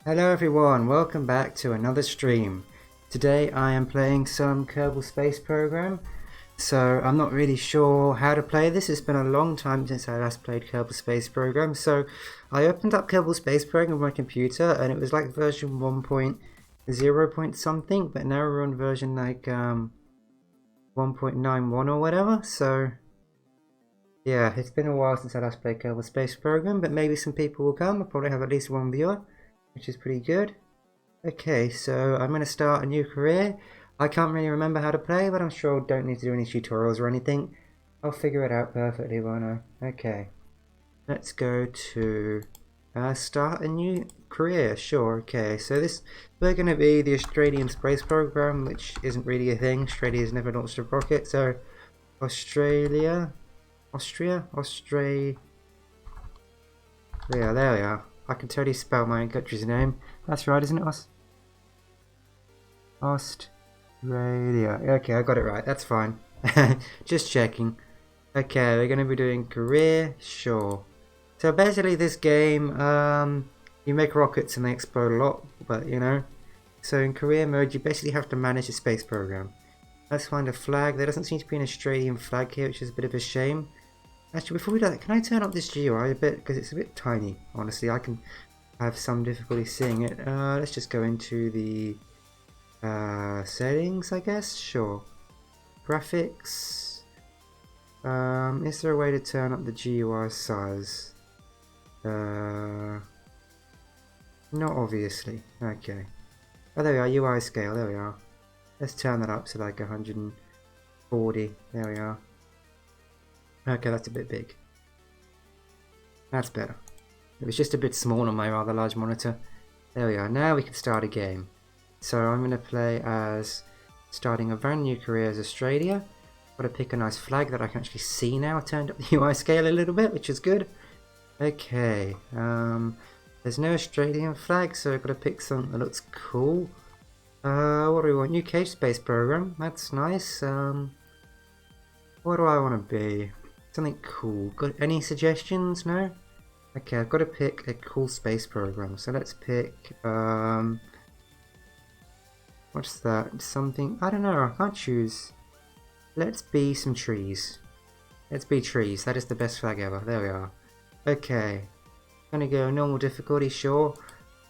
Hello everyone, welcome back to another stream. Today I am playing some Kerbal Space Program. So I'm not really sure how to play this. It's been a long time since I last played Kerbal Space Program. So I opened up Kerbal Space Program on my computer and it was like version 1.0 point something, but now we're on version like 1.91 or whatever. So yeah, it's been a while since I last played Kerbal Space Program, but maybe some people will come. I'll probably have at least one viewer, which is pretty good. Okay, so I'm going to start a new career. I can't really remember how to play, but I'm sure I don't need to do any tutorials or anything. I'll figure it out perfectly, won't I? Okay, let's go to start a new career. Sure, okay, so we're going to be the Australian Space Program, which isn't really a thing. Australia's never launched a rocket, so Austria, yeah, there we are. I can totally spell my own country's name. That's right, isn't it? Australia. Okay, I got it right. That's fine. Just checking. Okay, we're going to be doing career. Sure. So basically this game, you make rockets and they explode a lot, but you know. So in career mode, you basically have to manage a space program. Let's find a flag. There doesn't seem to be an Australian flag here, which is a bit of a shame. Actually, before we do that, can I turn up this GUI a bit? Because it's a bit tiny, honestly. I can have some difficulty seeing it. Let's just go into the settings, I guess. Sure. Graphics. Is there a way to turn up the GUI size? Not obviously. Okay. Oh, there we are. UI scale. There we are. Let's turn that up to like 140. There we are. Okay, that's a bit big. That's better. It was just a bit small on my rather large monitor. There we are. Now we can start a game. So I'm going to play as starting a brand new career as Australia. Got to pick a nice flag that I can actually see now. I turned up the UI scale a little bit, which is good. Okay. There's no Australian flag, so I've got to pick something that looks cool. What do we want? UK Space Program. That's nice. What do I want to be? Something cool. Got any suggestions? No? Okay, I've got to pick a cool space program. So let's pick, what's that? Something, I don't know, I can't choose. Let's be some trees. Let's be trees. That is the best flag ever. There we are. Okay. Gonna go normal difficulty, sure.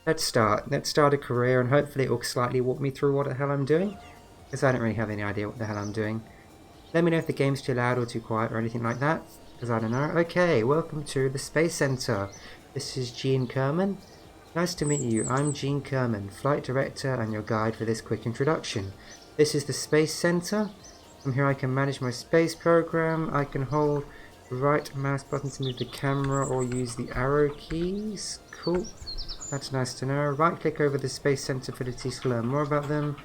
Let's start. Let's start a career and hopefully it will slightly walk me through what the hell I'm doing. Because I don't really have any idea what the hell I'm doing. Let me know if the game's too loud or too quiet or anything like that, because I don't know. Okay, welcome to the Space Center. This is Gene Kerman. Nice to meet you. I'm Gene Kerman, Flight Director and your guide for this quick introduction. This is the Space Center. From here I can manage my space program. I can hold the right mouse button to move the camera or use the arrow keys. Cool. That's nice to know. Right click over the Space Center facilities to learn more about them.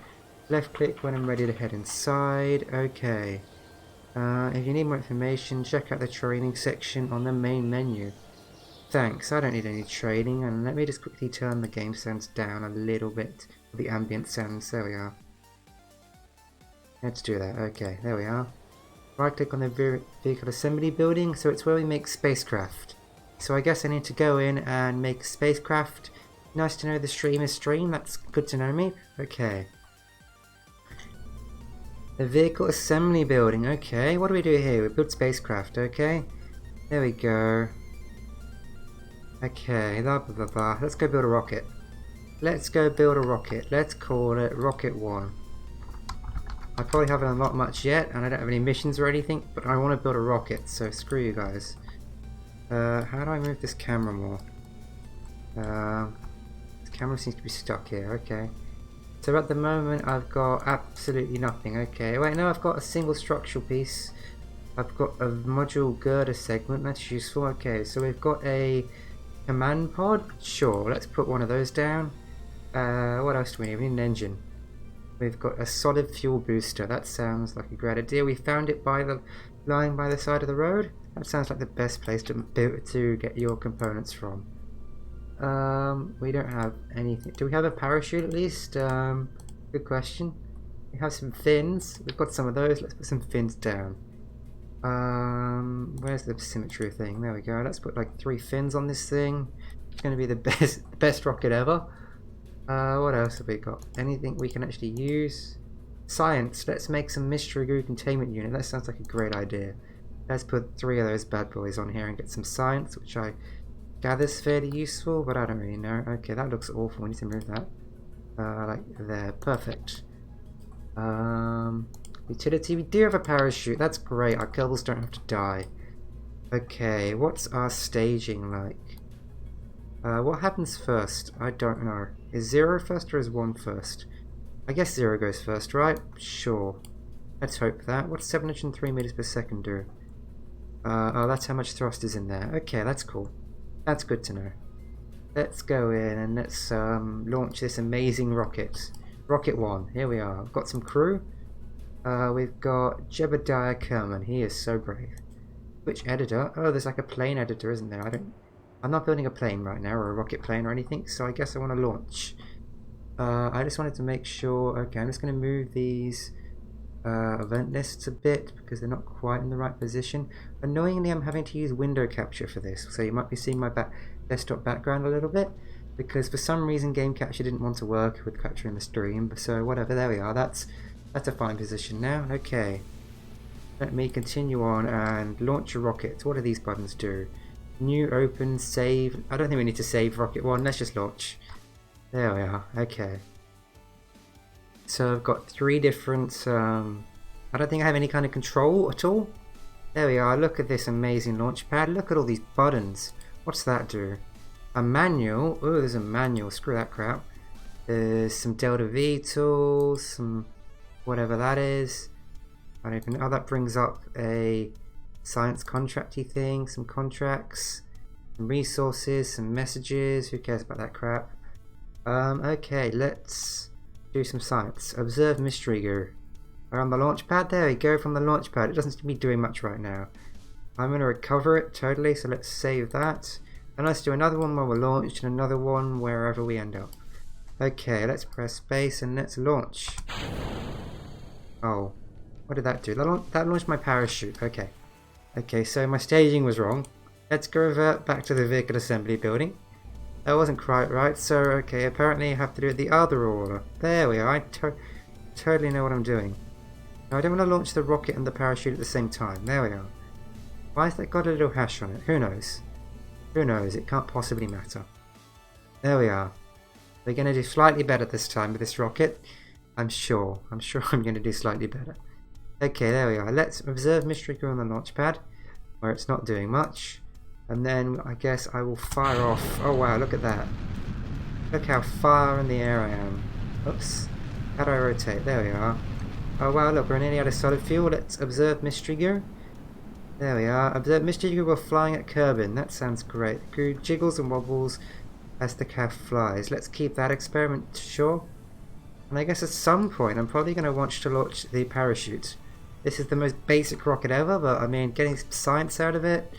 Left click when I'm ready to head inside. Okay. If you need more information, check out the training section on the main menu. Thanks, I don't need any training, and let me just quickly turn the game sounds down a little bit for the ambient sounds. There we are. Let's do that. Okay, there we are. Right click on the vehicle assembly building, so it's where we make spacecraft. So I guess I need to go in and make a spacecraft. Nice to know the stream is stream, that's good to know me. Okay. The vehicle assembly building, okay. What do we do here? We build spacecraft, okay. There we go. Okay, blah blah blah blah. Let's go build a rocket. Let's go build a rocket. Let's call it Rocket 1. I probably haven't unlocked much yet, and I don't have any missions or anything, but I want to build a rocket, so screw you guys. How do I move this camera more? This camera seems to be stuck here, okay. So at the moment I've got absolutely nothing. Okay, wait, no, I've got a single structural piece. I've got a module girder segment, that's useful. Okay, so we've got a command pod. Sure, let's put one of those down. What else do we need? We need an engine. We've got a solid fuel booster. That sounds like a great idea. We found it lying by the side of the road. That sounds like the best place to get your components from. We don't have anything. Do we have a parachute at least? Good question. We have some fins. We've got some of those. Let's put some fins down. Where's the symmetry thing? There we go. Let's put like 3 fins on this thing. It's going to be the best rocket ever. What else have we got? Anything we can actually use? Science. Let's make some mystery goo containment unit. That sounds like a great idea. Let's put 3 of those bad boys on here and get some science, which I gather is fairly useful, but I don't really know. Okay, that looks awful. We need to move that. Like there. Perfect. Utility. We do have a parachute. That's great. Our Kerbals don't have to die. Okay, what's our staging like? What happens first? I don't know. Is 0 first or is 1 first? I guess 0 goes first, right? Sure. Let's hope that. What's 703 meters per second do? Oh, that's how much thrust is in there. Okay, that's cool. That's good to know. Let's go in and let's launch this amazing rocket. Rocket 1. Here we are. We've got some crew. We've got Jebediah Kerman. He is so brave. Which editor? Oh, there's like a plane editor, isn't there? I'm not building a plane right now, or a rocket plane or anything, so I guess I want to launch. I just wanted to make sure... Okay, I'm just going to move these event lists a bit, because they're not quite in the right position. Annoyingly, I'm having to use window capture for this, so you might be seeing my desktop background a little bit, because for some reason Game Capture didn't want to work with capturing the stream, so whatever, there we are. That's a fine position now. Okay. Let me continue on and launch a rocket. What do these buttons do? New, open, save. I don't think we need to save rocket 1. Let's just launch. There we are. Okay. So I've got 3 different... I don't think I have any kind of control at all. There we are. Look at this amazing launch pad. Look at all these buttons. What's that do? A manual. Oh, there's a manual. Screw that crap. There's some Delta V tools. Some... whatever that is. I don't even know. Oh, that brings up a science contracty thing, some contracts, some resources, some messages. Who cares about that crap? Okay, let's do some science. Observe mystery goo. We're on the launch pad. There we go, from the launch pad. It doesn't seem to be doing much right now. I'm going to recover it totally, so let's save that. And let's do another one while we're launched and another one wherever we end up. Okay, let's press space and let's launch. Oh. What did that do? That launched my parachute. Okay. Okay, so my staging was wrong. Let's go revert back to the vehicle assembly building. That wasn't quite right, so okay, apparently I have to do it the other order. There we are. I totally know what I'm doing. Now, I don't want to launch the rocket and the parachute at the same time. There we are. Why has that got a little hash on it? Who knows? Who knows? It can't possibly matter. There we are. We're going to do slightly better this time with this rocket. I'm sure I'm going to do slightly better. Okay, there we are. Let's observe mystery goo on the launch pad, where it's not doing much. And then I guess I will fire off. Oh wow, look at that. Look how far in the air I am. Oops. How do I rotate? There we are. Oh wow, look, we're nearly out of solid fuel. Let's observe mystery goo. There we are. Observe mystery goo while flying at Kerbin. That sounds great. The goo jiggles and wobbles as the calf flies. Let's keep that experiment sure. And I guess at some point I'm probably going to want to launch the parachute. This is the most basic rocket ever, but I mean, getting some science out of it,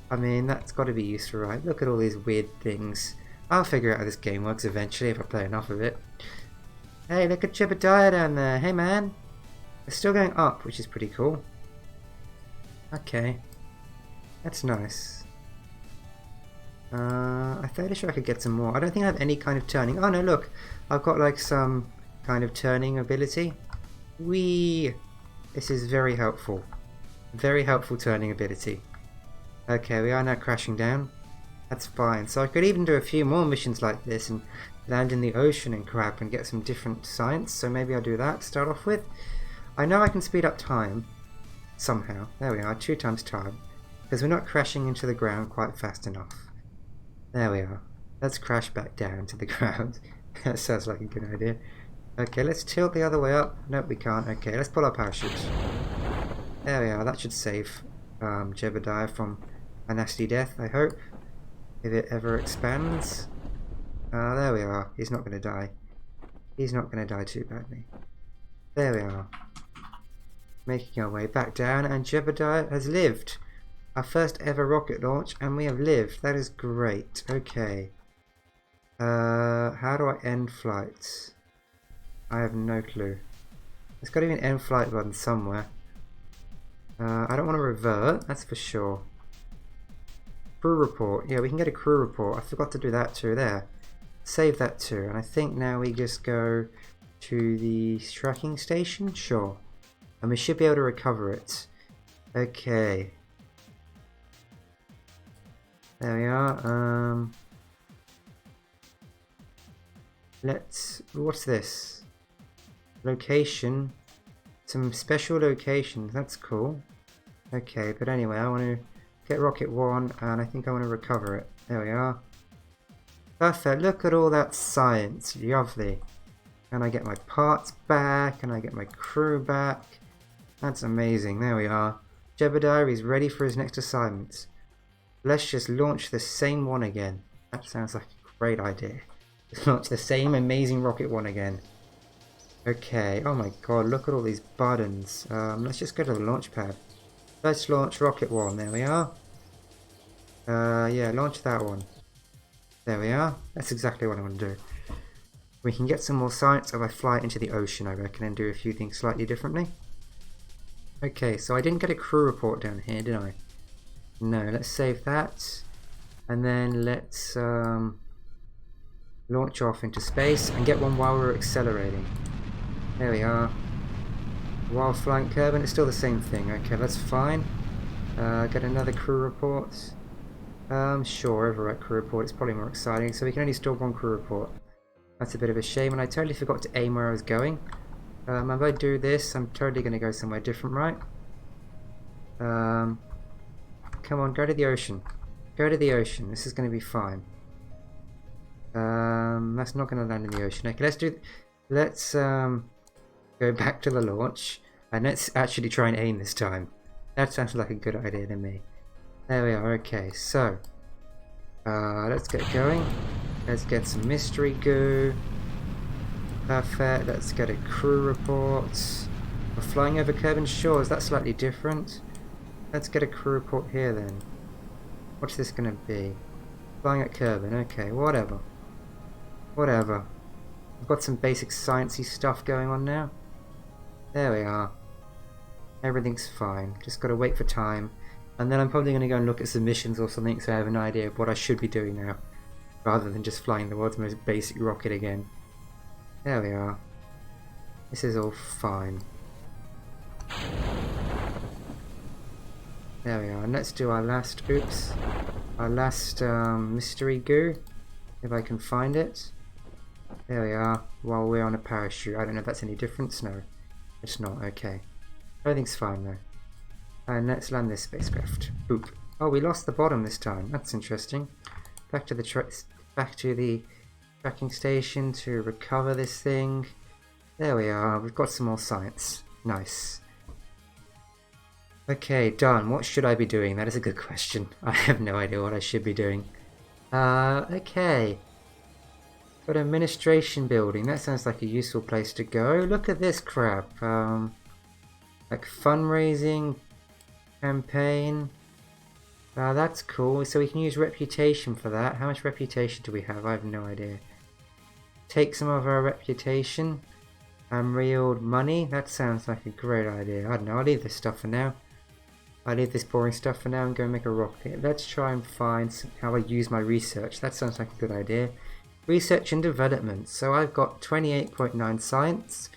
I mean, that's got to be useful, right? Look at all these weird things. I'll figure out how this game works eventually if I play enough of it. Hey, look at Jebediah down there. Hey, man. It's still going up, which is pretty cool. Okay. That's nice. I'm fairly sure I could get some more. I don't think I have any kind of turning. Oh, no, look. I've got, like, some kind of turning ability. Whee! This is very helpful. Very helpful turning ability. Okay, we are now crashing down. That's fine. So I could even do a few more missions like this and land in the ocean and crap and get some different science. So maybe I'll do that to start off with. I know I can speed up time. Somehow. There we are, 2 times time. Because we're not crashing into the ground quite fast enough. There we are. Let's crash back down to the ground. That sounds like a good idea. Okay, let's tilt the other way up. Nope, we can't. Okay, let's pull our parachute. There we are. That should save Jebediah from a nasty death, I hope. If it ever expands. There we are. He's not going to die. He's not going to die too badly. There we are. Making our way back down, and Jebediah has lived. Our first ever rocket launch, and we have lived. That is great. Okay. How do I end flights? I have no clue. There's got to be an end flight button somewhere. I don't want to revert, that's for sure. Crew report. Yeah, we can get a crew report. I forgot to do that too there. Save that too. And I think now we just go to the tracking station. Sure. And we should be able to recover it. Okay. There we are. What's this? Location. Some special locations. That's cool. Okay, but anyway, I want to get Rocket 1 and I think I want to recover it. There we are. Perfect. Look at all that science. Lovely. And I get my parts back and I get my crew back. That's amazing. There we are. Jebediah is ready for his next assignment. Let's just launch the same one again. That sounds like a great idea. Just launch the same amazing Rocket 1 again. Okay. Oh my god, look at all these buttons. Let's just go to the launch pad. Let's launch Rocket 1. There we are. Yeah, launch that one. There we are. That's exactly what I want to do. We can get some more science if I fly it into the ocean, I reckon, and do a few things slightly differently. Okay, so I didn't get a crew report down here, did I? No, let's save that. And then let's launch off into space and get one while we're accelerating. There we are. While flying Kerbin, it's still the same thing. Okay, that's fine. Get another crew report. Sure, overwrite crew report. It's probably more exciting. So we can only store one crew report. That's a bit of a shame, and I totally forgot to aim where I was going. If I do this, I'm totally going to go somewhere different, right? Come on, go to the ocean. Go to the ocean. This is going to be fine. That's not going to land in the ocean. Okay, let's go back to the launch, and let's actually try and aim this time. That sounds like a good idea to me. There we are. Okay, so let's get going. Let's get some mystery goo. Perfect. Let's get a crew report. We're flying over Kerbin Shores. That's slightly different. Let's get a crew report here then. What's this going to be? Flying at Kerbin. Okay, whatever. Whatever. We've got some basic sciencey stuff going on now. There we are. Everything's fine. Just got to wait for time. And then I'm probably going to go and look at submissions or something so I have an idea of what I should be doing now. Rather than just flying the world's most basic rocket again. There we are. This is all fine. There we are. And let's do our last, our last mystery goo. If I can find it. There we are. While we're on a parachute. I don't know if that's any difference. No. It's not. Okay. Everything's fine though. And let's land this spacecraft. Boop. Oh, we lost the bottom this time. That's interesting. Back to the tracking station to recover this thing. There we are. We've got some more science. Nice. Okay, done. What should I be doing? That is a good question. I have no idea what I should be doing. Okay. Got administration building. That sounds like a useful place to go. Look at this crap. Like fundraising campaign. That's cool. So we can use reputation for that. How much reputation do we have? I have no idea. Take some of our reputation and yield money. That sounds like a great idea. I don't know. I'll leave this stuff for now. I'll leave this boring stuff for now and go make a rocket. Let's try and find how I use my research. That sounds like a good idea. Research and development. So I've got 28.9 science.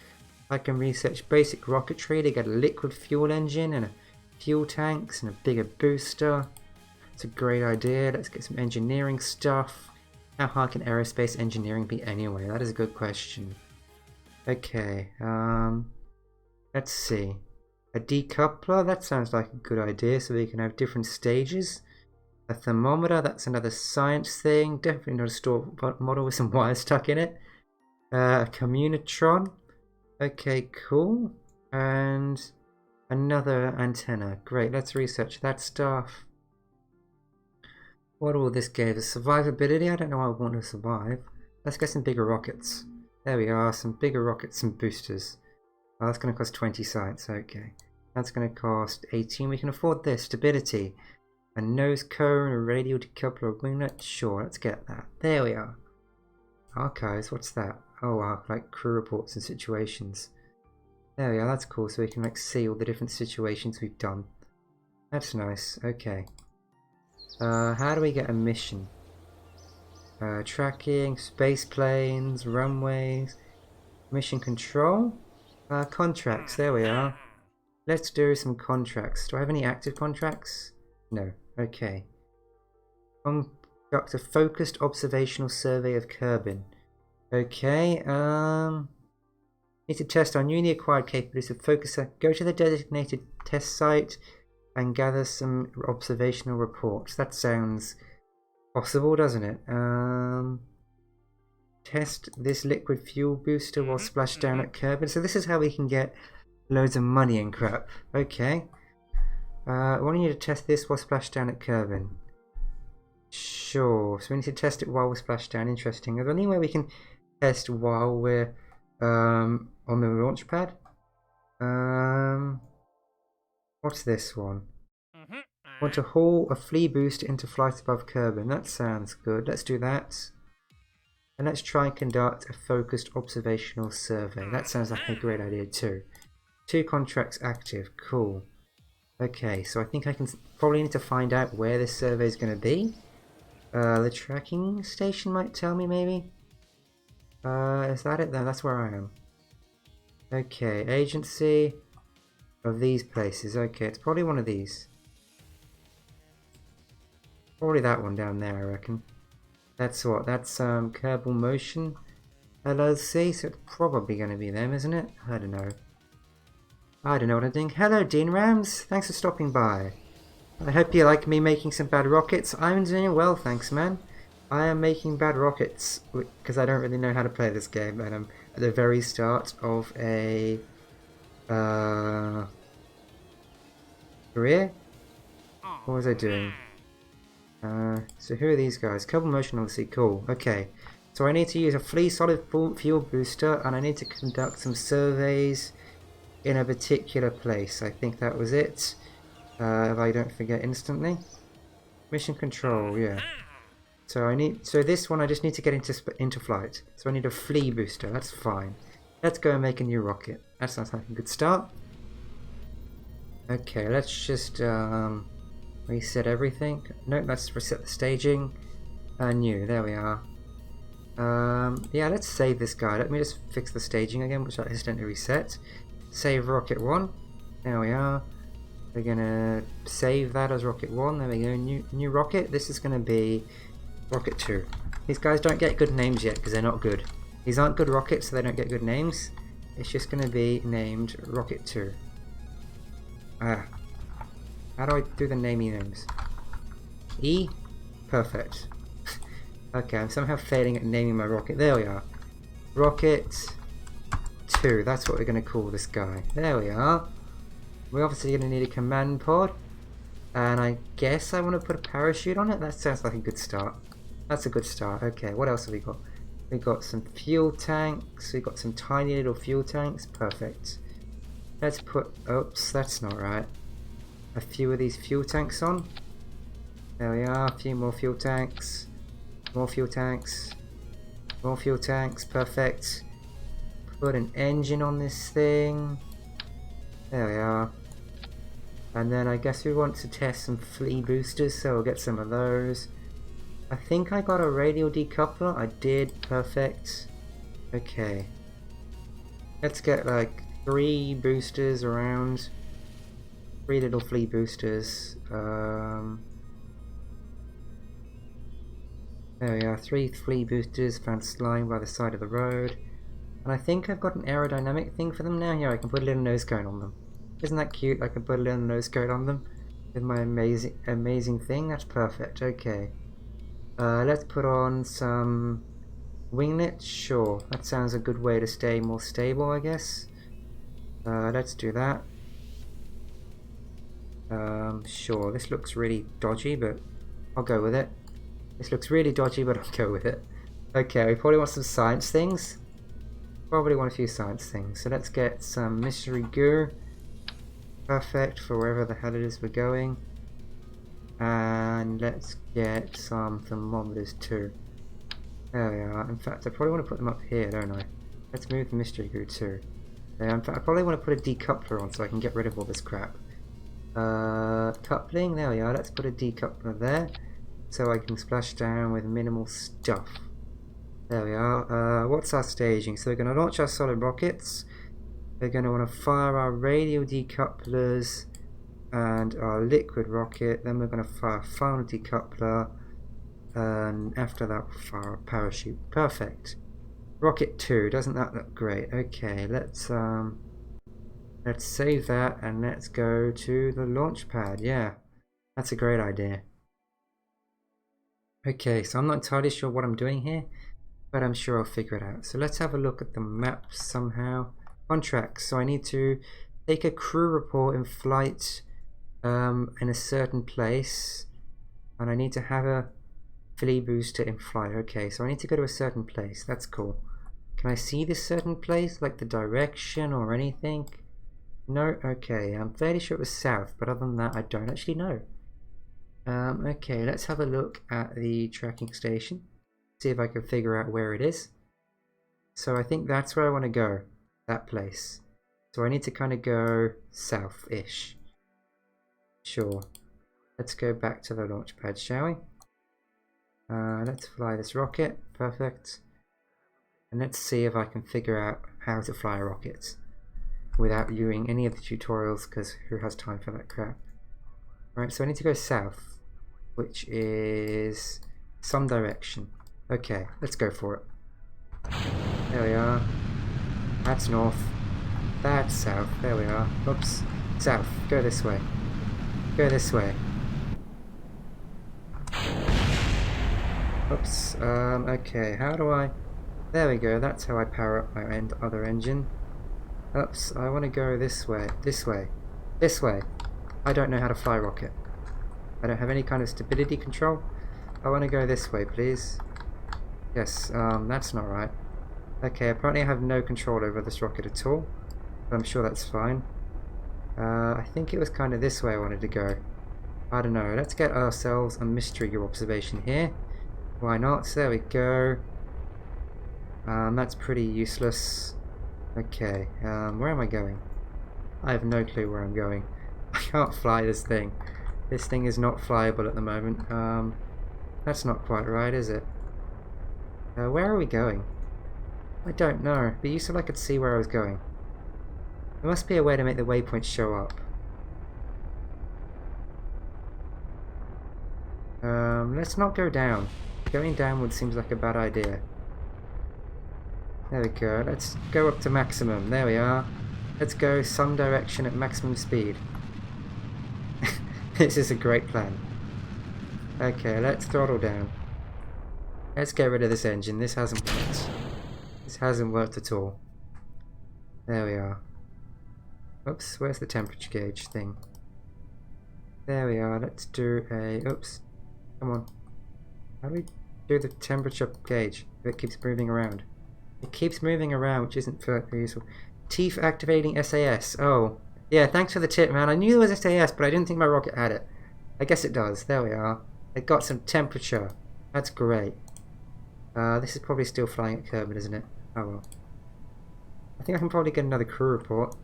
I can research basic rocketry to get a liquid fuel engine and a fuel tanks and a bigger booster. It's a great idea. Let's get some engineering stuff. How hard can aerospace engineering be anyway? That is a good question. Okay, let's see. A decoupler, that sounds like a good idea, so we can have different stages. A thermometer, that's another science thing. Definitely not a store model with some wires stuck in it. A communitron. Okay, cool. And another antenna. Great, let's research that stuff. What all this gave us? Survivability? I don't know how I want to survive. Let's get some bigger rockets. There we are, some bigger rockets, some boosters. Oh, that's going to cost 20 science, okay. That's going to cost 18. We can afford this. Stability. A nose cone, a radial decoupler, a winglet. Sure, let's get that. There we are. Archives, what's that? Oh wow, like crew reports and situations. There we are, that's cool. So we can like see all the different situations we've done. That's nice, okay. How do we get a mission? Tracking, space planes, runways, mission control, contracts, there we are. Let's do some contracts. Do I have any active contracts? No. Okay. Conduct a focused observational survey of Kerbin. Okay, need to test our newly acquired capabilities of focuser. Go to the designated test site and gather some observational reports. That sounds possible, doesn't it? Test this liquid fuel booster while splashed down at Kerbin. So this is how we can get loads of money and crap. Okay. Wanting you to test this while splashed down at Kerbin. Sure. So we need to test it while we're splashed down. Interesting. Is there any way we can test while we're on the launch pad? What's this one? Want to haul a flea booster into flight above Kerbin. That sounds good. Let's do that. And let's try and conduct a focused observational survey. That sounds like a great idea too. 2 contracts active. Cool. Okay, so I think I can probably need to find out where this survey is going to be. The tracking station might tell me maybe. Is that it? No, that's where I am. Okay, agency of these places. Okay, it's probably one of these. Probably that one down there, I reckon. That's what? That's Kerbal Motion LLC, so it's probably going to be them, isn't it? I don't know. I don't know what I'm doing. Hello, Dean Rams. Thanks for stopping by. I hope you like me making some bad rockets. I'm doing well, thanks, man. I am making bad rockets because I don't really know how to play this game, and I'm at the very start of a career. What was I doing? So who are these guys? Kerbal Motion, obviously, cool. Okay, so I need to use a flea solid fuel booster, and I need to conduct some surveys in a particular place. I think that was it. If I don't forget instantly. Mission control, yeah. So this one I just need to get into flight. So I need a flea booster. That's fine. Let's go and make a new rocket. That sounds like a good start. Okay, let's just reset everything. No, let's reset the staging. New. There we are. Yeah, let's save this guy. Let me just fix the staging again, which I accidentally reset. Save rocket 1. There we are. We're gonna save that as rocket 1. There we go. New rocket. This is gonna be rocket 2. These guys don't get good names yet because they're not good. These aren't good rockets, so they don't get good names. It's just gonna be named rocket 2. How do I do the naming names? E? Perfect. Okay, I'm somehow failing at naming my rocket. There we are. Rocket 2. That's what we're gonna call this guy. There we are. We're obviously going to need a command pod, and I guess I want to put a parachute on it. That sounds like a good start. That's a good start. Okay, what else have we got? We've got some fuel tanks. We've got some tiny little fuel tanks. Perfect. Let's put, oops, that's not right. A few of these fuel tanks on. There we are, a few more fuel tanks. More fuel tanks. More fuel tanks, perfect. Put an engine on this thing. There we are. And then I guess we want to test some flea boosters, so we'll get some of those. I think I got a radial decoupler. I did. Perfect. Okay. Let's get like 3 boosters around. 3 little flea boosters. There we are. 3 flea boosters found lying by the side of the road. And I think I've got an aerodynamic thing for them now. Here, I can put a little nose cone on them. Isn't that cute? I can put a little nose cone on them with my amazing thing. That's perfect. Okay. Let's put on some winglets. Sure. That sounds a good way to stay more stable, I guess. Let's do that. Sure. This looks really dodgy, but I'll go with it. This looks really dodgy, but I'll go with it. Okay, we probably want some science things. Probably want a few science things. So let's get some mystery goo. Perfect for wherever the hell it is we're going. And let's get some thermometers too. There we are. In fact, I probably want to put them up here, don't I? Let's move the mystery goo too. In fact, I probably want to put a decoupler on so I can get rid of all this crap. Coupling, there we are. Let's put a decoupler there. so I can splash down with minimal stuff. There we are. What's our staging? So we're going to launch our solid rockets. We're going to want to fire our radial decouplers and our liquid rocket. Then we're going to fire a final decoupler. And after that, we'll fire a parachute. Perfect. Rocket 2. Doesn't that look great? Okay, let's save that and let's go to the launch pad. Yeah, that's a great idea. Okay, so I'm not entirely sure what I'm doing here, but I'm sure I'll figure it out. So let's have a look at the map somehow. Contracts. So I need to take a crew report in flight in a certain place, and I need to have a flea booster in flight. Okay, so I need to go to a certain place. That's cool. Can I see this certain place, like the direction or anything? No? Okay, I'm fairly sure it was south, but other than that I don't actually know. Okay, let's have a look at the tracking station. See if I can figure out where it is. So I think that's where I want to go. That place. So I need to kind of go south-ish. Sure. Let's go back to the launch pad, shall we? Let's fly this rocket. Perfect. And let's see if I can figure out how to fly a rocket without viewing any of the tutorials, because who has time for that crap? Right, so I need to go south, which is some direction. Okay, let's go for it. There we are. That's north. That's south. There we are. Oops. South. Go this way. Go this way. Oops. Okay, how do I... There we go. That's how I power up my other engine. Oops. I want to go this way. This way. This way. I don't know how to fly a rocket. I don't have any kind of stability control. I want to go this way, please. Yes, that's not right. Okay, apparently I have no control over this rocket at all. But I'm sure that's fine. I think it was kind of this way I wanted to go. I don't know. Let's get ourselves a mystery observation here. Why not? So there we go. That's pretty useless. Okay, where am I going? I have no clue where I'm going. I can't fly this thing. This thing is not flyable at the moment. That's not quite right, is it? Where are we going? I don't know. It'd be useful if I could see where I was going. There must be a way to make the waypoints show up. Let's not go down. Going downward seems like a bad idea. There we go. Let's go up to maximum. There we are. Let's go some direction at maximum speed. This is a great plan. Okay, let's throttle down. Let's get rid of this engine. This hasn't worked. This hasn't worked at all. There we are. Oops, where's the temperature gauge thing? There we are. Let's do a... Oops. Come on. How do we do the temperature gauge? It keeps moving around. It keeps moving around, which isn't very useful. Teeth activating SAS. Oh. Yeah, thanks for the tip, man. I knew there was SAS, but I didn't think my rocket had it. I guess it does. There we are. It got some temperature. That's great. This is probably still flying at Kerbin, isn't it? Oh well. I think I can probably get another crew report.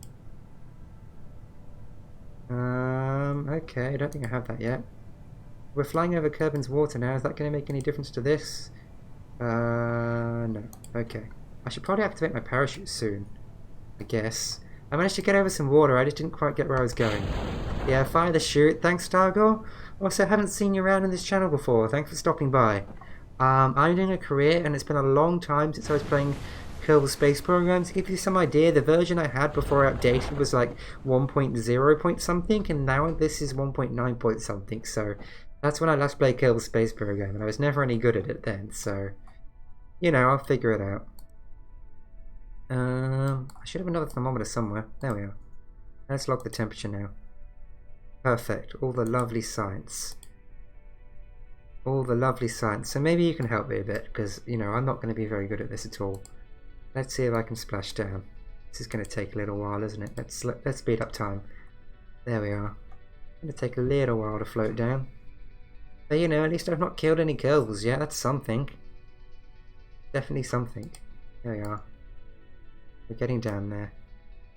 Okay, I don't think I have that yet. We're flying over Kerbin's water now. Is that going to make any difference to this? No. Okay. I should probably activate my parachute soon, I guess. I managed to get over some water, I just didn't quite get where I was going. Yeah, fire the chute. Thanks, Targo. Also, haven't seen you around in this channel before. Thanks for stopping by. I'm doing a career, and it's been a long time since I was playing Kerbal Space Program. To give you some idea, the version I had before I updated was like 1.0 point something, and now this is 1.9 point something, so that's when I last played Kerbal Space Program, and I was never any good at it then, so, you know, I'll figure it out. I should have another thermometer somewhere. There we are. Let's log the temperature now. Perfect. All the lovely science. All the lovely science. So maybe you can help me a bit, because, you know, I'm not going to be very good at this at all. Let's see if I can splash down. This is going to take a little while, isn't it? Let's speed up time. There we are. It's going to take a little while to float down. But, you know, at least I've not killed any Kerbals yet. That's something. Definitely something. There we are. We're getting down there.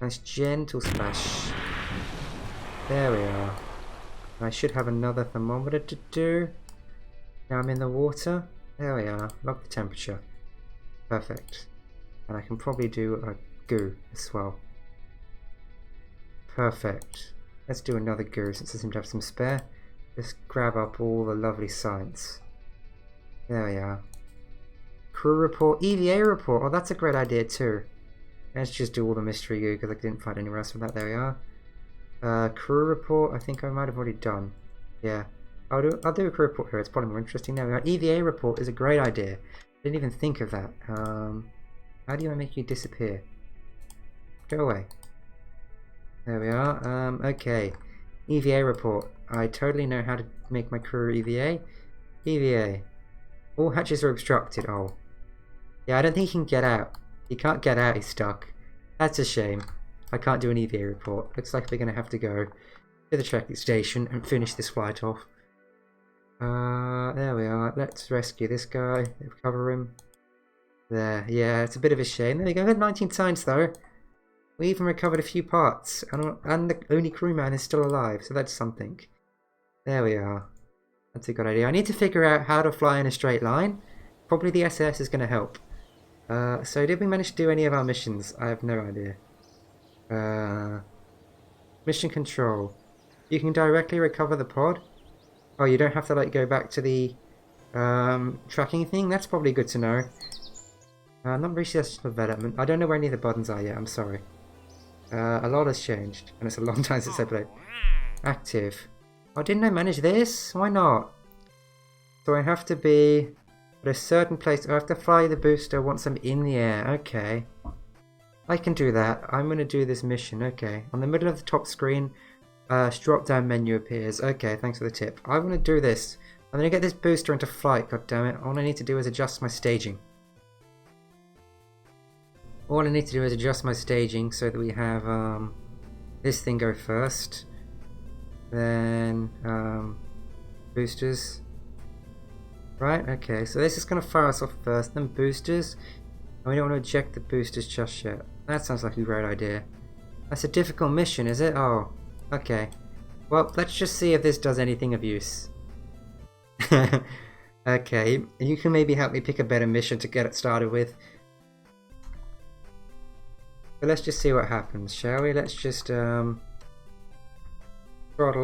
Nice gentle splash. There we are. I should have another thermometer to do. Now I'm in the water. There we are. Log the temperature. Perfect. And I can probably do a goo as well. Perfect. Let's do another goo since I seem to have some spare. Just grab up all the lovely science. There we are. Crew report, EVA report. Oh, that's a great idea too. Let's just do all the mystery goo because I didn't find anywhere else for that. There we are. Crew report. I think I might have already done. Yeah. I'll do a crew report here. It's probably more interesting. There we are. EVA report is a great idea. I didn't even think of that. How do I make you disappear? Go away. There we are. Okay. EVA report. I totally know how to make my crew EVA. EVA. All hatches are obstructed. Oh. Yeah, I don't think he can get out. He can't get out, he's stuck. That's a shame. I can't do an EVA report. Looks like we're going to have to go to the tracking station and finish this flight off. There we are. Let's rescue this guy. Recover him. There. Yeah, it's a bit of a shame. There we go. We had 19 times though. We even recovered a few parts. And the only crewman is still alive, so that's something. There we are. That's a good idea. I need to figure out how to fly in a straight line. Probably the SAS is going to help. So did we manage to do any of our missions? I have no idea. Mission control. You can directly recover the pod. Oh, you don't have to like go back to the tracking thing? That's probably good to know. Not research development. I don't know where any of the buttons are yet, I'm sorry. A lot has changed, and it's a long time since I played. Active. Oh, didn't I manage this? Why not? So I have to be at a certain place. I have to fly the booster once I'm in the air. Okay. I can do that. I'm going to do this mission. Okay. On the middle of the top screen, drop down menu appears. Okay, thanks for the tip. I want to do this. I'm going to get this booster into flight. God damn it. All I need to do is adjust my staging. All I need to do is adjust my staging so that we have this thing go first. Then boosters. Right, okay, so this is going to fire us off first, then boosters. And we don't want to eject the boosters just yet. That sounds like a great idea. That's a difficult mission, is it? Oh, okay. Well, let's just see if this does anything of use. Okay, you can maybe help me pick a better mission to get it started with. But let's just see what happens, shall we? Let's just throttle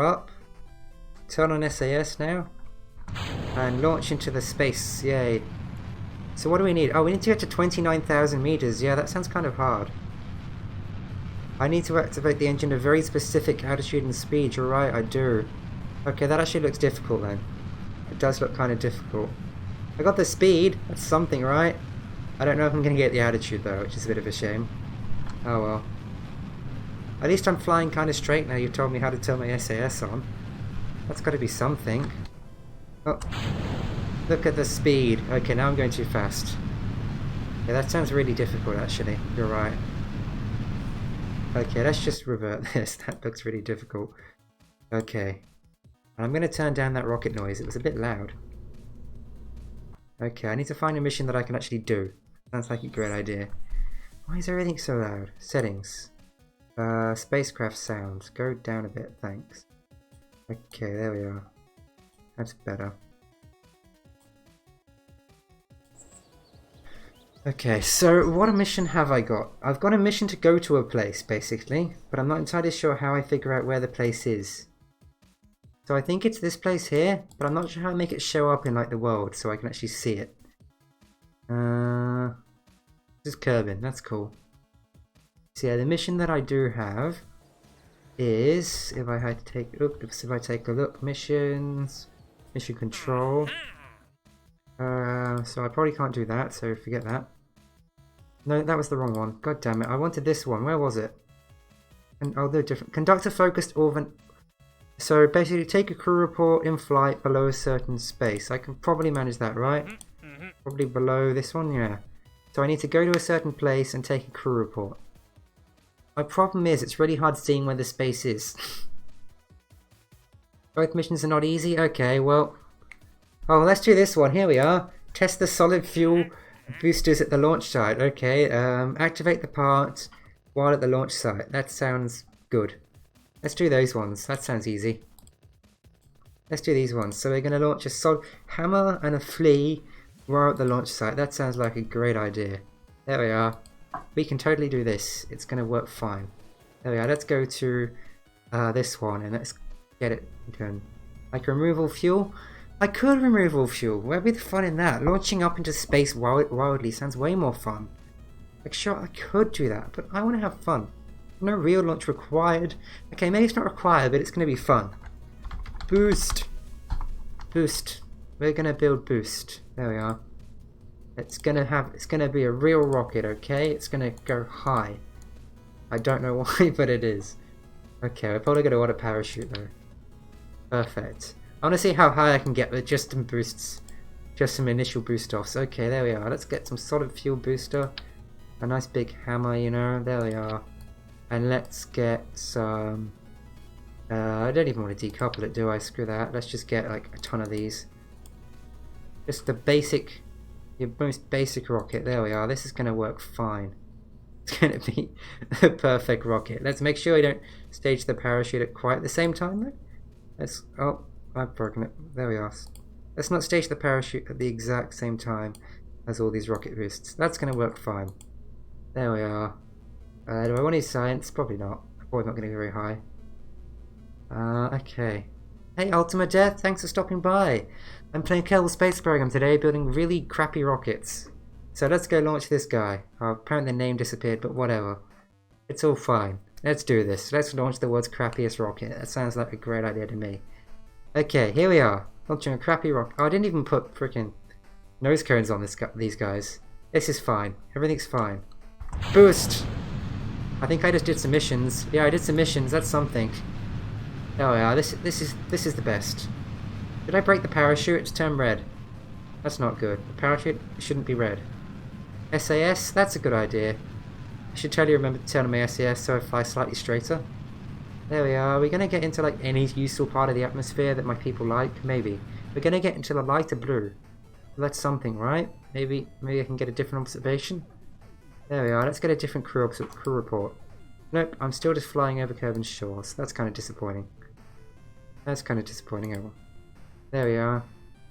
up, turn on SAS now, and launch into the space. Yay. So what do we need? Oh, we need to get to 29,000 meters. Yeah, that sounds kind of hard. I need to activate the engine at a very specific altitude and speed. You're right, I do. Okay, that actually looks difficult then. It does look kind of difficult. I got the speed. That's something, right? I don't know if I'm going to get the altitude though, which is a bit of a shame. Oh well. At least I'm flying kind of straight now. You've told me how to turn my SAS on. That's got to be something. Oh, look at the speed. Okay, now I'm going too fast. Yeah, that sounds really difficult actually. You're right. Okay, let's just revert this. That looks really difficult. Okay. And I'm going to turn down that rocket noise. It was a bit loud. Okay, I need to find a mission that I can actually do. Sounds like a great idea. Why is everything so loud? Settings. Spacecraft sounds. Go down a bit, thanks. Okay, there we are. That's better. Okay, so what mission have I got? I've got a mission to go to a place, basically, but I'm not entirely sure how I figure out where the place is. So I think it's this place here, but I'm not sure how to make it show up in like the world so I can actually see it. This is Kerbin, that's cool. So yeah, the mission that I do have is, if I had to take a look, if I take a look, missions, mission control. So I probably can't do that, so forget that. No, that was the wrong one. God damn it, I wanted this one. Where was it? And oh, they're different. Conduct a focused So basically take a crew report in flight below a certain space. I can probably manage that, right? Probably below this one, yeah. So I need to go to a certain place and take a crew report. My problem is it's really hard seeing where the space is. Both missions are not easy? Okay, well... Oh, let's do this one. Here we are. Test the solid fuel boosters at the launch site. Okay, activate the part while at the launch site. That sounds good. Let's do those ones. That sounds easy. Let's do these ones. So we're going to launch a solid hammer and a flea right at the launch site. That sounds like a great idea. There we are. We can totally do this. It's going to work fine. There we are. Let's go to this one and let's get it done. I can remove all fuel. I could remove all fuel. Where'd be the fun in that? Launching up into space wildly sounds way more fun. Like, sure, I could do that, but I want to have fun. No real launch required. Okay, maybe it's not required, but it's going to be fun. Boost. Boost. We're going to build boost. There we are. It's going to be a real rocket, okay? It's going to go high. I don't know why, but it is. Okay, we're probably going to want a parachute though. Perfect. I want to see how high I can get with just some boosts. Just some initial boost offs. Okay, there we are. Let's get some solid fuel booster. A nice big hammer, you know. There we are. And let's get some... I don't even want to decouple it, do I? Screw that. Let's just get like a ton of these. Just the basic... Your most basic rocket. There we are. This is going to work fine. It's going to be a perfect rocket. Let's make sure we don't stage the parachute at quite the same time though. Let's... Oh, I've broken it. There we are. Let's not stage the parachute at the exact same time as all these rocket boosts. That's going to work fine. There we are. Do I want any science? Probably not. Probably not going to go very high. Okay. Hey Ultima Death, thanks for stopping by. I'm playing Kerbal Space Program today, building really crappy rockets. So let's go launch this guy. Apparently the name disappeared, but whatever. It's all fine. Let's do this. Let's launch the world's crappiest rocket. That sounds like a great idea to me. Okay, here we are. Launching a crappy rocket. Oh, I didn't even put freaking nose cones on these guys. This is fine. Everything's fine. Boost! I think I just did some missions. Yeah, I did some missions. That's something. Oh yeah, this is the best. Did I break the parachute? It's turned red. That's not good. The parachute shouldn't be red. SAS? That's a good idea. I should totally remember to turn on my SAS so I fly slightly straighter. There we are. We're going to get into like any useful part of the atmosphere that my people like. Maybe. We're going to get into the lighter blue. That's something, right? Maybe I can get a different observation. There we are. Let's get a different crew report. Nope, I'm still just flying over Kerbin's shores. That's kind of disappointing. That's kind of disappointing. Oh well. There we are.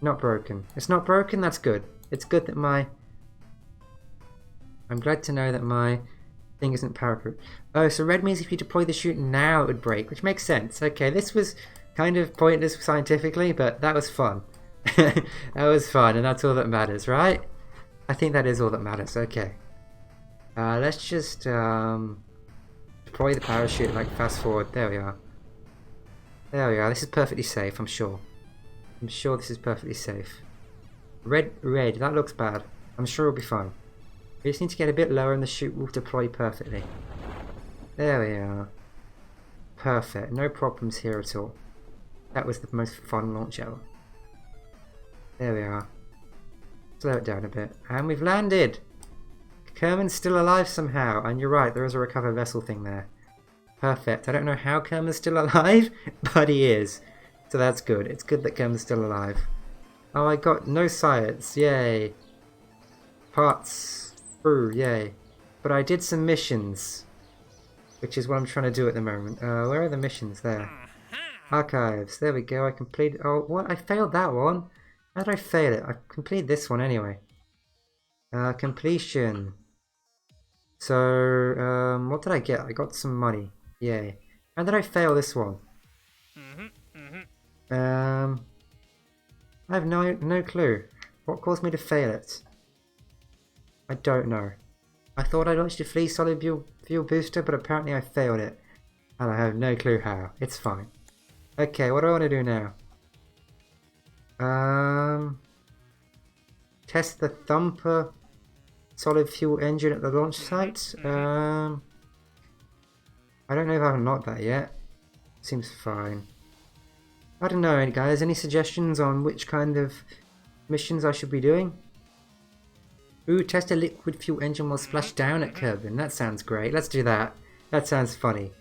Not broken. It's not broken, that's good. It's good that my... I'm glad to know that my thing isn't power-proof. Oh, so red means if you deploy the chute now it would break, which makes sense. Okay, this was kind of pointless scientifically, but that was fun. That was fun, and that's all that matters, right? I think that is all that matters. Okay. Let's just deploy the parachute, like fast forward. There we are. There we are. This is perfectly safe, I'm sure. I'm sure this is perfectly safe. Red, that looks bad. I'm sure it'll be fine. We just need to get a bit lower and the chute will deploy perfectly. There we are. Perfect. No problems here at all. That was the most fun launch ever. There we are. Slow it down a bit. And we've landed! Kerman's still alive somehow. And you're right, there is a recover vessel thing there. Perfect. I don't know how Kerman's still alive, but he is. So that's good. It's good that Kerman's still alive. Oh, I got no science. Yay. Parts through. Yay. But I did some missions. Which is what I'm trying to do at the moment. Where are the missions? There. Archives. There we go. I completed... Oh, what? I failed that one. How did I fail it? I completed this one anyway. Completion. So, what did I get? I got some money. Yay. How did I fail this one? I have no clue. What caused me to fail it? I don't know. I thought I launched a flea solid fuel booster, but apparently I failed it. And I have no clue how. It's fine. Okay, what do I want to do now? Test the Thumper solid fuel engine at the launch site. I don't know if I've unlocked that yet. Seems fine. I don't know, guys. Any suggestions on which kind of missions I should be doing? Ooh, test a liquid fuel engine while splashed down at Kerbin. That sounds great. Let's do that. That sounds funny.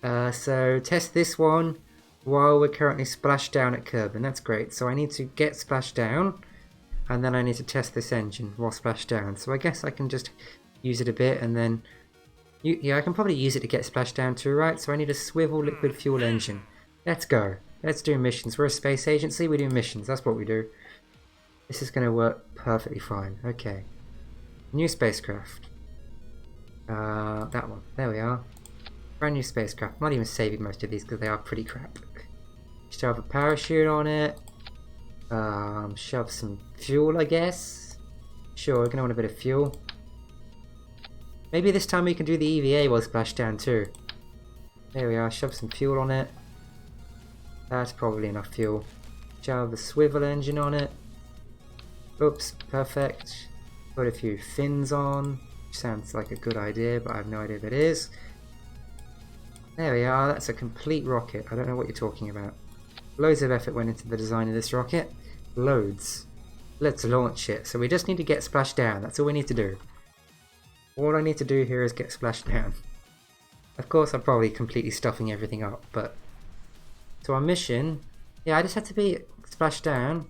So test this one while we're currently splashed down at Kerbin. That's great. So I need to get splashed down, and then I need to test this engine while splashed down. So I guess I can just use it a bit, and then... yeah, I can probably use it to get splashed down too, right? So I need a swivel liquid fuel engine. Let's go. Let's do missions. We're a space agency, we do missions. That's what we do. This is going to work perfectly fine. Okay. New spacecraft. That one. There we are. Brand new spacecraft. I'm not even saving most of these because they are pretty crap. Should have a parachute on it. Shove some fuel, I guess. Sure, we're going to want a bit of fuel. Maybe this time we can do the EVA while splashdown too. There we are, shove some fuel on it. That's probably enough fuel. Shove the swivel engine on it. Oops, perfect. Put a few fins on. Which sounds like a good idea, but I have no idea if it is. There we are, that's a complete rocket. I don't know what you're talking about. Loads of effort went into the design of this rocket. Loads. Let's launch it. So we just need to get splashed down. That's all we need to do. All I need to do here is get splashed down. Of course, I'm probably completely stuffing everything up, but... So our mission... Yeah, I just have to be splashed down.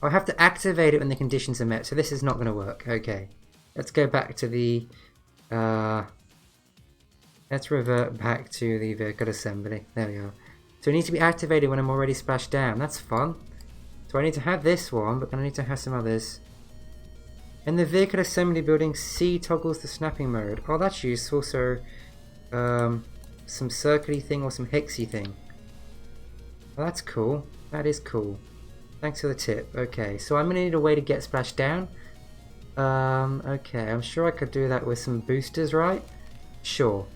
I have to activate it when the conditions are met, so this is not going to work. Okay. Let's go back to the... Let's revert back to the vehicle assembly. There we are. So it needs to be activated when I'm already splashed down. That's fun. So I need to have this one, but then I need to have some others. In the vehicle assembly building, C toggles the snapping mode. Oh, that's useful. So, some circly thing or some hexy thing. Well, that's cool. That is cool. Thanks for the tip. Okay, so I'm gonna need a way to get splashed down. Okay, I'm sure I could do that with some boosters, right? Sure.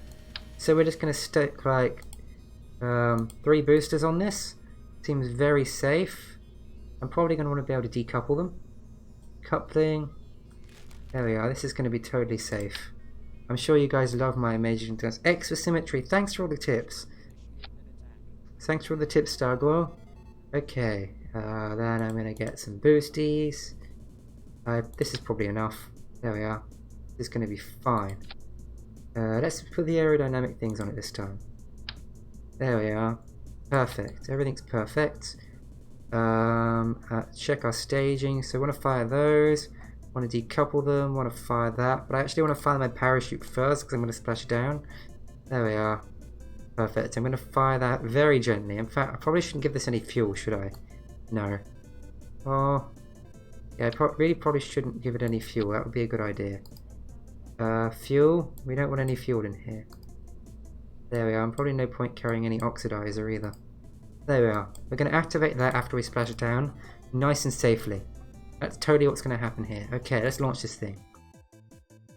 So we're just gonna stick like 3 boosters on this. Seems very safe. I'm probably gonna want to be able to decouple them. Coupling. There we are. This is gonna be totally safe. I'm sure you guys love my amazing terms. X for symmetry. Thanks for all the tips. Thanks for all the tips, Starglow. Okay. Then I'm gonna get some boosties. This is probably enough. There we are. This is gonna be fine. Let's put the aerodynamic things on it this time. There we are. Perfect. Everything's perfect. Check our staging. So I want to fire those. Want to decouple them. Want to fire that. But I actually want to fire my parachute first because I'm going to splash down. There we are. Perfect. I'm going to fire that very gently. In fact, I probably shouldn't give this any fuel, should I? No. Oh. Yeah, I really probably shouldn't give it any fuel. That would be a good idea. Fuel. We don't want any fuel in here. There we are. And probably no point carrying any oxidizer either. There we are. We're going to activate that after we splash it down. Nice and safely. That's totally what's going to happen here. Okay, let's launch this thing.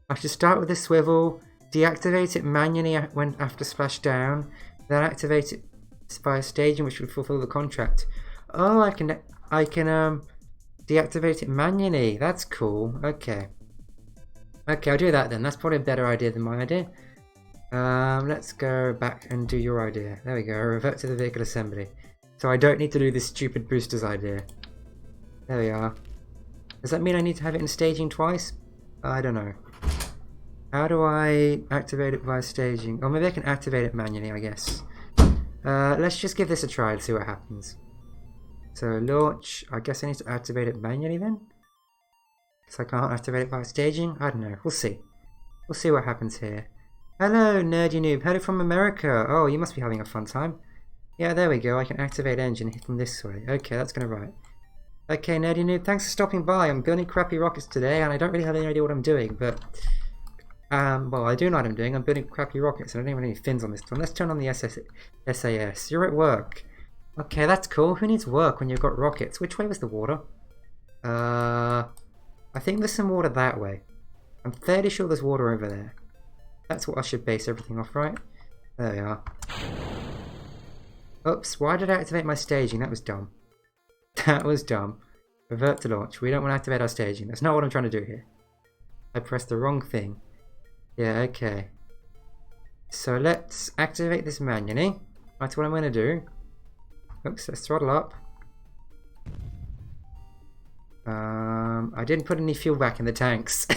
I should start with the swivel. Deactivate it manually when after splash down. Then activate it by staging, which would fulfill the contract. Oh, I can deactivate it manually. That's cool. Okay. Okay, I'll do that then. That's probably a better idea than my idea. Let's go back and do your idea. There we go. Revert to the vehicle assembly. So I don't need to do this stupid boosters idea. There we are. Does that mean I need to have it in staging twice? I don't know. How do I activate it by staging? Oh, maybe I can activate it manually, I guess. Let's just give this a try and see what happens. So launch. I guess I need to activate it manually then? So I can't activate it by staging? I don't know. We'll see. We'll see what happens here. Hello, nerdy noob. Hello from America. Oh, you must be having a fun time. Yeah, there we go. I can activate engine from this way. Okay, that's going to write. Okay, nerdy noob. Thanks for stopping by. I'm building crappy rockets today, and I don't really have any idea what I'm doing, but... well, I do know what I'm doing. I'm building crappy rockets, and I don't even have any fins on this one. Let's turn on the SAS. You're at work. Okay, that's cool. Who needs work when you've got rockets? Which way was the water? I think there's some water that way. I'm fairly sure there's water over there. That's what I should base everything off, right? There we are. Oops, why did I activate my staging? That was dumb. That was dumb. Revert to launch. We don't want to activate our staging. That's not what I'm trying to do here. I pressed the wrong thing. Yeah, okay. So let's activate this manually. That's what I'm going to do. Oops, let's throttle up. I didn't put any fuel back in the tanks.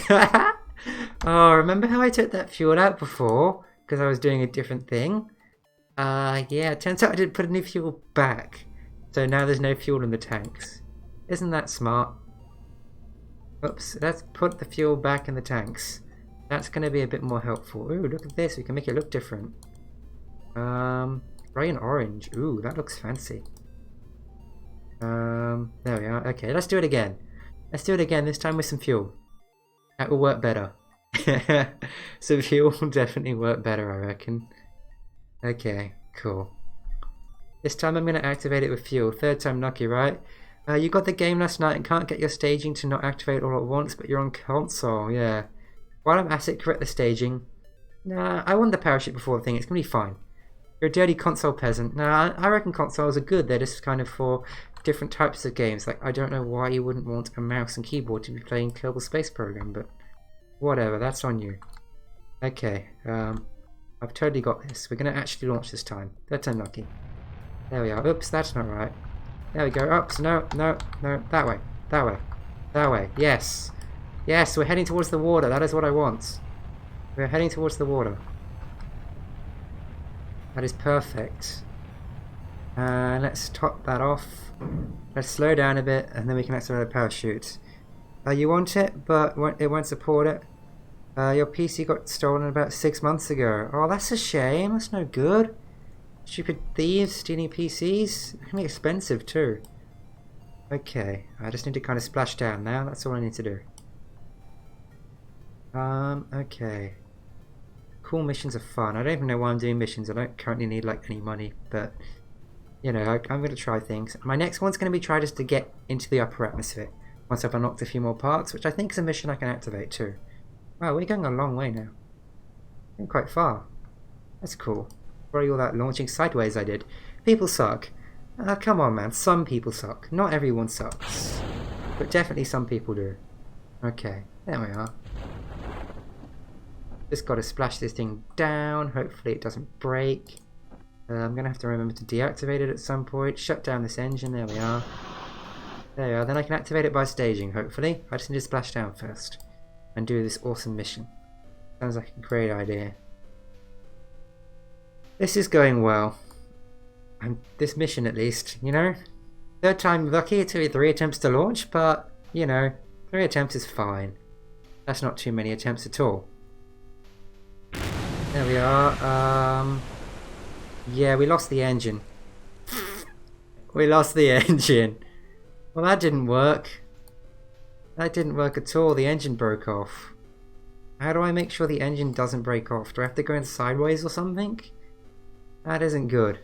Oh, remember how I took that fuel out before? Because I was doing a different thing? Yeah, it turns out I didn't put any fuel back. So now there's no fuel in the tanks. Isn't that smart? Oops, let's put the fuel back in the tanks. That's going to be a bit more helpful. Ooh, look at this. We can make it look different. Grey and orange. Ooh, that looks fancy. There we are. Okay, let's do it again. Let's do it again, this time with some fuel. That will work better. Some fuel will definitely work better, I reckon. Okay, cool. This time I'm going to activate it with fuel. Third time lucky, right? You got the game last night and can't get your staging to not activate all at once, but you're on console, yeah. While I'm at it, correct the staging. Nah, I won the parachute before the thing, it's going to be fine. You're a dirty console peasant. Nah, I reckon consoles are good, they're just kind of for different types of games. Like, I don't know why you wouldn't want a mouse and keyboard to be playing Kerbal Space Program, but whatever, that's on you. Okay, I've totally got this. We're going to actually launch this time. Third time lucky. There we are. Oops, that's not right. There we go. Oops, no, no, no. That way. That way. That way. Yes. Yes, we're heading towards the water. That is what I want. We're heading towards the water. That is perfect. Let's top that off. Let's slow down a bit, and then we can activate a parachute. You want it, but it won't support it. Your PC got stolen about 6 months ago. Oh, that's a shame. That's no good. Stupid thieves stealing PCs. It can be expensive too. Okay, I just need to kind of splash down now. That's all I need to do. Okay. Cool missions are fun. I don't even know why I'm doing missions. I don't currently need like any money, but you know, I'm going to try things. My next one's going to be try just to get into the upper atmosphere. Once I've unlocked a few more parts, which I think is a mission I can activate too. Wow, we're going a long way now. Going quite far. That's cool. Probably all that launching sideways I did. People suck. Come on, man. Some people suck. Not everyone sucks. But definitely some people do. Okay, there we are. Just got to splash this thing down. Hopefully it doesn't break. I'm going to have to remember to deactivate it at some point. Shut down this engine. There we are. There we are. Then I can activate it by staging, hopefully. I just need to splash down first. And do this awesome mission. Sounds like a great idea. This is going well. And this mission at least, you know? Third time lucky, it took me 3 attempts to launch, but, you know, 3 attempts is fine. That's not too many attempts at all. There we are. Yeah, we lost the engine. We lost the engine. Well, that didn't work. That didn't work at all. The engine broke off. How do I make sure the engine doesn't break off? Do I have to go in sideways or something? That isn't good.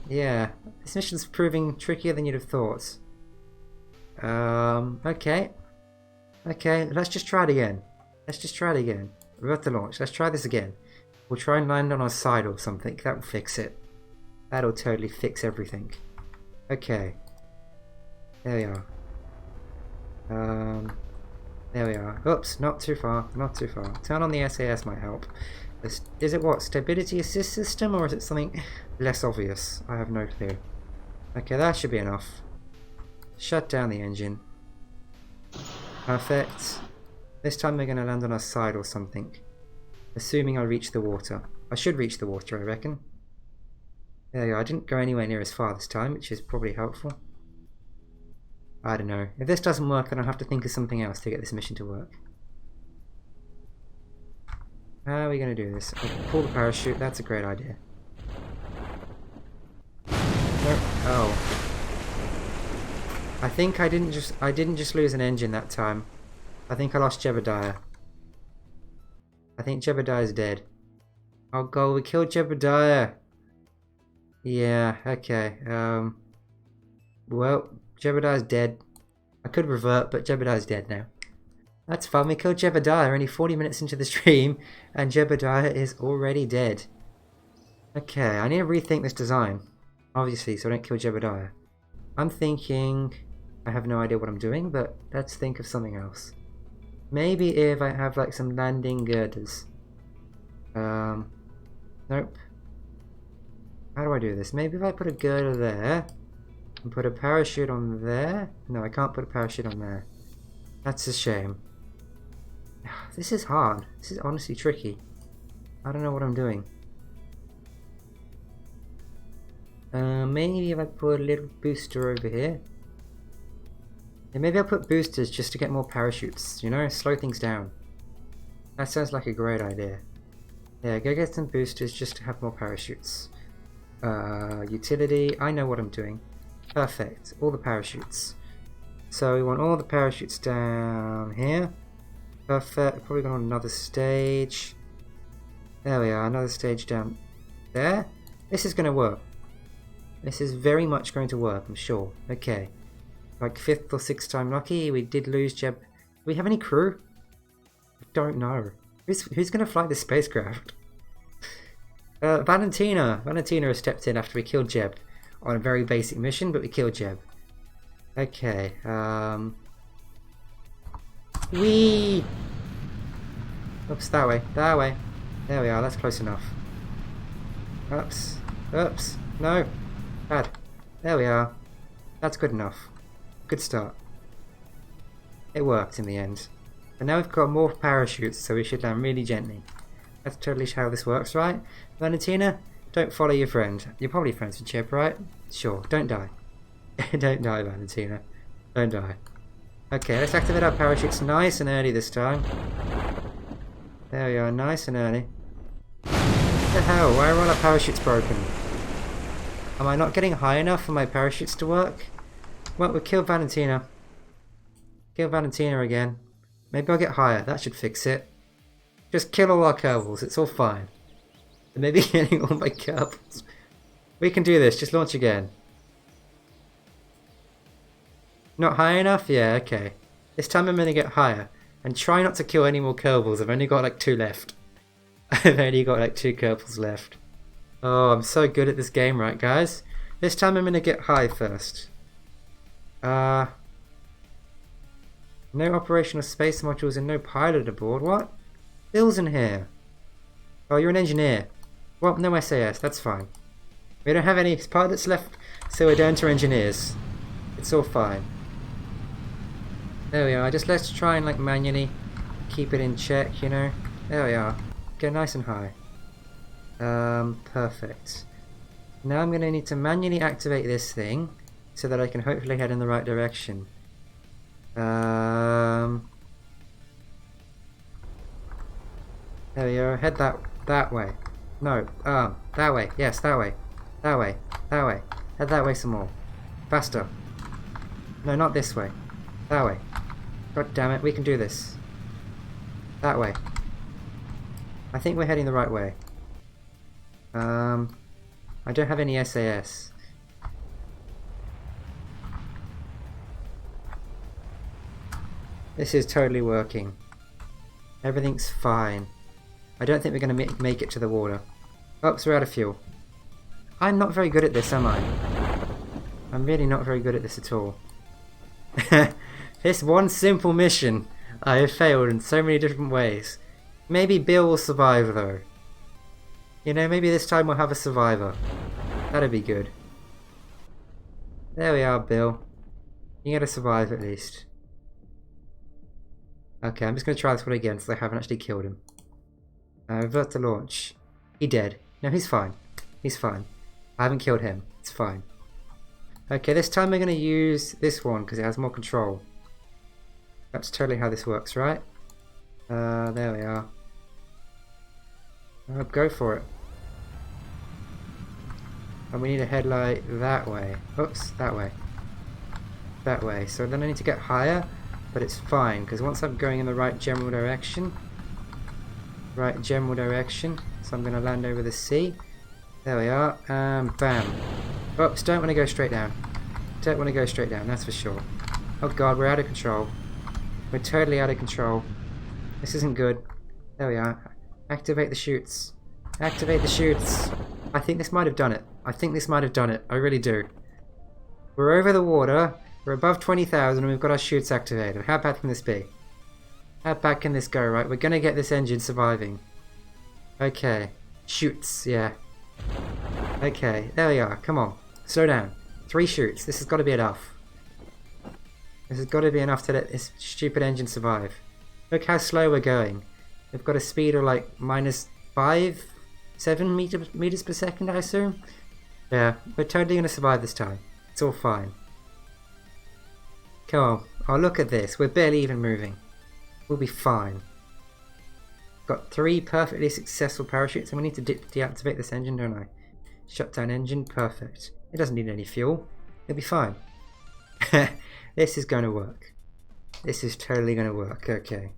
Yeah, this mission's proving trickier than you'd have thought. Okay. Okay, let's just try it again. Let's just try it again. We're about to launch. Let's try this again. We'll try and land on our side or something. That will fix it. That'll totally fix everything. Okay. There we are. There we are. Oops, not too far. Not too far. Turn on the SAS might help. Is it what? Stability assist system, or is it something less obvious? I have no clue. Okay, that should be enough. Shut down the engine. Perfect. This time we're going to land on our side or something. Assuming I reach the water. I should reach the water, I reckon. There you go. I didn't go anywhere near as far this time, which is probably helpful. I don't know. If this doesn't work, then I'll have to think of something else to get this mission to work. How are we going to do this? I'll pull the parachute. That's a great idea. No. Oh. I think I didn't just lose an engine that time. I think I lost Jebediah. I think Jebediah's dead. Oh god, we killed Jebediah. Yeah, okay. Well, Jebediah's dead. I could revert, but Jebediah's dead now. That's fun, we killed Jebediah only 40 minutes into the stream, and Jebediah is already dead. Okay, I need to rethink this design. Obviously, so I don't kill Jebediah. I'm thinking... I have no idea what I'm doing, but let's think of something else. Maybe if I have like some landing girders. Nope. How do I do this? Maybe if I put a girder there and put a parachute on there. No, I can't put a parachute on there. That's a shame. This is hard. This is honestly tricky. I don't know what I'm doing. Maybe if I put a little booster over here. Yeah, maybe I'll put boosters just to get more parachutes, you know? Slow things down. That sounds like a great idea. Yeah, go get some boosters just to have more parachutes. Utility, I know what I'm doing. Perfect, all the parachutes. So we want all the parachutes down here. Perfect, probably going on another stage. There we are, another stage down there. This is going to work. This is very much going to work, I'm sure. Okay. Like 5th or 6th time lucky, we did lose Jeb. Do we have any crew? I don't know. Who's going to fly this spacecraft? Valentina. Valentina has stepped in after we killed Jeb on a very basic mission, but we killed Jeb. Okay. Whee! Oops, that way. That way. There we are. That's close enough. Oops. Oops. No. Bad. There we are. That's good enough. Good start. It worked in the end. And now we've got more parachutes, so we should land really gently. That's totally how this works, right? Valentina, don't follow your friend. You're probably friends with Jeb, right? Sure, don't die. Don't die, Valentina. Don't die. Okay, let's activate our parachutes nice and early this time. There we are, nice and early. What the hell? Why are all our parachutes broken? Am I not getting high enough for my parachutes to work? Well, we killed Valentina. Kill Valentina again. Maybe I'll get higher. That should fix it. Just kill all our Kerbals. It's all fine. And maybe getting all my Kerbals. We can do this. Just launch again. Not high enough? Yeah, okay. This time I'm going to get higher. And try not to kill any more Kerbals. I've only got like 2 left. I've only got like 2 Kerbals left. Oh, I'm so good at this game, right guys? This time I'm going to get high first. No operational space modules and no pilot aboard. What? Bill's in here. Oh, you're an engineer. Well, no SAS. That's fine. We don't have any pilots left, so we're down to engineers. It's all fine. There we are. Just let's try and like manually keep it in check, you know. There we are. Go nice and high. Perfect. Now I'm going to need to manually activate this thing so that I can hopefully head in the right direction. There we are. Head that way. No, that way. Yes, that way. That way. That way. Head that way some more. Faster. No, not this way. That way. God damn it, we can do this. That way. I think we're heading the right way. I don't have any SAS. This is totally working. Everything's fine. I don't think we're going to make it to the water. Oops, we're out of fuel. I'm not very good at this, am I? I'm really not very good at this at all. This one simple mission, I have failed in so many different ways. Maybe Bill will survive though. You know, maybe this time we'll have a survivor. That'd be good. There we are, Bill. You gotta survive at least. Okay, I'm just gonna try this one again so I haven't actually killed him. Revert to launch. He dead. No, he's fine. He's fine. I haven't killed him. It's fine. Okay, this time we're gonna use this one because it has more control. That's totally how this works, right? There we are. Go for it. And we need a headlight that way. Oops, that way. That way. So then I need to get higher, but it's fine because once I'm going in the right general direction, so I'm going to land over the sea. There we are. Bam. Oops, don't want to go straight down. Don't want to go straight down, that's for sure. Oh god, we're out of control. We're totally out of control. This isn't good. There we are. Activate the chutes. Activate the chutes. I think this might have done it. I think this might have done it. I really do. We're over the water. We're above 20,000 and we've got our chutes activated. How bad can this be? How bad can this go, right? We're going to get this engine surviving. Okay. Chutes, yeah. Okay, there we are. Come on. Slow down. 3 chutes. This has got to be enough. This has got to be enough to let this stupid engine survive. Look how slow we're going. We've got a speed of like -5, 7 meters per second, I assume. Yeah, we're totally going to survive this time. It's all fine. Come on. Oh, look at this. We're barely even moving. We'll be fine. Got 3 perfectly successful parachutes, and we need to deactivate this engine, don't I? Shut down engine, perfect. It doesn't need any fuel. It'll be fine. This is going to work. This is totally going to work. Okay.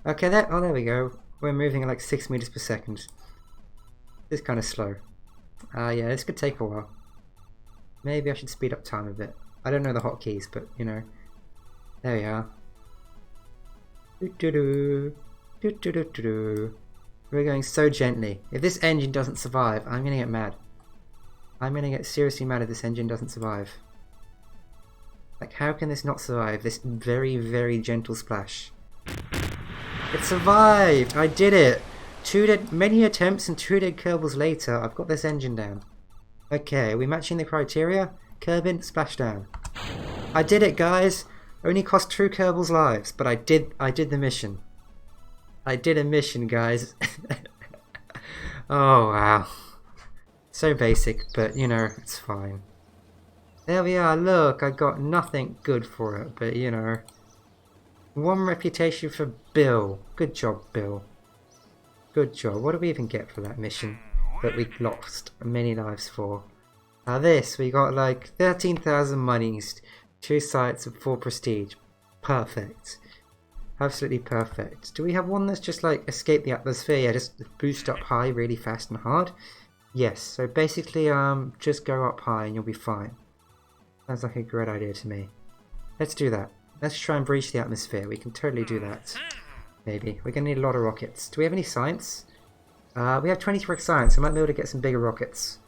Okay, there we go. We're moving at like 6 meters per second. This is kind of slow. Yeah, this could take a while. Maybe I should speed up time a bit. I don't know the hotkeys, but you know. There we are. We're going so gently. If this engine doesn't survive, I'm gonna get mad. I'm gonna get seriously mad if this engine doesn't survive. Like, how can this not survive this very, very gentle splash? It survived! I did it! Many attempts and 2 dead Kerbals later, I've got this engine down. Okay, are we matching the criteria? Kerbin, splashdown. I did it, guys! Only cost 2 Kerbals' lives, but I did the mission. I did a mission, guys. Oh, wow. So basic, but you know, it's fine. There we are, look, I got nothing good for it, but you know. 1 reputation for Bill. Good job, Bill. Good job. What do we even get for that mission that we lost many lives for? Now this, we got like 13,000 monies, 2 sites and 4 prestige. Perfect. Absolutely perfect. Do we have one that's just like escape the atmosphere? Yeah, just boost up high really fast and hard? Yes, so basically just go up high and you'll be fine. Sounds like a great idea to me. Let's do that. Let's try and breach the atmosphere. We can totally do that. Maybe. We're going to need a lot of rockets. Do we have any science? We have 23 science. So I might be able to get some bigger rockets.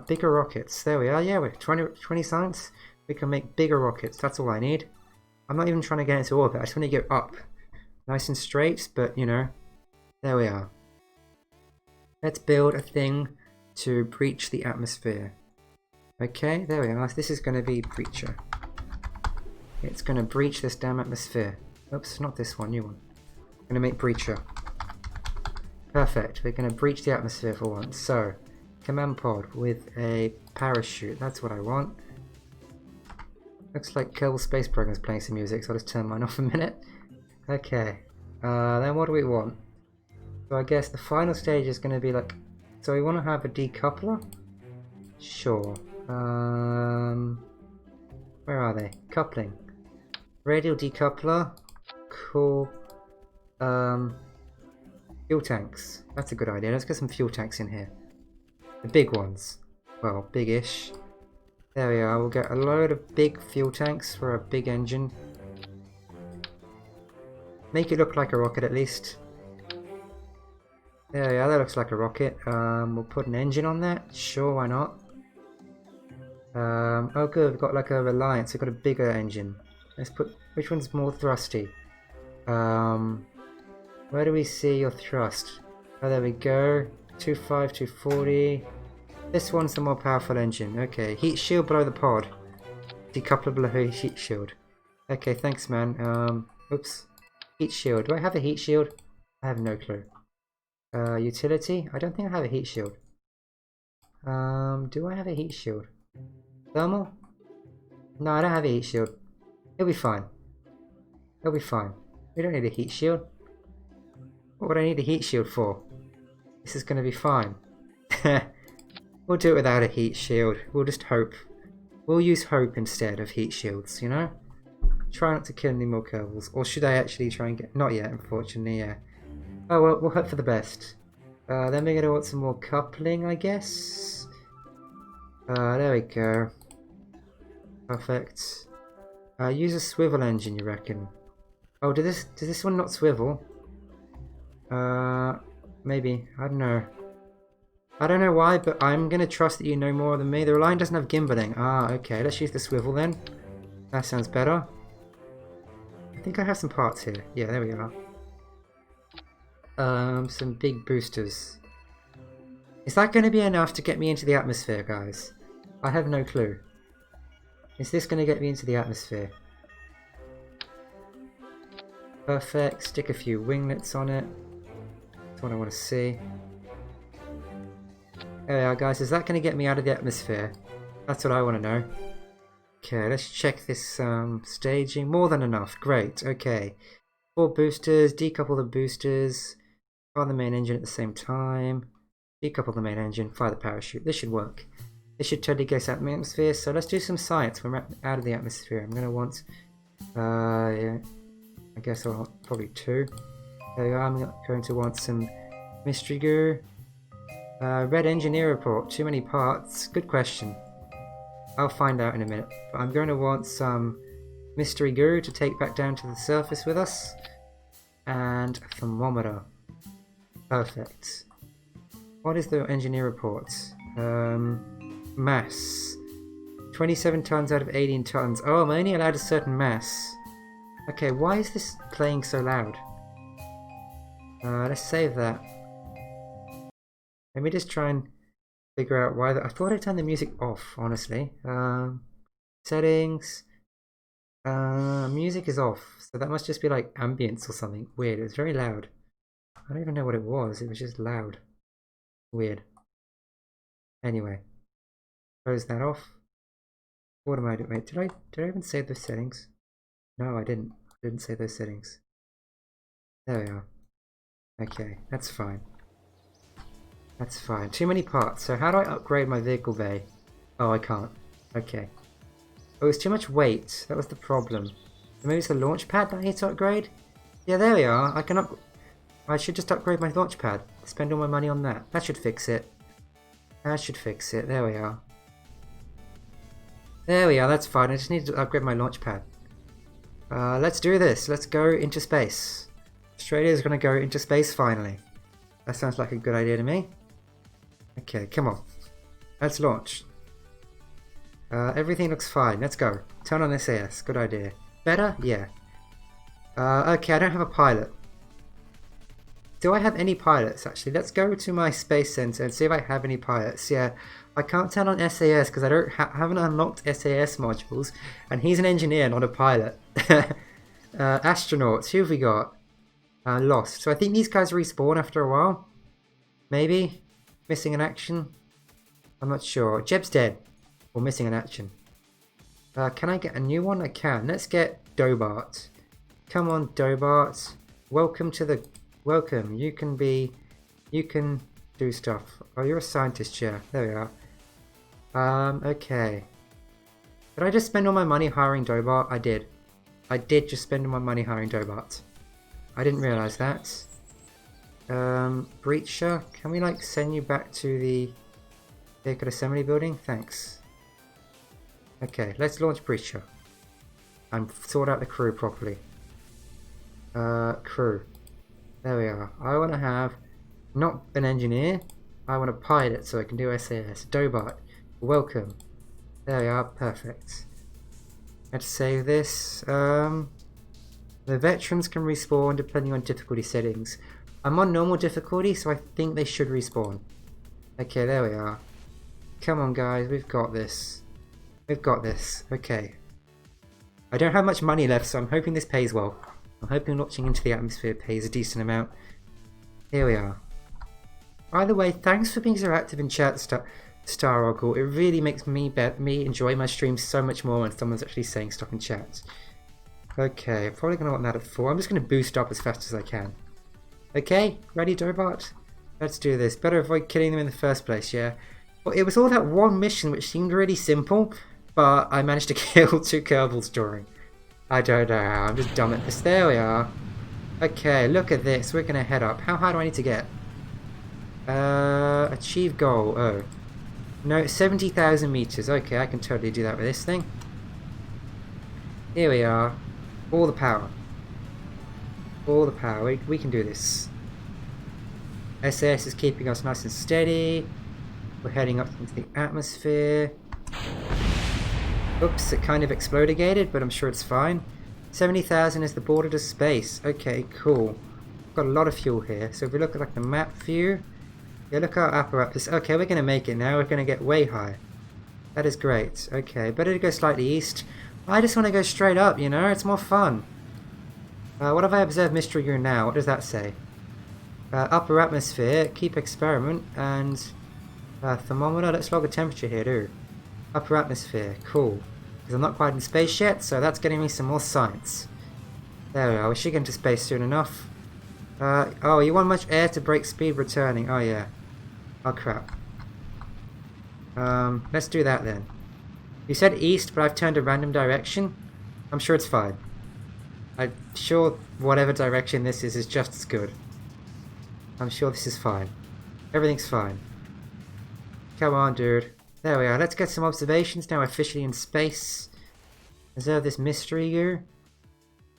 Bigger rockets. There we are. Yeah, we're 20 science. We can make bigger rockets. That's all I need. I'm not even trying to get into orbit. I just want to go up. Nice and straight, but you know. There we are. Let's build a thing to breach the atmosphere. Okay, there we are. This is going to be Breacher. It's going to breach this damn atmosphere. Oops, not this one, new one. I'm going to make Breacher. Perfect. We're going to breach the atmosphere for once. So, command pod with a parachute. That's what I want. Looks like Kerbal Space Program is playing some music, so I'll just turn mine off a minute. Okay. Then what do we want? So I guess the final stage is going to be like... So we want to have a decoupler? Sure. Where are they? Coupling. Radial decoupler. Cool. Fuel tanks. That's a good idea. Let's get some fuel tanks in here. The big ones. Well, big-ish. There we are. We'll get a load of big fuel tanks for a big engine. Make it look like a rocket at least. There we are. That looks like a rocket. We'll put an engine on that. Sure, why not? Oh good, we've got like a Reliance, we've got a bigger engine. Let's put, which one's more thrusty? Where do we see your thrust? Oh, there we go. 2.5, 240. This one's the more powerful engine. Okay, heat shield below the pod. Decoupler below heat shield. Okay, thanks man. Oops. Heat shield. Do I have a heat shield? I have no clue. Utility? I don't think I have a heat shield. Do I have a heat shield? Thermal? No, I don't have a heat shield. It'll be fine. It'll be fine. We don't need a heat shield. What would I need a heat shield for? This is going to be fine. We'll do it without a heat shield. We'll just hope. We'll use hope instead of heat shields, you know? Try not to kill any more Kerbals. Or should I actually try and get... Not yet, unfortunately, yeah. Oh, well, we'll hope for the best. Then we're going to want some more coupling, I guess. There we go. Perfect. Use a swivel engine, you reckon? Oh, does this one not swivel? Maybe. I don't know. I don't know why, but I'm going to trust that you know more than me. The Reliant doesn't have gimbaling. Ah, okay. Let's use the swivel then. That sounds better. I think I have some parts here. Yeah, there we are. Some big boosters. Is that going to be enough to get me into the atmosphere, guys? I have no clue. Is this going to get me into the atmosphere? Perfect. Stick a few winglets on it. That's what I want to see. There we are, guys. Is that going to get me out of the atmosphere? That's what I want to know. Okay, let's check this staging. More than enough. Great. Okay. 4 boosters, decouple the boosters, fire the main engine at the same time, decouple the main engine, fire the parachute. This should work. This should totally get us out of the atmosphere, so let's do some science when we're out of the atmosphere. I'm going to want, yeah, I guess I'll want probably 2. There we go, I'm going to want some mystery goo. Red engineer report, too many parts. Good question. I'll find out in a minute. But I'm going to want some mystery goo to take back down to the surface with us. And a thermometer. Perfect. What is the engineer report? Mass. 27 tons out of 18 tons. Oh, I'm only allowed a certain mass. Okay, why is this playing so loud? Let's save that. Let me just try and figure out why I thought I turned the music off, honestly. Settings. Music is off, so that must just be like ambience or something. Weird, it was very loud. I don't even know what it was just loud. Weird. Anyway. Close that off. What am I doing? Wait, did I even save those settings? No, I didn't. I didn't save those settings. There we are. Okay, that's fine. That's fine. Too many parts. So how do I upgrade my vehicle bay? Oh, I can't. Okay. Oh, it's too much weight. That was the problem. Maybe it's the launch pad that I need to upgrade? Yeah, there we are. I should just upgrade my launch pad. Spend all my money on that. That should fix it. That should fix it. There we are. There we are. That's fine. I just need to upgrade my launch pad. Let's do this. Let's go into space. Australia is going to go into space finally. That sounds like a good idea to me. Okay, come on. Let's launch. Everything looks fine. Let's go. Turn on SAS. Good idea. Better? Yeah. Okay, I don't have a pilot. Do I have any pilots, actually? Let's go to my space center and see if I have any pilots. Yeah, I can't turn on SAS because I don't haven't unlocked SAS modules. And he's an engineer, not a pilot. Astronauts, who have we got? Lost. So I think these guys respawn after a while. Maybe. Missing in action. I'm not sure. Jeb's dead. Or missing in action. Can I get a new one? I can. Let's get Dobart. Come on, Dobart. Welcome to the... Welcome. You can do stuff. Oh, you're a scientist, yeah. There we are. Okay. Did I just spend all my money hiring Dobart? I did. I did just spend all my money hiring Dobart. I didn't realise that. Breacher, can we like send you back to the vehicle assembly building? Thanks. Okay, let's launch Breacher. And sort out the crew properly. Crew. There we are. I want to have not an engineer. I want a pilot so I can do SAS. Dobart, welcome. There we are. Perfect. Let's save this. The veterans can respawn depending on difficulty settings. I'm on normal difficulty, so I think they should respawn. Okay, there we are. Come on, guys. We've got this. We've got this. Okay. I don't have much money left, so I'm hoping this pays well. I'm hoping launching into the atmosphere pays a decent amount. Here we are. By the way, thanks for being so active in chat, Star Oracle. It really makes me enjoy my streams so much more when someone's actually saying stuff in chat. Okay, I'm probably going to want that at 4. I'm just going to boost up as fast as I can. Okay, ready, Dobart? Let's do this. Better avoid killing them in the first place, yeah? Well, it was all that one mission which seemed really simple, but I managed to kill 2 Kerbals during. I don't know how. I'm just dumb at this. There we are. Okay, look at this. We're going to head up. How high do I need to get? Achieve goal. Oh. No, 70,000 meters. Okay, I can totally do that with this thing. Here we are. All the power. All the power. We can do this. SAS is keeping us nice and steady. We're heading up into the atmosphere. Oops, it kind of explodigated, but I'm sure it's fine. 70,000 is the border to space. Okay, cool. Got a lot of fuel here. So if we look at like the map view, yeah, look at our apparatus. Okay, we're going to make it now. We're going to get way high. That is great. Okay, better to go slightly east. I just want to go straight up, you know? It's more fun. What have I observed mystery goo now? What does that say? Upper atmosphere, keep experiment, and thermometer. Let's log a temperature here too. Upper atmosphere, cool. Because I'm not quite in space yet, so that's getting me some more science. There we are, we should get into space soon enough. Oh, you want much air to break speed returning? Oh yeah. Oh crap. Let's do that then. You said east, but I've turned a random direction. I'm sure it's fine. I'm sure whatever direction this is just as good. I'm sure this is fine. Everything's fine. Come on, dude. There we are. Let's get some observations now officially in space. Observe this mystery here.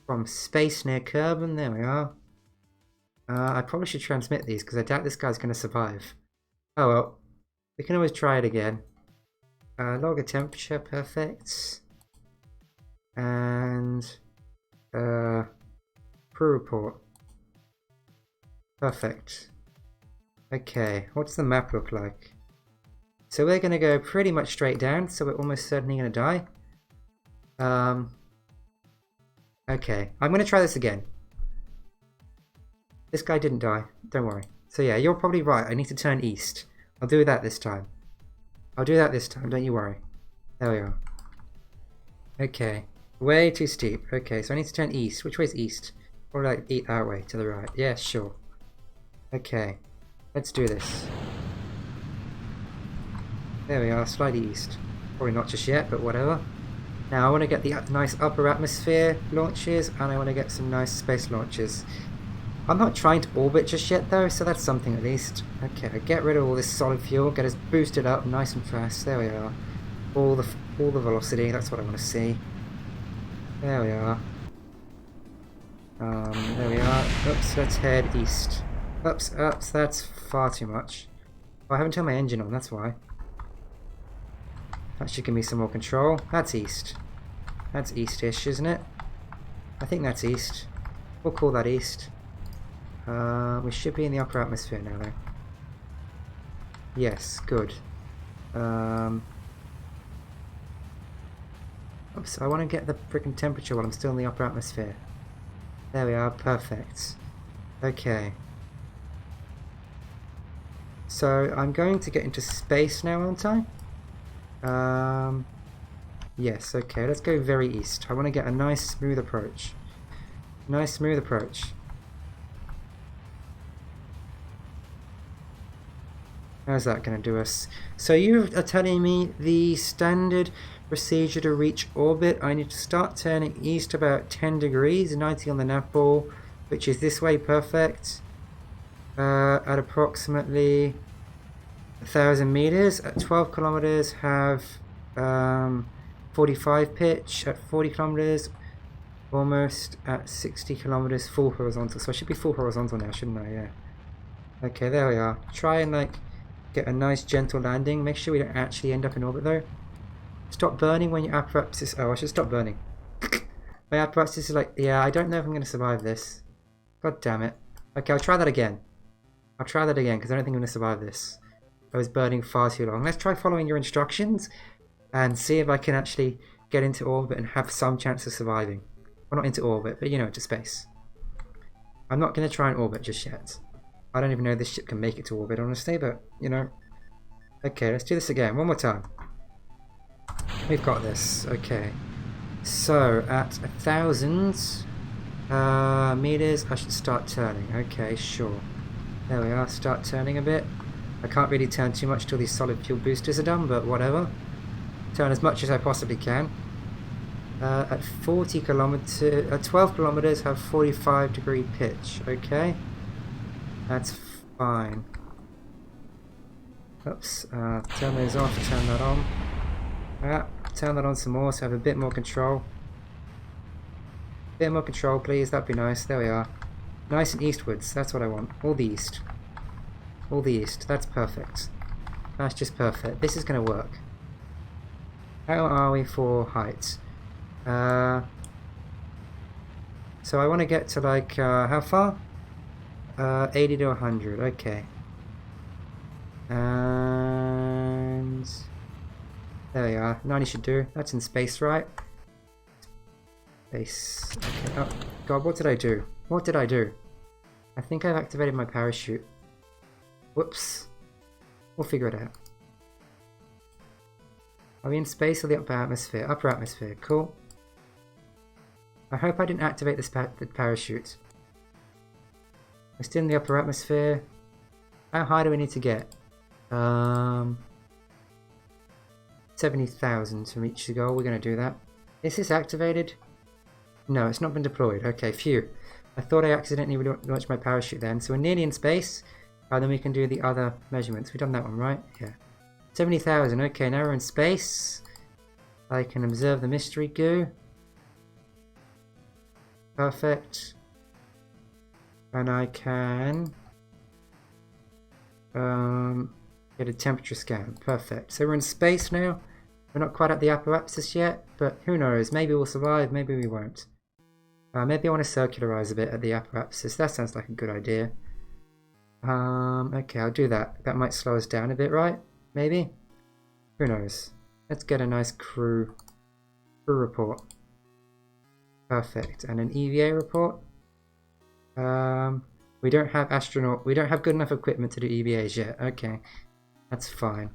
From space near Kerbin. There we are. I probably should transmit these because I doubt this guy's going to survive. Oh well. We can always try it again. Log a temperature. Perfect. And... crew report. Perfect. Okay, what's the map look like? So we're going to go pretty much straight down, so we're almost certainly going to die. Okay, I'm going to try this again. This guy didn't die, don't worry. So yeah, you're probably right, I need to turn east. I'll do that this time. I'll do that this time, don't you worry. There we are. Okay, way too steep. Okay, so I need to turn east. Which way's east? Or like eat that way, to the right. Yeah, sure. Okay, let's do this. There we are, slightly east. Probably not just yet, but whatever. Now I want to get the nice upper atmosphere launches, and I want to get some nice space launches. I'm not trying to orbit just yet though, so that's something at least. Okay, get rid of all this solid fuel, get us boosted up nice and fast. There we are. All the velocity, that's what I want to see. There we are. There we are. Oops, let's head east. Oops, that's far too much. Oh, I haven't turned my engine on, that's why. That should give me some more control. That's east. That's east-ish, isn't it? I think that's east. We'll call that east. We should be in the upper atmosphere now, though. Yes, good. Oops, I want to get the freaking temperature while I'm still in the upper atmosphere. There we are, perfect. Okay. So, I'm going to get into space now, aren't I? Yes, okay, let's go very east. I want to get a nice smooth approach. Nice smooth approach. How's that going to do us? So you are telling me the standard procedure to reach orbit, I need to start turning east about 10 degrees, 90 on the nav ball, which is this way, perfect. At approximately 1,000 meters, at 12 kilometers have 45 pitch, at 40 kilometers almost at 60 kilometers full horizontal. So I should be full horizontal now, shouldn't I? Yeah. Okay, there we are. Try and like get a nice gentle landing. Make sure we don't actually end up in orbit though. Stop burning when your apparatus. Oh, I should stop burning. My apparatus is like, yeah, I don't know if I'm going to survive this. God damn it. Okay, I'll try that again. I'll try that again because I don't think I'm going to survive this. I was burning far too long. Let's try following your instructions and see if I can actually get into orbit and have some chance of surviving. Well, not into orbit, but you know, into space. I'm not going to try and orbit just yet. I don't even know if this ship can make it to orbit, honestly, but, you know. Okay, let's do this again. One more time. We've got this. Okay. So, at 1,000 meters, I should start turning. Okay, sure. There we are. Start turning a bit. I can't really turn too much till these solid fuel boosters are done, but whatever. Turn as much as I possibly can. At 40 kilometers, at 12 kilometers, have 45 degree pitch. Okay. That's fine. Oops. Turn those off. Turn that on. Turn that on some more so I have a bit more control. Bit more control, please. That'd be nice. There we are. Nice and eastwards. That's what I want. All the east. All the east. That's perfect. That's just perfect. This is going to work. How are we for height? So I want to get to like, how far? 80 to 100. Okay. And there we are. 90 should do. That's in space, right? Space. Okay. Oh, God, what did I do? What did I do? I think I've activated my parachute. Whoops. We'll figure it out. Are we in space or the upper atmosphere? Upper atmosphere. Cool. I hope I didn't activate the parachute. We're still in the upper atmosphere. How high do we need to get? 70,000 to reach the goal. We're going to do that. Is this activated? No, it's not been deployed. Okay, phew. I thought I accidentally launched my parachute then. So we're nearly in space. Then we can do the other measurements. We've done that one, right? Yeah. 70,000. Okay, now we're in space. I can observe the mystery goo. Perfect. And I can get a temperature scan. Perfect. So we're in space now. We're not quite at the apoapsis yet, but who knows? Maybe we'll survive, maybe we won't. Maybe I want to circularize a bit at the apoapsis. That sounds like a good idea. Okay, I'll do that. That might slow us down a bit, right? Maybe? Who knows? Let's get a nice crew report. Perfect. And an EVA report. We don't have we don't have good enough equipment to do EVAs yet. Okay, that's fine.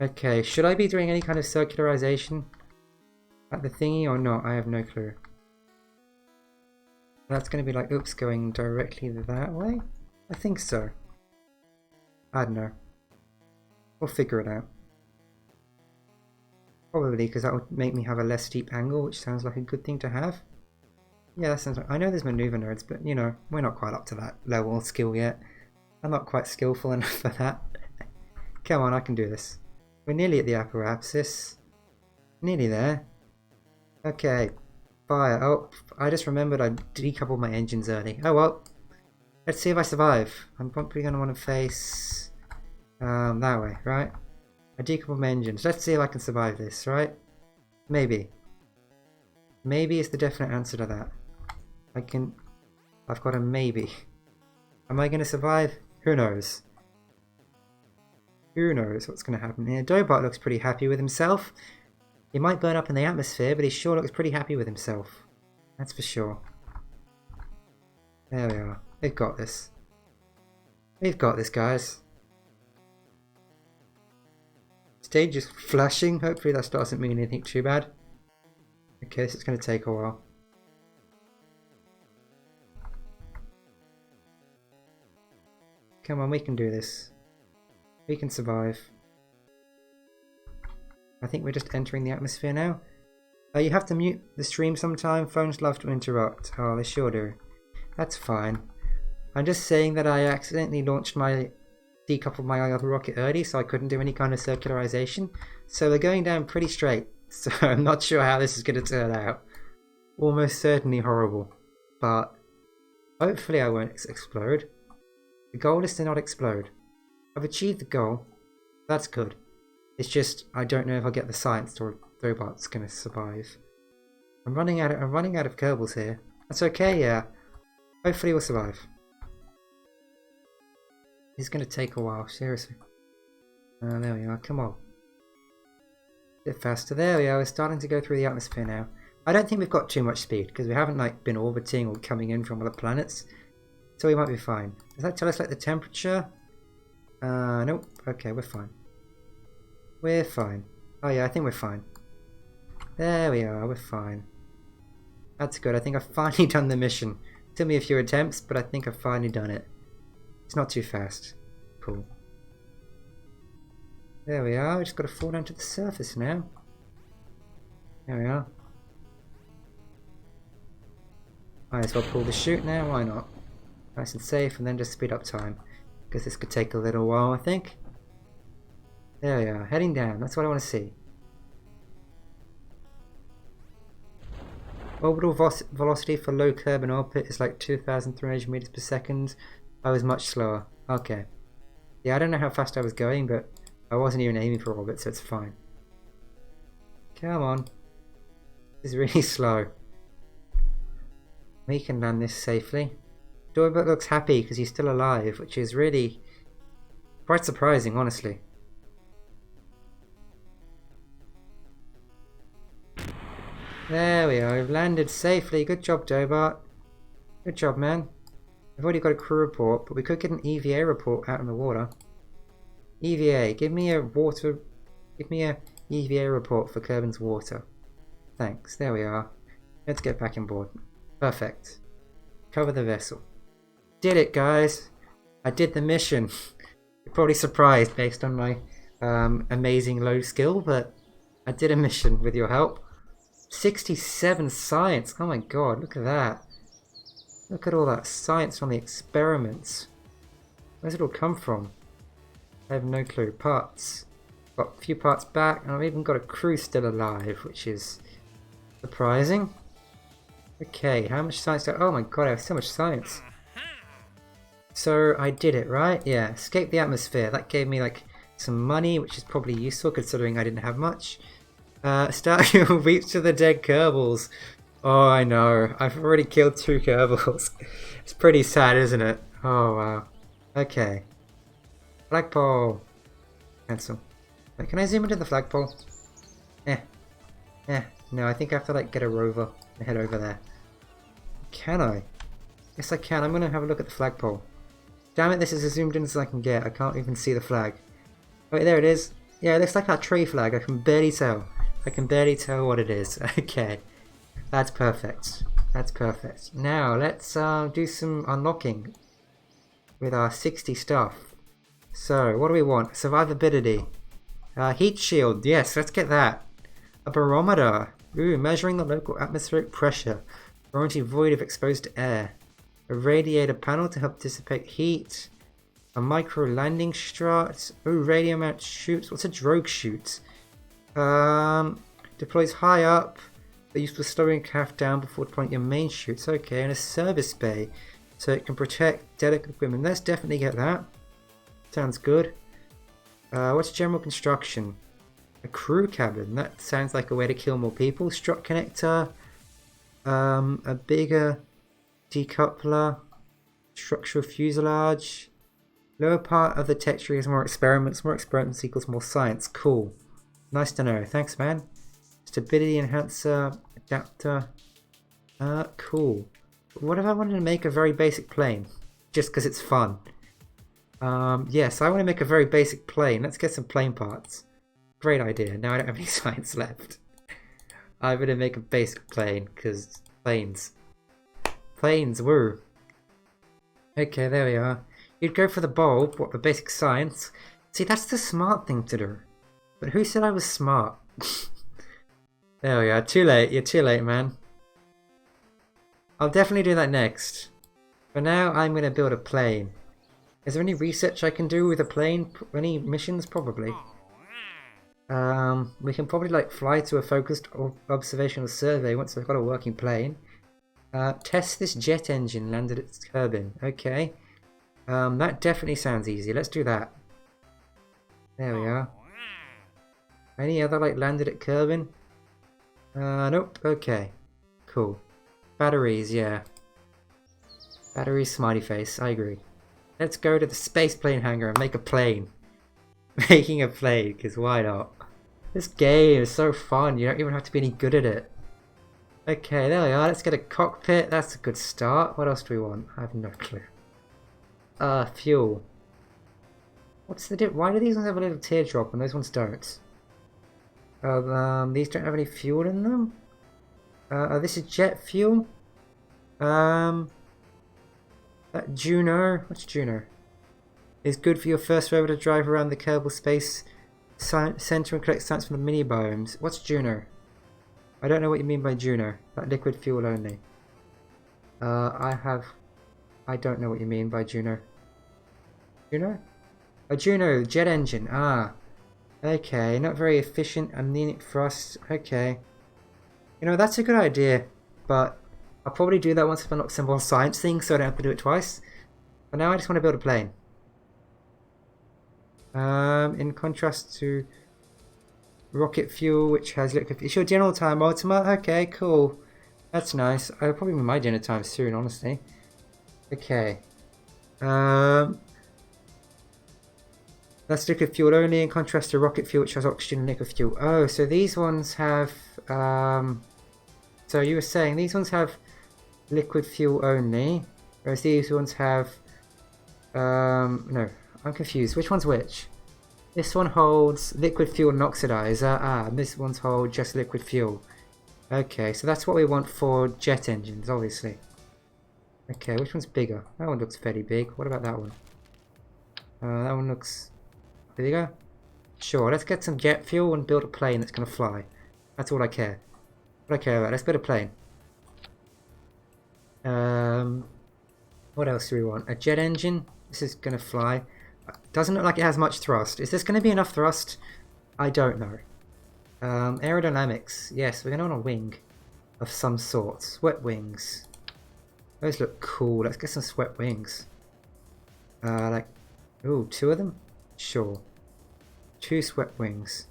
Okay, should I be doing any kind of circularization at the thingy or not? I have no clue. That's going to be like, oops, going directly that way? I think so. I don't know. We'll figure it out. Probably because that would make me have a less steep angle, which sounds like a good thing to have. Yeah, that sounds like... I know there's maneuver nodes, but you know, we're not quite up to that level of skill yet. I'm not quite skillful enough for that. Come on, I can do this. We're nearly at the apoapsis. Nearly there. Okay. Fire. Oh, I just remembered I decoupled my engines early. Oh well. Let's see if I survive. I'm probably going to want to face... that way, right? I decoupled my engines. Let's see if I can survive this, right? Maybe. Maybe is the definite answer to that. I've got a maybe. Am I going to survive? Who knows? Who knows what's going to happen here. Dobot looks pretty happy with himself. He might burn up in the atmosphere, but he sure looks pretty happy with himself. That's for sure. There we are. We've got this. We've got this, guys. Stage is flashing. Hopefully that doesn't mean anything too bad. Okay, so it's going to take a while. Come on, we can do this. We can survive. I think we're just entering the atmosphere now. You have to mute the stream sometime. Phones love to interrupt. Oh, they sure do. That's fine. I'm just saying that I accidentally decoupled my other rocket early, so I couldn't do any kind of circularization. So we're going down pretty straight. So I'm not sure how this is going to turn out. Almost certainly horrible. But hopefully I won't explode. The goal is to not explode. I've achieved the goal. That's good. It's just I don't know if I'll get the science or Dobot's going to survive. I'm running out of Kerbals here. That's okay, yeah. Hopefully we'll survive. It's going to take a while, seriously. There we are, come on. A bit faster. There we are, we're starting to go through the atmosphere now. I don't think we've got too much speed, because we haven't like been orbiting or coming in from other planets. So we might be fine. Does that tell us like the temperature? Nope. Okay, we're fine. We're fine. Oh yeah, I think we're fine. There we are, we're fine. That's good. I think I've finally done the mission. It took me a few attempts, but I think I've finally done it. It's not too fast. Cool. There we are. We just got to fall down to the surface now. There we are. Might as well pull the chute now. Why not? Nice and safe, and then just speed up time. Because this could take a little while, I think. There we are. Heading down. That's what I want to see. Orbital velocity for low Kerbin orbit is like 2,300 meters per second. I was much slower. Okay. Yeah, I don't know how fast I was going, but I wasn't even aiming for orbit, so it's fine. Come on. This is really slow. We can land this safely. Dobot looks happy because he's still alive, which is really quite surprising, honestly. There we are, we've landed safely. Good job, Dobot. Good job, man. We've already got a crew report, but we could get an EVA report out in the water. EVA, give me a EVA report for Kerbin's water. Thanks, there we are. Let's get back on board. Perfect. Cover the vessel. Did it, guys. I did the mission. You're probably surprised based on my amazing low skill, but I did a mission with your help. 67 science. Oh my god, look at that. Look at all that science from the experiments. Where's it all come from? I have no clue. Parts. Got a few parts back, and I've even got a crew still alive, which is surprising. Okay, how much science do I... Oh my god, I have so much science. So, I did it, right? Yeah, escape the atmosphere. That gave me, like, some money, which is probably useful considering I didn't have much. Start your reach to the dead Kerbals. Oh, I know. I've already killed 2 Kerbals. It's pretty sad, isn't it? Oh, wow. Okay. Flagpole. Cancel. Wait, can I zoom into the flagpole? No, I think I have to, like, get a rover and head over there. Can I? Yes, I can. I'm gonna have a look at the flagpole. Damn it, this is as zoomed in as I can get. I can't even see the flag. Wait, there it is. Yeah, it looks like that tree flag. I can barely tell. I can barely tell what it is. Okay. That's perfect. That's perfect. Now, let's do some unlocking with our 60 stuff. So, what do we want? Survivability. Heat shield. Yes, let's get that. A barometer. Ooh, measuring the local atmospheric pressure. Warranty void if exposed to air. A radiator panel to help dissipate heat. A micro landing strut. Ooh, radio mount chutes. What's a drogue chute? Deploys high up. But used for slowing craft down before deploying your main chutes. Okay, and a service bay. So it can protect delicate equipment. Let's definitely get that. Sounds good. What's general construction? A crew cabin. That sounds like a way to kill more people. Strut connector. A bigger decoupler. Structural fuselage. Lower part of the tech tree has more experiments. More experiments equals more science. Cool. Nice to know. Thanks, man. Stability enhancer. Adapter. Cool. What if I wanted to make a very basic plane? Just because it's fun. Yes, I want to make a very basic plane. Let's get some plane parts. Great idea. Now I don't have any science left. I'm going to make a basic plane, because planes. Planes, woo. Okay, there we are. You'd go for the bulb, what, the basic science? See, that's the smart thing to do. But who said I was smart? There we are. Too late. You're too late, man. I'll definitely do that next. For now, I'm going to build a plane. Is there any research I can do with a plane? Any missions? Probably. We can probably like fly to a focused observational survey once we've got a working plane. Test this jet engine landed at Kerbin. Okay. That definitely sounds easy. Let's do that. There we are. Any other like landed at Kerbin? Nope. Okay. Cool. Batteries, yeah. Batteries, smiley face. I agree. Let's go to the space plane hangar and make a plane. Making a plane, because why not? This game is so fun, you don't even have to be any good at it. Okay, there we are. Let's get a cockpit. That's a good start. What else do we want? I have no clue. Fuel. What's the dip? Why do these ones have a little teardrop and those ones don't? These don't have any fuel in them? This is jet fuel. That Juno. What's Juno? Is good for your first rover to drive around the Kerbal Space Center and collect science from the mini biomes. What's Juno? I don't know what you mean by Juno. That liquid fuel only. I don't know what you mean by Juno. Juno? A Juno jet engine. Ah. Okay, not very efficient. Anemic thrust. Okay. You know, that's a good idea, but I'll probably do that once I've unlocked some more science things so I don't have to do it twice. But now I just want to build a plane. In contrast to rocket fuel, which has liquid... It's your general time ultimate? Okay, cool. That's nice. I'll probably be my dinner time soon, honestly. Okay. That's liquid fuel only in contrast to rocket fuel, which has oxygen and liquid fuel. Oh, so these ones have... So you were saying these ones have liquid fuel only, whereas these ones have... no, I'm confused. Which one's which? This one holds liquid fuel and oxidizer. Ah, and this one's hold just liquid fuel. Okay, so that's what we want for jet engines, obviously. Okay, which one's bigger? That one looks fairly big. What about that one? That one looks bigger. Sure, let's get some jet fuel and build a plane that's going to fly. That's all I care. What I care about. Let's build a plane. What else do we want? A jet engine. This is going to fly. Doesn't look like it has much thrust. Is this going to be enough thrust? I don't know. Aerodynamics. Yes, we're going to want a wing of some sort. Sweat wings. Those look cool. Let's get some sweat wings. Ooh, 2 of them? Sure. 2 sweat wings.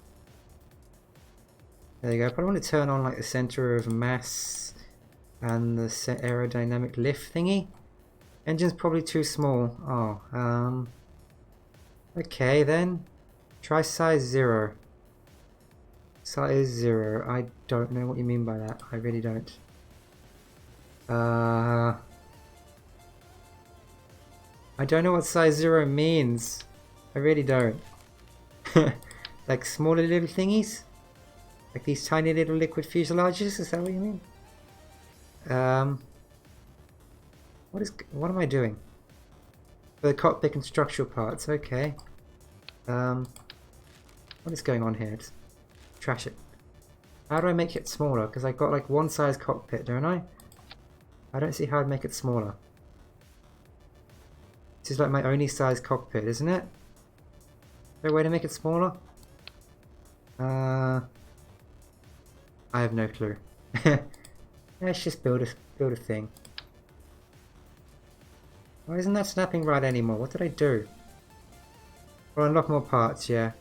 There you go. Probably want to turn on like the center of mass and the aerodynamic lift thingy. Engine's probably too small. Oh, okay then. Try size 0. Size 0. I don't know what you mean by that. I really don't. I don't know what size 0 means. I really don't. Like smaller little thingies? Like these tiny little liquid fuselages? Is that what you mean? What am I doing? For the cockpit and structural parts, okay. What is going on here? Just trash it. How do I make it smaller? Because I've got like one size cockpit, don't I? I don't see how I'd make it smaller. This is like my only size cockpit, isn't it? Is there a way to make it smaller? I have no clue. Let's just build a thing. Why isn't that snapping right anymore? What did I do? Well, unlock more parts, yeah.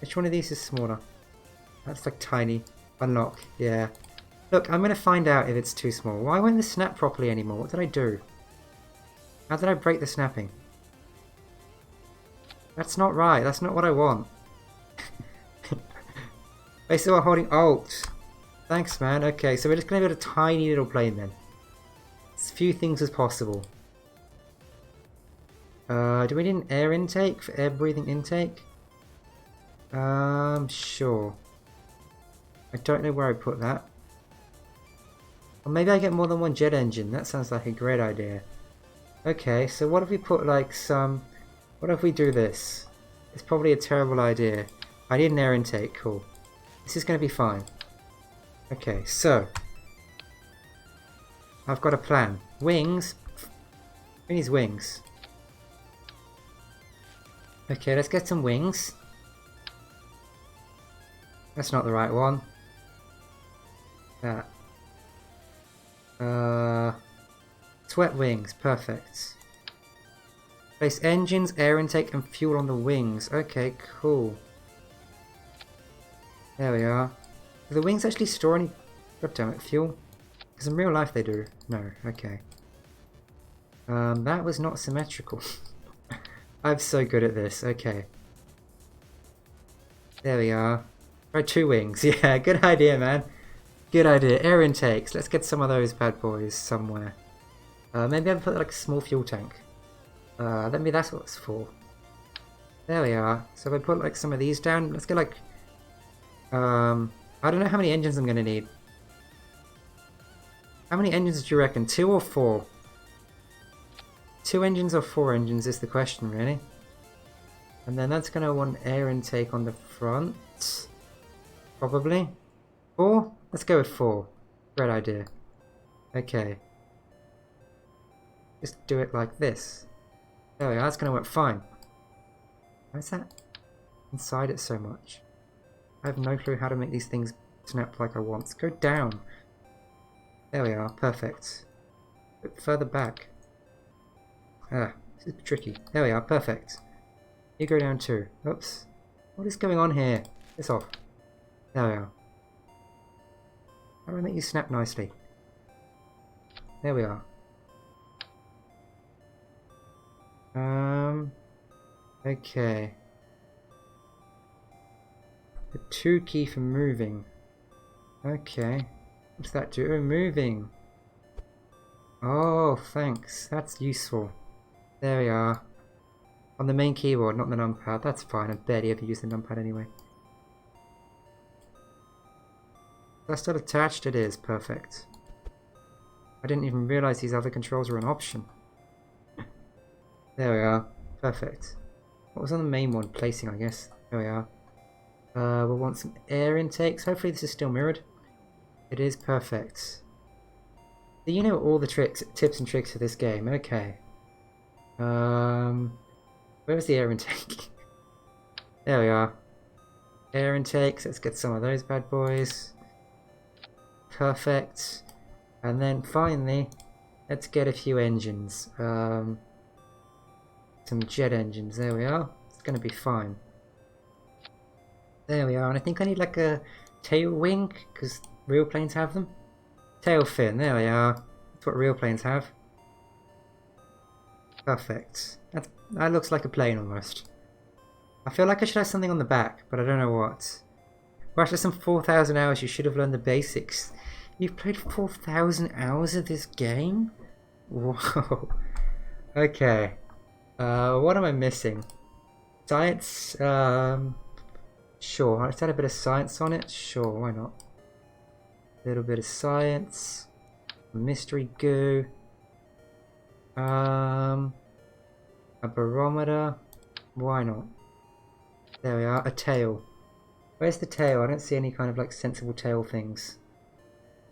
Which one of these is smaller? That's like tiny. Unlock, yeah. Look, I'm gonna find out if it's too small. Why won't this snap properly anymore? What did I do? How did I break the snapping? That's not right. That's not what I want. Basically, I'm holding Alt. Thanks, man. Okay, so we're just gonna build a tiny little plane then. As few things as possible. Do we need an air intake for air breathing intake? Sure. I don't know where I put that. Or maybe I get more than one jet engine. That sounds like a great idea. Okay, so what if we put like some... What if we do this? It's probably a terrible idea. I need an air intake, cool. This is going to be fine. Okay, so... I've got a plan. Wings? Who needs wings? Okay, let's get some wings. That's not the right one. That. Sweat wings, perfect. Place engines, air intake, and fuel on the wings. Okay, cool. There we are. Do the wings actually store any... Goddammit, fuel? Because in real life they do. No, okay. That was not symmetrical. I'm so good at this, okay. There we are. Try 2 wings, yeah, good idea, man. Good idea. Air intakes, let's get some of those bad boys somewhere. Maybe I'll put like a small fuel tank. Maybe that's what it's for. There we are. So if I put like some of these down, let's get like... I don't know how many engines I'm gonna need. How many engines do you reckon? 2 or 4? 2 engines or 4 engines is the question, really. And then that's gonna want air intake on the front. Probably. 4? Let's go with 4. Great idea. Okay. Just do it like this. There we are, that's gonna work fine. Why is that inside it so much? I have no clue how to make these things snap like I want. Go down. There we are, perfect. A bit further back. Ah, this is tricky. There we are, perfect. You go down too. Oops. What is going on here? This off. There we are. How do I make you snap nicely? There we are. Okay. The 2 key for moving. Okay. What's that do? Oh, moving. Oh, thanks. That's useful. There we are. On the main keyboard, not the numpad. That's fine. I barely ever use the numpad anyway. That's still attached? It is. Perfect. I didn't even realize these other controls were an option. There we are. Perfect. What was on the main one? Placing, I guess. There we are. We'll want some air intakes. Hopefully this is still mirrored. It is. Perfect. So you know all the tips and tricks of this game. Okay. Where's the air intake? There we are. Air intakes. Let's get some of those bad boys. Perfect. And then finally, let's get a few engines. Some jet engines. There we are. It's going to be fine. There we are. And I think I need like a tail wing, because real planes have them. Tail fin. There we are. That's what real planes have. Perfect. That looks like a plane almost. I feel like I should have something on the back, but I don't know what. Well, after some 4,000 hours, you should have learned the basics. You've played 4,000 hours of this game? Whoa. Okay. What am I missing? Science? Sure. Let's add a bit of science on it. Sure, why not? A little bit of science. Mystery goo. A barometer. Why not? There we are. A tail. Where's the tail? I don't see any kind of like sensible tail things.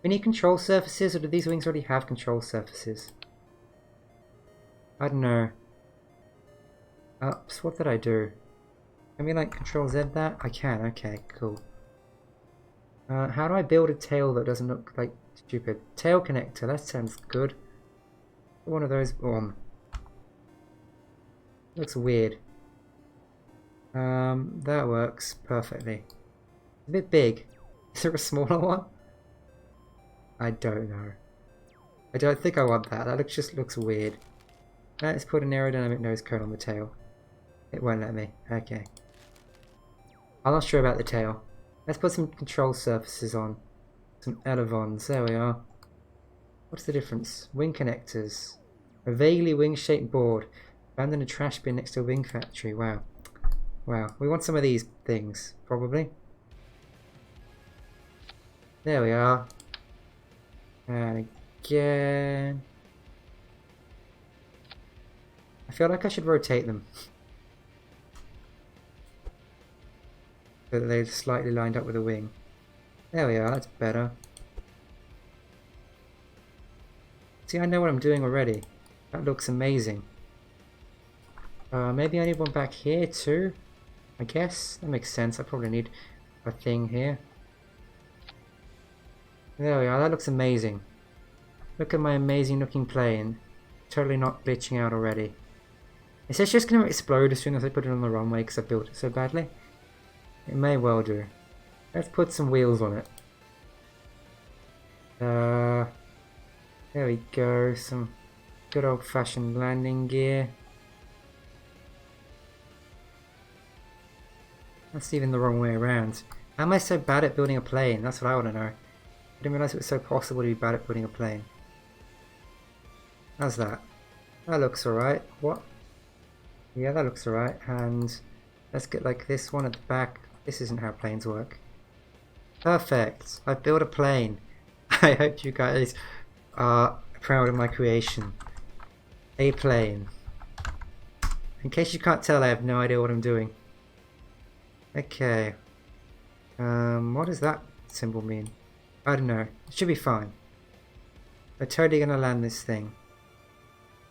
We need control surfaces, or do these wings already have control surfaces? I don't know. Oops, what did I do? Can we like control Z that? I can, okay, cool. How do I build a tail that doesn't look like stupid? Tail connector, that sounds good. One of those on. Looks weird. That works perfectly. A bit big. Is there a smaller one? I don't know. I don't think I want that. That just looks weird. Let's put an aerodynamic nose cone on the tail. It won't let me. Okay. I'm not sure about the tail. Let's put some control surfaces on. Some elevons. There we are. What's the difference? Wing connectors. A vaguely wing-shaped board. Found in a trash bin next to a wing factory. Wow. Wow. We want some of these things, probably. There we are. And again. I feel like I should rotate them. So that they're slightly lined up with the wing. There we are, that's better. See, I know what I'm doing already. That looks amazing. Maybe I need one back here too. I guess that makes sense. I probably need a thing here. There we are, that looks amazing. Look at my amazing looking plane. Totally not glitching out already. Is this just going to explode as soon as I put it on the runway because I built it so badly? It may well do. Let's put some wheels on it. There we go, some good old fashioned landing gear. That's even the wrong way around. How am I so bad at building a plane? That's what I want to know. I didn't realise it was so possible to be bad at building a plane. How's that? That looks alright. What? Yeah, that looks alright. And let's get like this one at the back. This isn't how planes work. Perfect. I built a plane. I hope you guys are proud of my creation. A plane. In case you can't tell, I have no idea what I'm doing. Okay. What does that symbol mean? I don't know. It should be fine. We're totally gonna land this thing.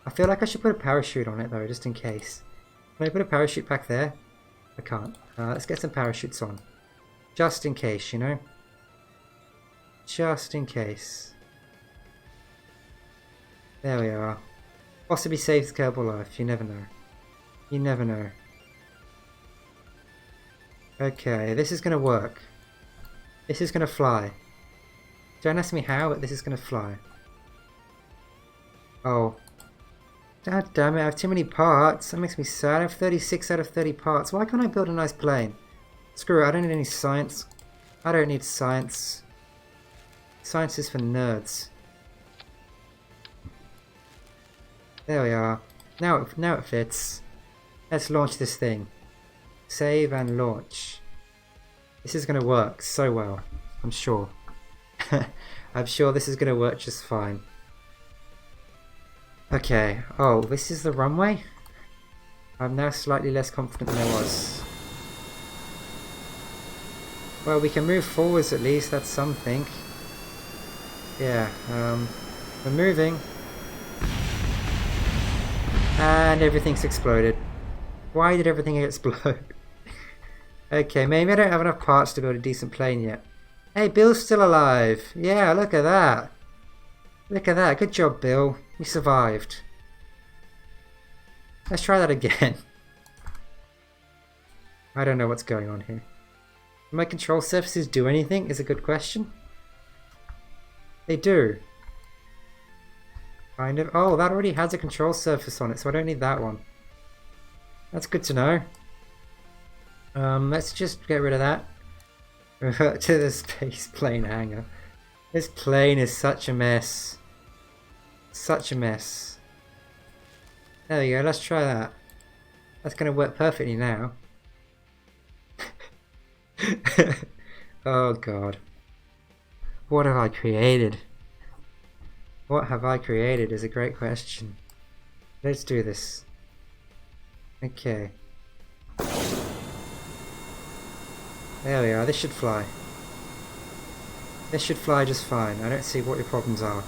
I feel like I should put a parachute on it though, just in case. Can I put a parachute back there? I can't. Let's get some parachutes on. Just in case, you know? Just in case. There we are. Possibly saves Kerbal life, you never know. You never know. Okay, this is gonna work. This is gonna fly. Don't ask me how, but this is gonna fly. Oh. God damn it, I have too many parts. That makes me sad. I have 36 out of 30 parts. Why can't I build a nice plane? Screw it, I don't need any science. I don't need science. Science is for nerds. There we are. Now it fits. Let's launch this thing. Save and launch. This is going to work so well, I'm sure. I'm sure this is going to work just fine. Okay. Oh, this is the runway? I'm now slightly less confident than I was. Well, we can move forwards at least. That's something. Yeah. We're moving. And everything's exploded. Why did everything explode? Okay, maybe I don't have enough parts to build a decent plane yet. Hey, Bill's still alive. Yeah, look at that. Look at that. Good job, Bill. You survived. Let's try that again. I don't know what's going on here. Do my control surfaces do anything is a good question. They do. Kind of. Oh, that already has a control surface on it, so I don't need that one. That's good to know. Let's just get rid of that. Revert to the space plane hangar. This plane is such a mess. Such a mess. There we go, let's try that. That's going to work perfectly now. Oh god. What have I created? What have I created is a great question. Let's do this. Okay. There we are, this should fly. This should fly just fine. I don't see what your problems are.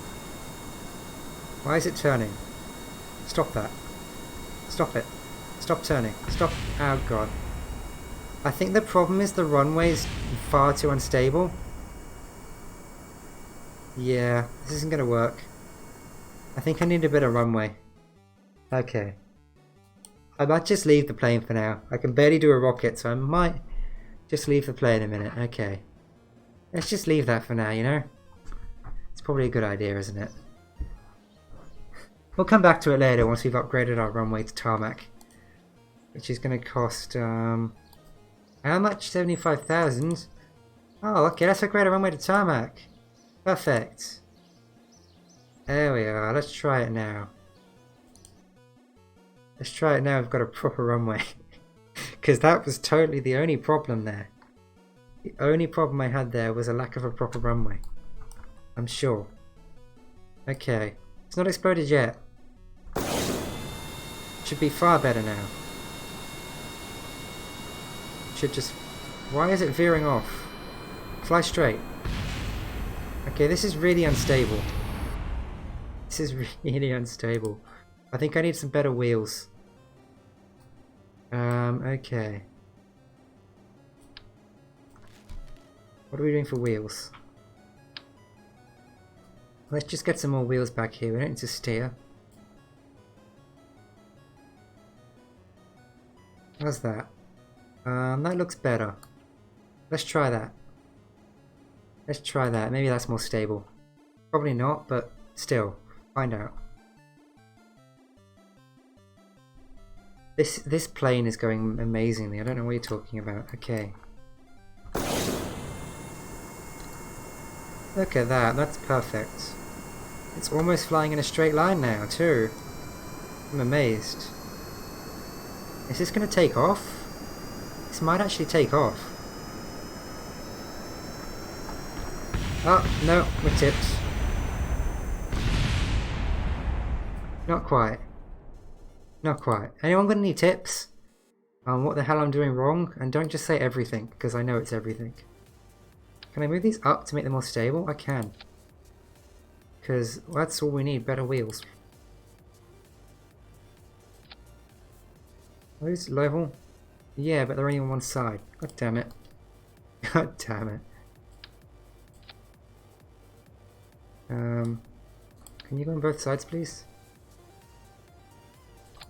Why is it turning? Stop that. Stop it. Stop turning. Stop. Oh god. I think the problem is the runway's far too unstable. Yeah, this isn't gonna work. I think I need a bit of runway. Okay. I might just leave the plane for now. I can barely do a rocket, so I might just leave the plane a minute. Okay. Let's just leave that for now, you know? It's probably a good idea, isn't it? We'll come back to it later once we've upgraded our runway to tarmac. Which is going to cost, how much? 75,000? Oh, okay, let's upgrade our runway to tarmac. Perfect. There we are, let's try it now. Let's try it now, we've got a proper runway. Because that was totally the only problem there. The only problem I had there was a lack of a proper runway. I'm sure. Okay. It's not exploded yet. Should be far better now. Should just... Why is it veering off? Fly straight. Okay, this is really unstable. This is really unstable. I think I need some better wheels. Okay. What are we doing for wheels? Let's just get some more wheels back here. We don't need to steer. How's that? That looks better. Let's try that. Let's try that. Maybe that's more stable. Probably not, but still. Find out. This plane is going amazingly. I don't know what you're talking about. Okay. Look at that. That's perfect. It's almost flying in a straight line now, too. I'm amazed. Is this going to take off? This might actually take off. Oh, no, we're tipped. Not quite. Not quite. Anyone got any tips on what the hell I'm doing wrong? And don't just say everything, because I know it's everything. Can I move these up to make them more stable? I can. Because that's all we need, better wheels. Are these level? Yeah, but they're only on one side. God damn it. God damn it. Can you go on both sides, please?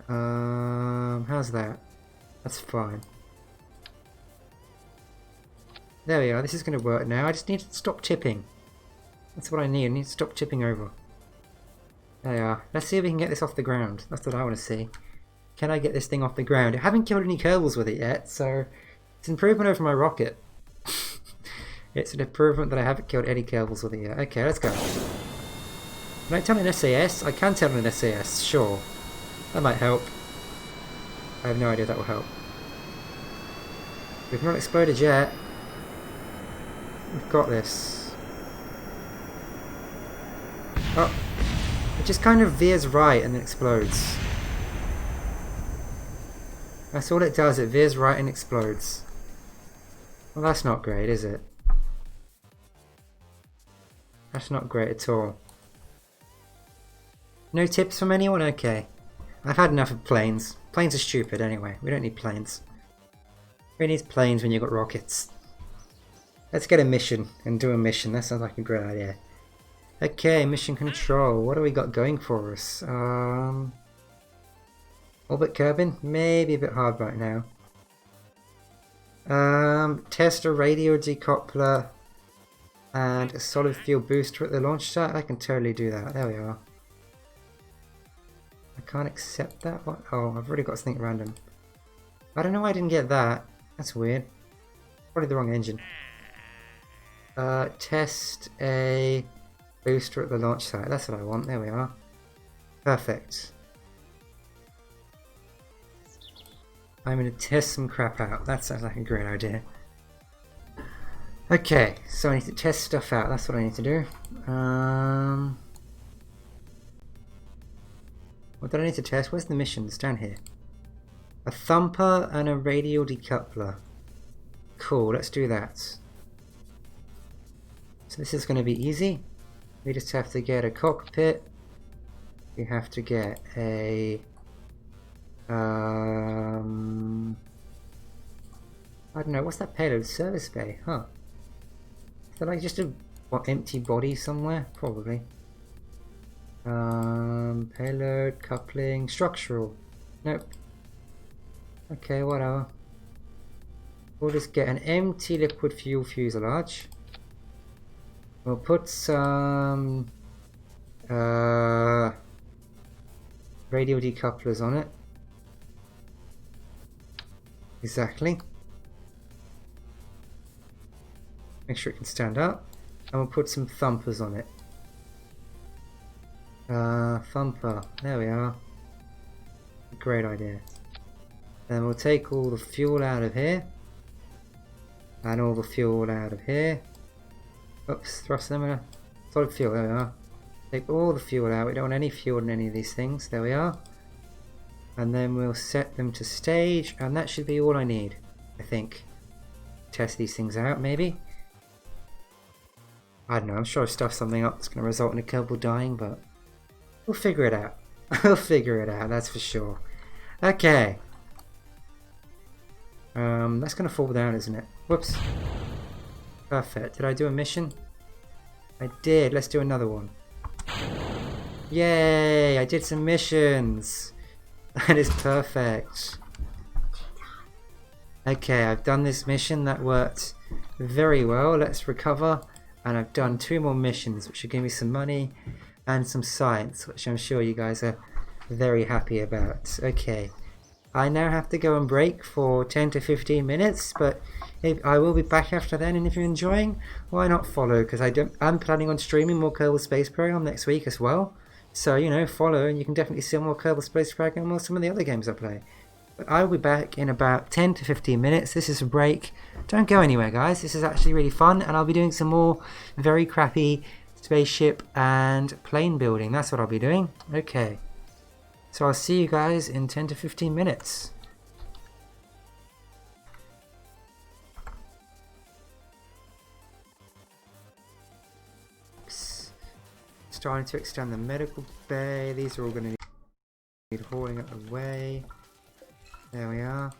How's that? That's fine. There we are, this is going to work now. I just need to stop tipping. That's what I need to stop tipping over. There we are. Let's see if we can get this off the ground. That's what I want to see. Can I get this thing off the ground? I haven't killed any Kerbals with it yet, so it's an improvement over my rocket. It's an improvement that I haven't killed any Kerbals with it yet. Okay, let's go. Can I tell an SAS? I can tell an SAS, sure. That might help. I have no idea if that will help. We've not exploded yet. We've got this. Oh, it just kind of veers right and then explodes. That's all it does, it veers right and explodes. Well, that's not great, is it? That's not great at all. No tips from anyone? Okay. I've had enough of planes. Planes are stupid anyway. We don't need planes. Who needs planes when you've got rockets? Let's get a mission and do a mission. That sounds like a great idea. Okay, mission control. What do we got going for us? Orbit Kerbin? Maybe a bit hard right now. Test a radio decoupler and a solid fuel booster at the launch site. I can totally do that. There we are. I can't accept that one. Oh, I've already got something random. I don't know why I didn't get that. That's weird. Probably the wrong engine. Test a booster at the launch site. That's what I want. There we are. Perfect. I'm going to test some crap out. That sounds like a great idea. Okay, so I need to test stuff out. That's what I need to do. What did I need to test? Where's the missions? Down here. A thumper and a radial decoupler. Cool, let's do that. So this is going to be easy. We just have to get a cockpit. We have to get a... I don't know, what's that payload? Service bay, huh? Is that like just a empty body somewhere? Probably. Payload, coupling, structural. Nope. Okay, whatever. We'll just get an empty liquid fuel fuselage. We'll put some radial decouplers on it. Exactly. Make sure it can stand up. And we'll put some thumpers on it. Thumper. There we are. Great idea. Then we'll take all the fuel out of here. And all the fuel out of here. Oops, thrust them in a solid fuel. There we are. Take all the fuel out. We don't want any fuel in any of these things. There we are. And then we'll set them to stage. And that should be all I need, I think. Test these things out, maybe. I don't know. I'm sure I've stuffed something up that's going to result in a Kerbal dying, but we'll figure it out. We'll figure it out, that's for sure. Okay. That's going to fall down, isn't it? Whoops. Perfect. Did I do a mission? I did. Let's do another one. Yay! I did some missions. That is perfect. Okay, I've done this mission. That worked very well. Let's recover. And I've done 2 more missions, which will give me some money and some science, which I'm sure you guys are very happy about. Okay. I now have to go and break for 10 to 15 minutes, but I will be back after then, and if you're enjoying, why not follow? Because I'm planning on streaming more Kerbal Space Program next week as well. So, you know, follow, and you can definitely see more Kerbal Space Program or some of the other games I play. But I will be back in about 10 to 15 minutes. This is a break. Don't go anywhere, guys. This is actually really fun, and I'll be doing some more very crappy spaceship and plane building. That's what I'll be doing. Okay. So I'll see you guys in 10 to 15 minutes. Starting to extend the medical bay. These are all going to need hauling up the way. There we are.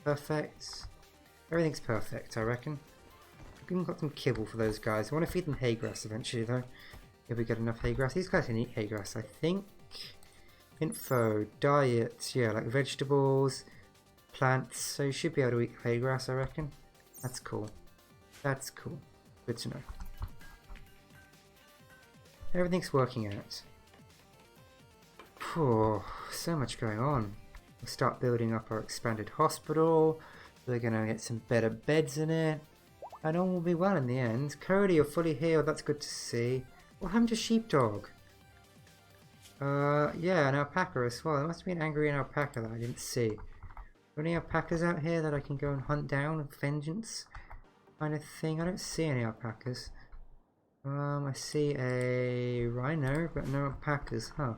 Perfect. Everything's perfect, I reckon. I've even got some kibble for those guys. I want to feed them hay grass eventually, though. If we get enough hay grass. These guys can eat hay grass, I think. Info, diet, yeah, like vegetables, plants. So you should be able to eat hay grass, I reckon. That's cool. That's cool. Good to know. Everything's working out. Phew, so much going on. We'll start building up our expanded hospital. We're going to get some better beds in it. And all will be well in the end. Cody, you're fully healed. That's good to see. What happened to Sheepdog? Yeah, an alpaca as well. There must be an angry alpaca that I didn't see. Are there any alpacas out here that I can go and hunt down with vengeance? Kind of thing. I don't see any alpacas. I see a rhino, but no alpacas, huh?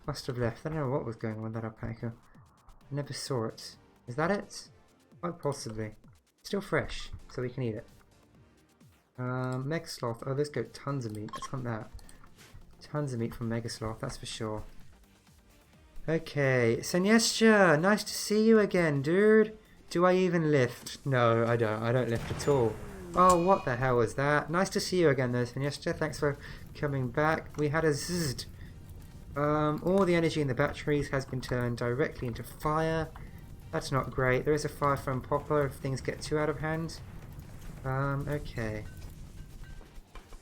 Must have left. I don't know what was going on with that alpaca. I never saw it. Is that it? Quite possibly. Still fresh, so we can eat it. Mega Sloth. Oh, let's go tons of meat. Let's hunt that. Tons of meat from Mega Sloth, that's for sure. Okay, Senyestia, nice to see you again, dude. Do I even lift? No, I don't. I don't lift at all. Oh, what the hell was that? Nice to see you again, though, Senyestia. Thanks for coming back. We had a zzz. All the energy in the batteries has been turned directly into fire. That's not great. There is a fire from Poplar if things get too out of hand. Okay.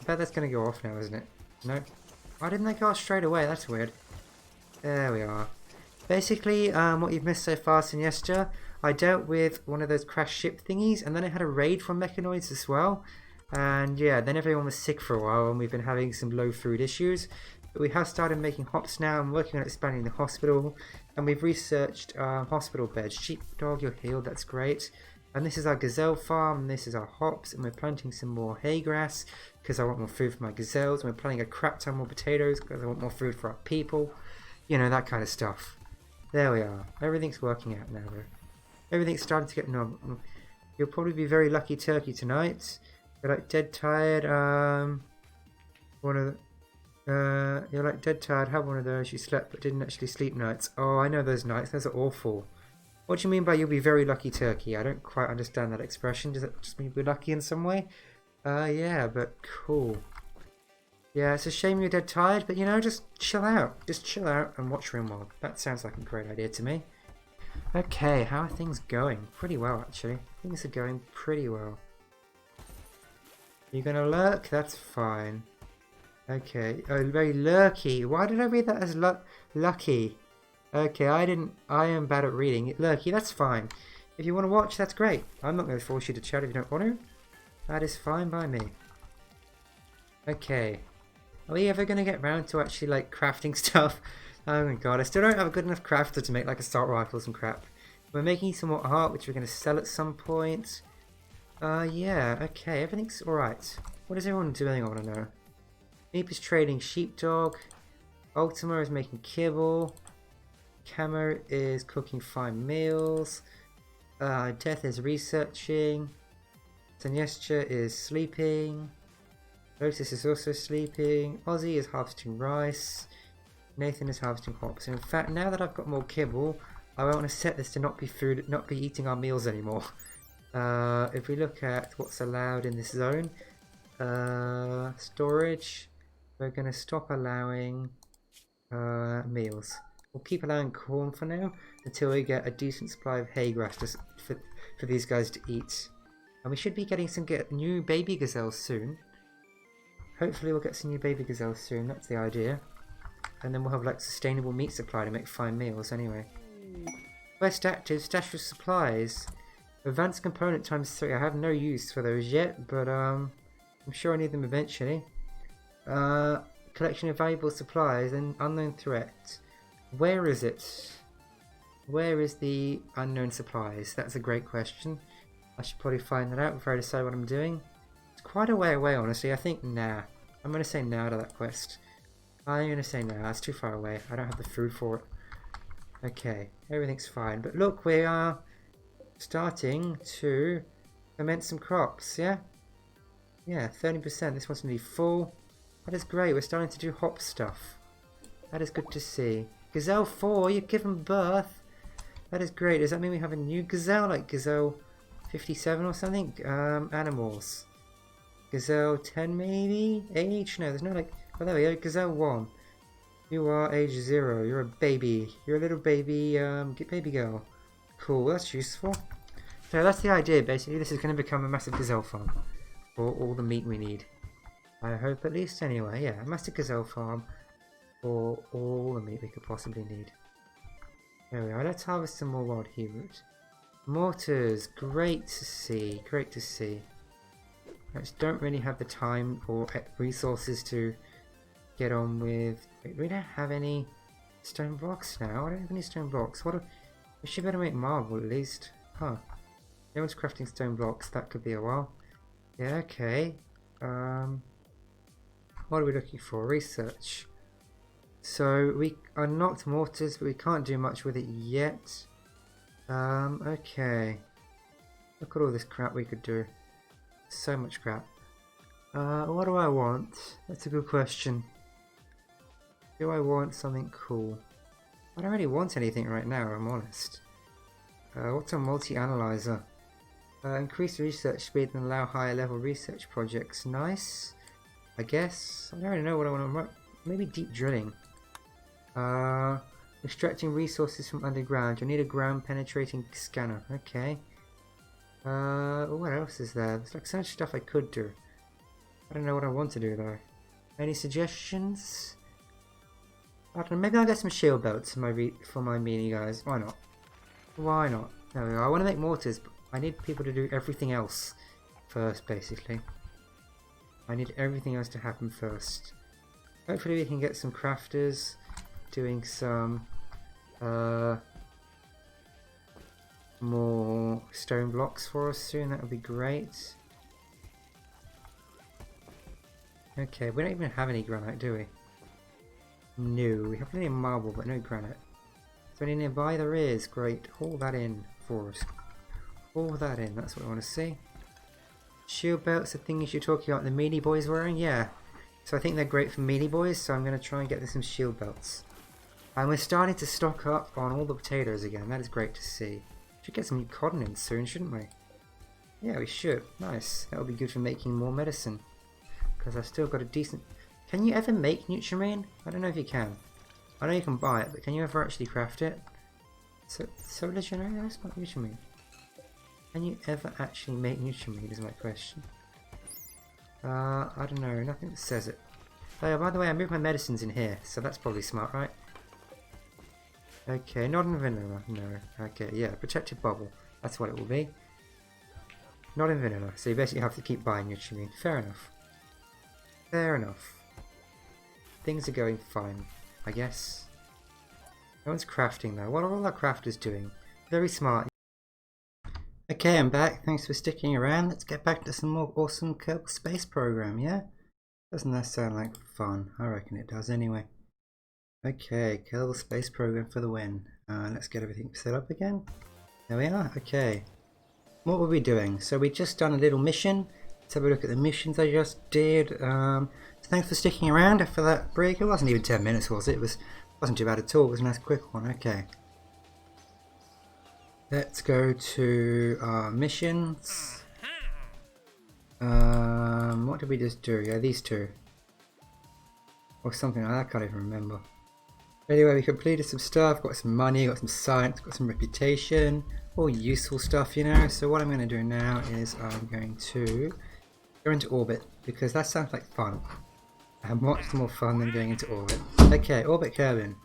I bet that's going to go off now, isn't it? No. Why didn't they go off straight away? That's weird. There we are. Basically, what you've missed so far, Senyestia, I dealt with one of those crash ship thingies, and then I had a raid from Mechanoids as well. And yeah, then everyone was sick for a while, and we've been having some low food issues. But we have started making hops now, and working on expanding the hospital. And we've researched hospital beds. Sheepdog, you're healed, that's great. And this is our gazelle farm, and this is our hops, and we're planting some more hay grass, because I want more food for my gazelles. And we're planting a crap ton more potatoes, because I want more food for our people. You know, that kind of stuff. There we are. Everything's working out now, though. Everything's starting to get normal. You'll probably be very lucky turkey tonight. You're like dead tired. You're like dead tired. Have one of those. You slept but didn't actually sleep nights. Oh, I know those nights. Those are awful. What do you mean by you'll be very lucky turkey? I don't quite understand that expression. Does that just mean you'll be lucky in some way? Yeah, but cool. Yeah, it's a shame you're dead tired, but you know, just chill out. Just chill out and watch Rimworld. That sounds like a great idea to me. Okay, how are things going? Pretty well, actually. Things are going pretty well. You're gonna lurk? That's fine. Okay. Oh, very lurky. Why did I read that as lucky? Okay, I am bad at reading. Lurky, that's fine. If you want to watch, that's great. I'm not going to force you to chat if you don't want to. That is fine by me. Okay. Are we ever going to get round to actually, like, crafting stuff? Oh my god, I still don't have a good enough crafter to make, like, assault rifles and crap. We're making some more art, which we're going to sell at some point. Yeah, okay, everything's alright. What is everyone doing, I want to know? Meep is trading sheepdog. Ultima is making kibble. Camo is cooking fine meals. Death is researching. Senyestia is sleeping. Lotus is also sleeping. Ozzy is harvesting rice. Nathan is harvesting hops. In fact, now that I've got more kibble, I want to set this to not be eating our meals anymore. If we look at what's allowed in this zone, storage, we're going to stop allowing meals. We'll keep allowing corn for now until we get a decent supply of hay grass for these guys to eat. And we should be getting some new baby gazelles soon. Hopefully we'll get some new baby gazelles soon, that's the idea. And then we'll have like sustainable meat supply to make fine meals anyway. Quest active, stash of supplies. Advanced component ×3. I have no use for those yet, but I'm sure I need them eventually. Collection of valuable supplies and unknown threat. Where is it? Where is the unknown supplies? That's a great question. I should probably find that out before I decide what I'm doing. It's quite a way away, honestly. I think nah. I'm going to say nah to that quest. I'm going to say nah. That's too far away. I don't have the food for it. Okay, everything's fine. But look, we are starting to ferment some crops, yeah? Yeah, 30%. This one's going to be full. That is great. We're starting to do hop stuff. That is good to see. Gazelle 4, you've given birth. That is great. Does that mean we have a new gazelle, like Gazelle 57 or something? Animals. Gazelle 10 maybe? Age? No, there's no like... Oh, there we go. Gazelle 1. You are age 0. You're a baby. You're a little baby, baby girl. Cool, that's useful. So that's the idea, basically. This is going to become a massive gazelle farm. For all the meat we need. I hope at least anyway. Yeah, a massive gazelle farm. For all the meat we could possibly need. There we are. Let's harvest some more wild hue root. Mortars. Great to see. Great to see. I just don't really have the time or resources to get on with... Wait, we don't have any stone blocks now. I don't have any stone blocks. We should better make marble at least. Huh. No one's crafting stone blocks. That could be a while. Yeah, okay. What are we looking for? Research. So we unlocked mortars, but we can't do much with it yet. Okay. Look at all this crap we could do. So much crap. What do I want? That's a good question. Do I want something cool? I don't really want anything right now, I'm honest. What's a multi-analyzer? Increase research speed and allow higher level research projects. Nice. I guess. I don't really know what I want to... Maybe deep drilling. Extracting resources from underground. You'll need a ground penetrating scanner. Okay. What else is there? There's like so much stuff I could do. I don't know what I want to do though. Any suggestions? I don't know, maybe I'll get some shield belts for my meanie guys. Why not? Why not? There we go. I want to make mortars, but I need people to do everything else first, basically. I need everything else to happen first. Hopefully we can get some crafters doing some more stone blocks for us soon. That would be great. Okay, we don't even have any granite, do we? No, we have plenty of marble, but no granite. So any nearby there is. Great. Haul that in for us. Haul that in. That's what I want to see. Shield belts, the things you're talking about the melee boys wearing? Yeah. So I think they're great for melee boys, so I'm going to try and get them some shield belts. And we're starting to stock up on all the potatoes again. That is great to see. Should get some new cotton in soon, shouldn't we? Yeah, we should. Nice. That'll be good for making more medicine. Because I've still got a decent... Can you ever make Nutrimine? I don't know if you can. I know you can buy it, but can you ever actually craft it? So, solar generator? That's not Nutrimine. Can you ever actually make Nutrimine is my question. I don't know. Nothing that says it. Oh, by the way, I moved my medicines in here, so that's probably smart, right? Okay, not in vanilla. No. Okay, yeah, protected bubble. That's what it will be. Not in vanilla, so you basically have to keep buying Nutrimine. Fair enough. Fair enough. Things are going fine, I guess. No one's crafting though. What are all our crafters doing? Very smart. Okay, I'm back. Thanks for sticking around. Let's get back to some more awesome Kerbal Space Program, yeah? Doesn't that sound like fun? I reckon it does anyway. Okay, Kerbal Space Program for the win. Let's get everything set up again. There we are. Okay. What were we doing? So we just done a little mission. Let's have a look at the missions I just did. So thanks for sticking around after that break. It wasn't even 10 minutes, was it? It wasn't too bad at all. It was a nice quick one. Okay. Let's go to our missions. What did we just do? Yeah, these two. Or something like that, I can't even remember. Anyway, we completed some stuff, got some money, got some science, got some reputation. All useful stuff, you know. So what I'm going to do now is I'm going to go into orbit, because that sounds like fun. And what's more fun than going into orbit? Okay, orbit Kerbin.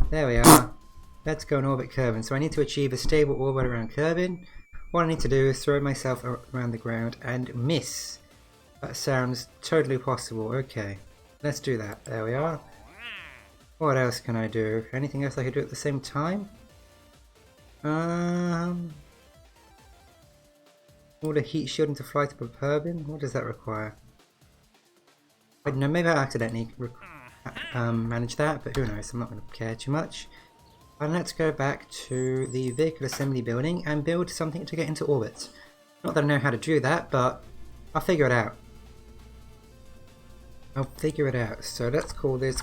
There we are. Let's go and orbit Kerbin. So I need to achieve a stable orbit around Kerbin. What I need to do is throw myself around the ground and miss. That sounds totally possible. Okay, let's do that. There we are. What else can I do? Anything else I could do at the same time? Order heat shield into flight above Kerbin. What does that require? I don't know, maybe I accidentally managed that, but who knows, I'm not going to care too much. And let's go back to the vehicle assembly building and build something to get into orbit. Not that I know how to do that, but I'll figure it out. So let's call this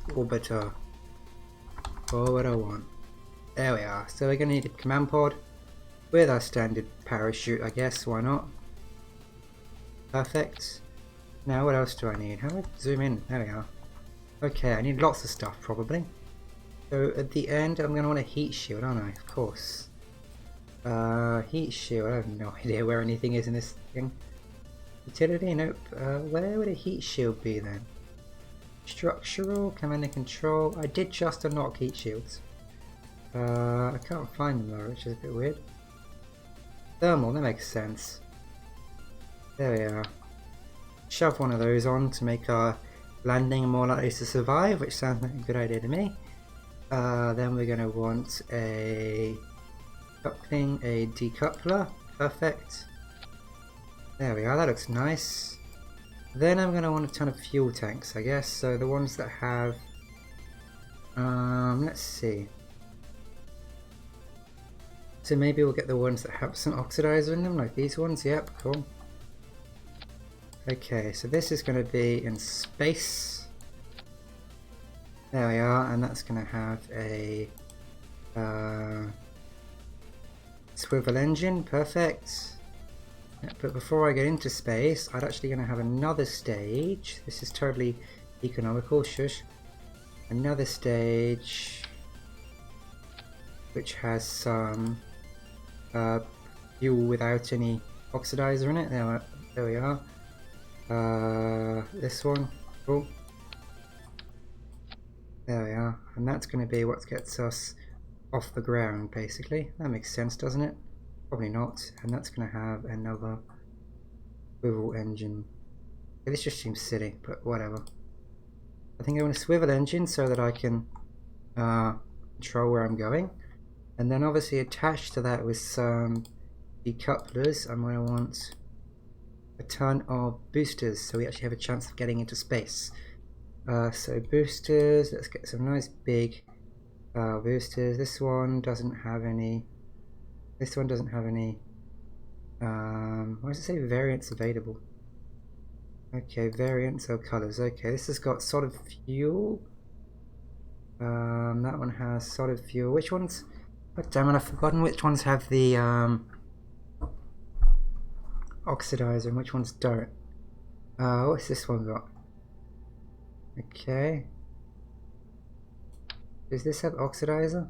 Orbiter. Orbiter 1. There we are. So we're going to need a command pod with our standard parachute, I guess. Why not? Perfect. Now what else do I need? How do I zoom in? There we are. Okay, I need lots of stuff probably. So at the end I'm going to want a heat shield, aren't I? Of course. Heat shield, I have no idea where anything is in this thing. Utility? Nope. Where would a heat shield be then? Structural, command and control. I did just unlock heat shields. I can't find them though, which is a bit weird. Thermal, that makes sense. There we are. Shove one of those on to make our landing more likely to survive, which sounds like a good idea to me. Then we're going to want a coupling, a decoupler. Perfect. There we are, that looks nice. Then I'm going to want a ton of fuel tanks, I guess. So the ones that have... let's see. So maybe we'll get the ones that have some oxidizer in them, like these ones. Yep, cool. Okay, so this is going to be in space. There we are, and that's going to have a swivel engine. Perfect. But before I get into space, I'm actually going to have another stage. This is totally economical, shush. Another stage which has some fuel without any oxidizer in it. There we are. This one, cool. There we are, and that's going to be what gets us off the ground, basically. That makes sense, doesn't it? Probably not. And that's going to have another swivel engine. Okay, this just seems silly, but whatever. I think I want a swivel engine so that I can control where I'm going. And then obviously attached to that with some decouplers, I'm going to want a ton of boosters so we actually have a chance of getting into space. So boosters, let's get some nice big boosters. This one doesn't have any. This one doesn't have any. Why does it say variants available? Okay, variants or colors. Okay, this has got solid fuel. That one has solid fuel. Which ones? God damn it, I've forgotten which ones have the oxidizer and which ones don't. What's this one got? Okay. Does this have oxidizer?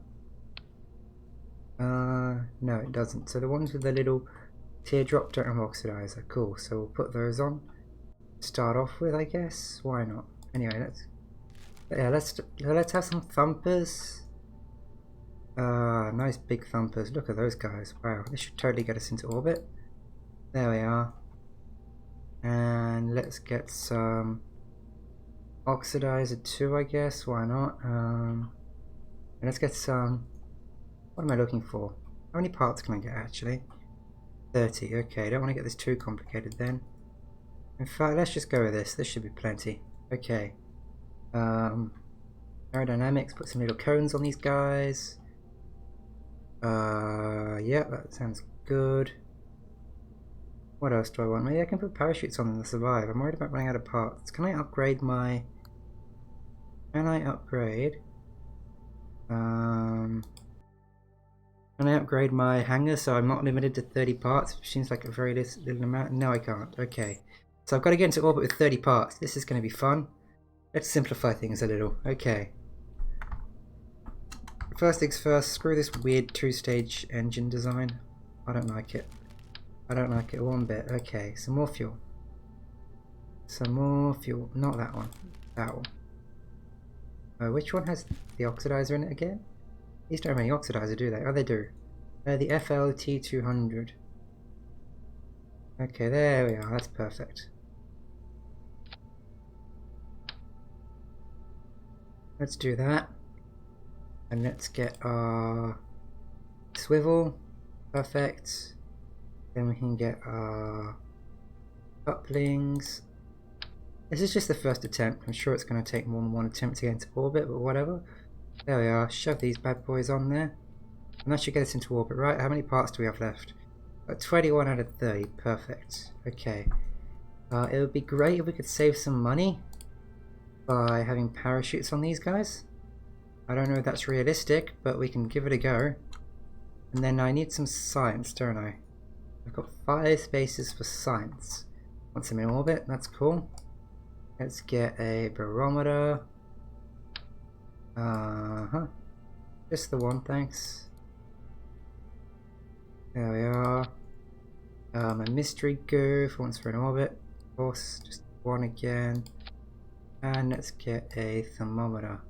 No, it doesn't. So the ones with the little teardrop don't have oxidizer. Cool. So we'll put those on. Start off with, I guess. Why not? Anyway, let's have some thumpers. Nice big thumpers. Look at those guys. Wow, this should totally get us into orbit. There we are. And let's get some oxidizer too, I guess. Why not? And let's get some. What am I looking for? How many parts can I get actually? 30. Okay, I don't want to get this too complicated then. In fact, let's just go with this. This should be plenty. Okay. Aerodynamics. Put some little cones on these guys. Yeah, that sounds good. What else do I want? Maybe I can put parachutes on them to survive. I'm worried about running out of parts. Can I upgrade my... Can I upgrade my hangar so I'm not limited to 30 parts? Which seems like a very little amount. No, I can't. Okay. So I've got to get into orbit with 30 parts. This is going to be fun. Let's simplify things a little. Okay. First things first, screw this weird two-stage engine design. I don't like it. I don't like it one bit. Okay, some more fuel. Some more fuel. Not that one. That one. Which one has the oxidizer in it again? These don't have any oxidizer, do they? Oh, they do. The FLT200. Okay, there we are. That's perfect. Let's do that. And let's get our swivel. Perfect. Then we can get our couplings. This is just the first attempt. I'm sure it's going to take more than one attempt to get into orbit, but whatever. There we are. Shove these bad boys on there. And that should get us into orbit, right? How many parts do we have left? 21 out of 30. Perfect. Okay. It would be great if we could save some money by having parachutes on these guys. I don't know if that's realistic, but we can give it a go. And then I need some science, don't I? I've got 5 spaces for science. Once I'm in orbit, that's cool. Let's get a barometer. Just the one, thanks. There we are. A mystery goof once we're in orbit. Of course, just one again. And let's get a thermometer.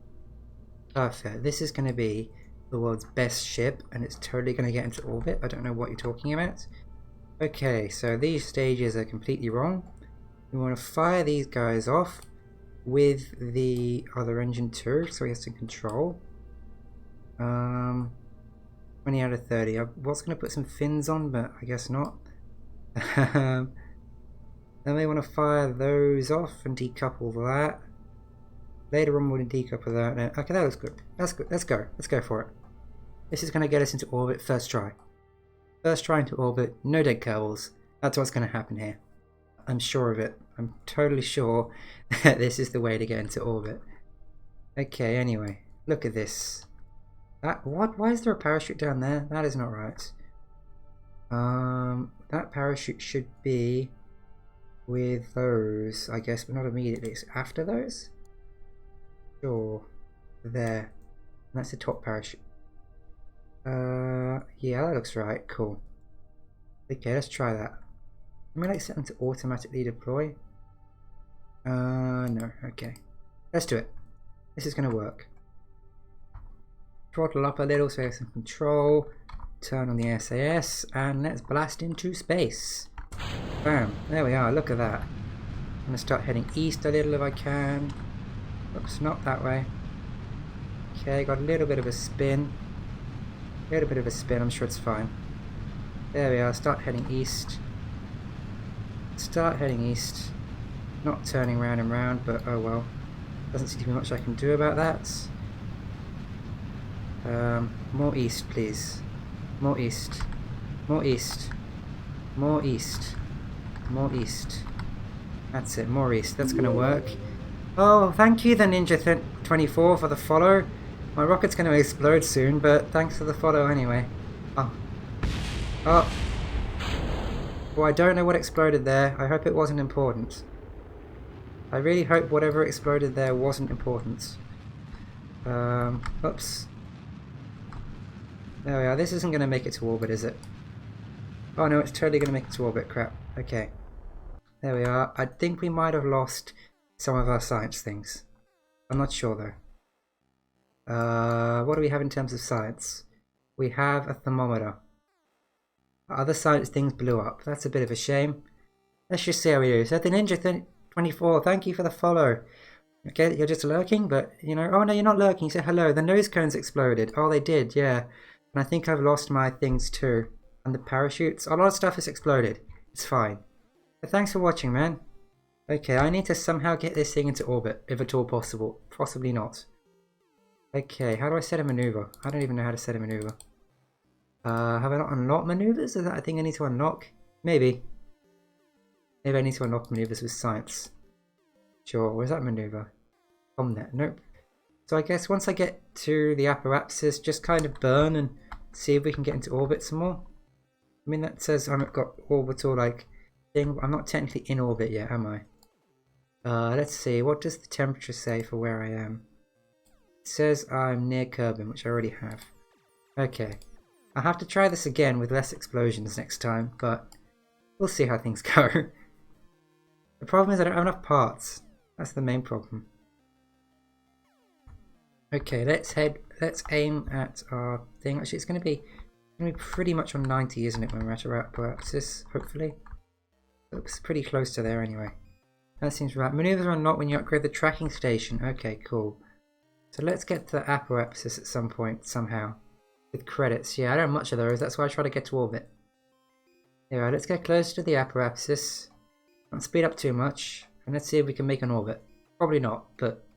Perfect. This is going to be the world's best ship, and it's totally going to get into orbit. I don't know what you're talking about. Okay, so these stages are completely wrong. We want to fire these guys off with the other engine too, so he has to control. 20 out of 30. I was going to put some fins on, but I guess not. Then we want to fire those off and decouple that. Later on we'll decouple that. No, okay, that looks good. That's good. Let's go. Let's go for it. This is going to get us into orbit first try. First try into orbit, no dead Kerbals. That's what's going to happen here. I'm sure of it. I'm totally sure that this is the way to get into orbit. Okay, anyway. Look at this. What? Why is there a parachute down there? That is not right. That parachute should be with those, I guess, but not immediately. It's after those? Sure. There. And that's the top parachute. Yeah, that looks right. Cool. Okay, let's try that. I'm gonna set them to automatically deploy. No. Okay. Let's do it. This is gonna work. Throttle up a little so we have some control. Turn on the SAS and let's blast into space. Bam. There we are. Look at that. I'm gonna start heading east a little if I can. Oops, not that way. Okay, got a little bit of a spin. I'm sure it's fine. There we are. Start heading east. Not turning round and round, but oh well. Doesn't seem to be much I can do about that. More east, please. More east. That's it, more east. That's gonna work. Oh, thank you, the Ninja24, for the follow. My rocket's gonna explode soon, but thanks for the follow anyway. Oh. Well, I don't know what exploded there. I hope it wasn't important. I really hope whatever exploded there wasn't important. Oops. There we are. This isn't going to make it to orbit, is it? Oh no, it's totally going to make it to orbit. Crap. Okay. There we are. I think we might have lost some of our science things. I'm not sure though. What do we have in terms of science? We have a thermometer. Other science things blew up. That's a bit of a shame. Let's just see how we do. So the Ninja24, thank you for the follow. Okay, you're just lurking, but you know. Oh no, you're not lurking. You said hello. The nose cones exploded. Oh, they did, yeah. And I think I've lost my things too. And the parachutes. A lot of stuff has exploded. It's fine. But thanks for watching, man. Okay, I need to somehow get this thing into orbit, if at all possible. Possibly not. Okay, how do I set a maneuver? I don't even know how to set a maneuver. Have I not unlocked maneuvers? Is that a thing I need to unlock? Maybe. Maybe I need to unlock maneuvers with science. Sure, where's that maneuver? Comnet, nope. So I guess once I get to the apparatuses, just kind of burn and see if we can get into orbit some more. I mean, that says I've got orbital like thing. I'm not technically in orbit yet, am I? Let's see. What does the temperature say for where I am? It says I'm near Kerbin, which I already have. Okay. I'll have to try this again with less explosions next time, but we'll see how things go. The problem is I don't have enough parts. That's the main problem. Okay, let's aim at our thing. Actually, it's going to be pretty much on 90, isn't it, when we're at our apparatus, hopefully. Looks pretty close to there anyway. That seems right. Maneuvers are unlocked when you upgrade the tracking station. Okay, cool. So let's get to the apparatus at some point, somehow. With credits. Yeah, I don't have much of those. That's why I try to get to orbit. Alright, let's get closer to the apparatus. Don't speed up too much. And let's see if we can make an orbit. Probably not, but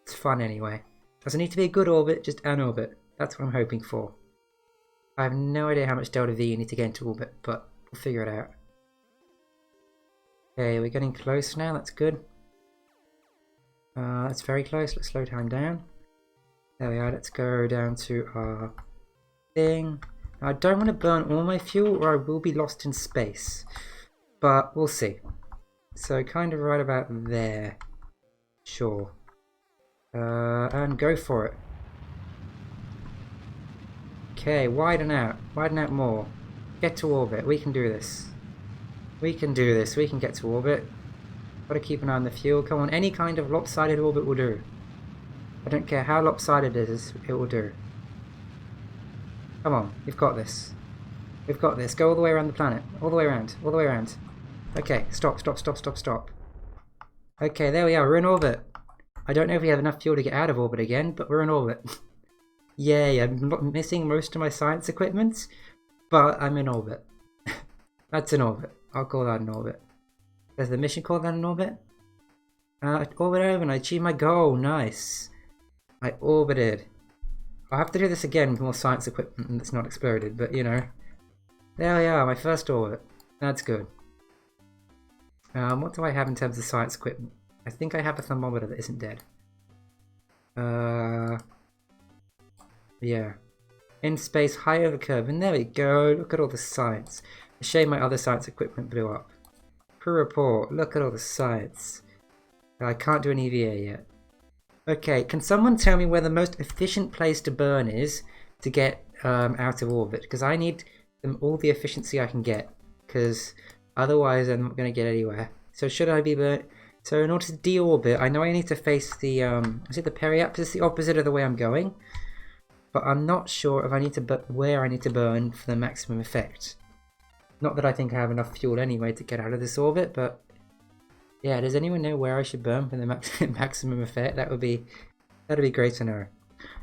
it's fun anyway. Doesn't need to be a good orbit, just an orbit. That's what I'm hoping for. I have no idea how much delta V you need to get into orbit, but we'll figure it out. Okay, we're getting close now. That's good. That's very close. Let's slow time down. There we are. Let's go down to our thing. Now, I don't want to burn all my fuel or I will be lost in space. But we'll see. So kind of right about there. Sure. And go for it. Okay, widen out. Widen out more. Get to orbit. We can do this. We can do this. We can get to orbit. Gotta keep an eye on the fuel. Come on, any kind of lopsided orbit will do. I don't care how lopsided it is, it will do. Come on, we've got this. We've got this. Go all the way around the planet. All the way around. All the way around. Okay, stop. Okay, there we are. We're in orbit. I don't know if we have enough fuel to get out of orbit again, but we're in orbit. Yay, I'm not missing most of my science equipment, but I'm in orbit. That's an orbit. I'll call that an orbit. There's the mission called Land in Orbit. Orbit over and I achieved my goal. Nice. I orbited. I'll have to do this again with more science equipment that's not exploded, but you know. There we are, my first orbit. That's good. What do I have in terms of science equipment? I think I have a thermometer that isn't dead. Yeah. In space, high over curve, and there we go. Look at all the science. A shame my other science equipment blew up. Per report, look at all the science. I can't do an EVA yet. Okay, can someone tell me where the most efficient place to burn is to get out of orbit? Because I need all the efficiency I can get, because otherwise I'm not going to get anywhere. So should I be burnt? So in order to deorbit, I know I need to face the, is it the periapsis, the opposite of the way I'm going? But I'm not sure if I need to where I need to burn for the maximum effect. Not that I think I have enough fuel anyway to get out of this orbit, but yeah, does anyone know where I should burn for the maximum effect? That'd be great to know.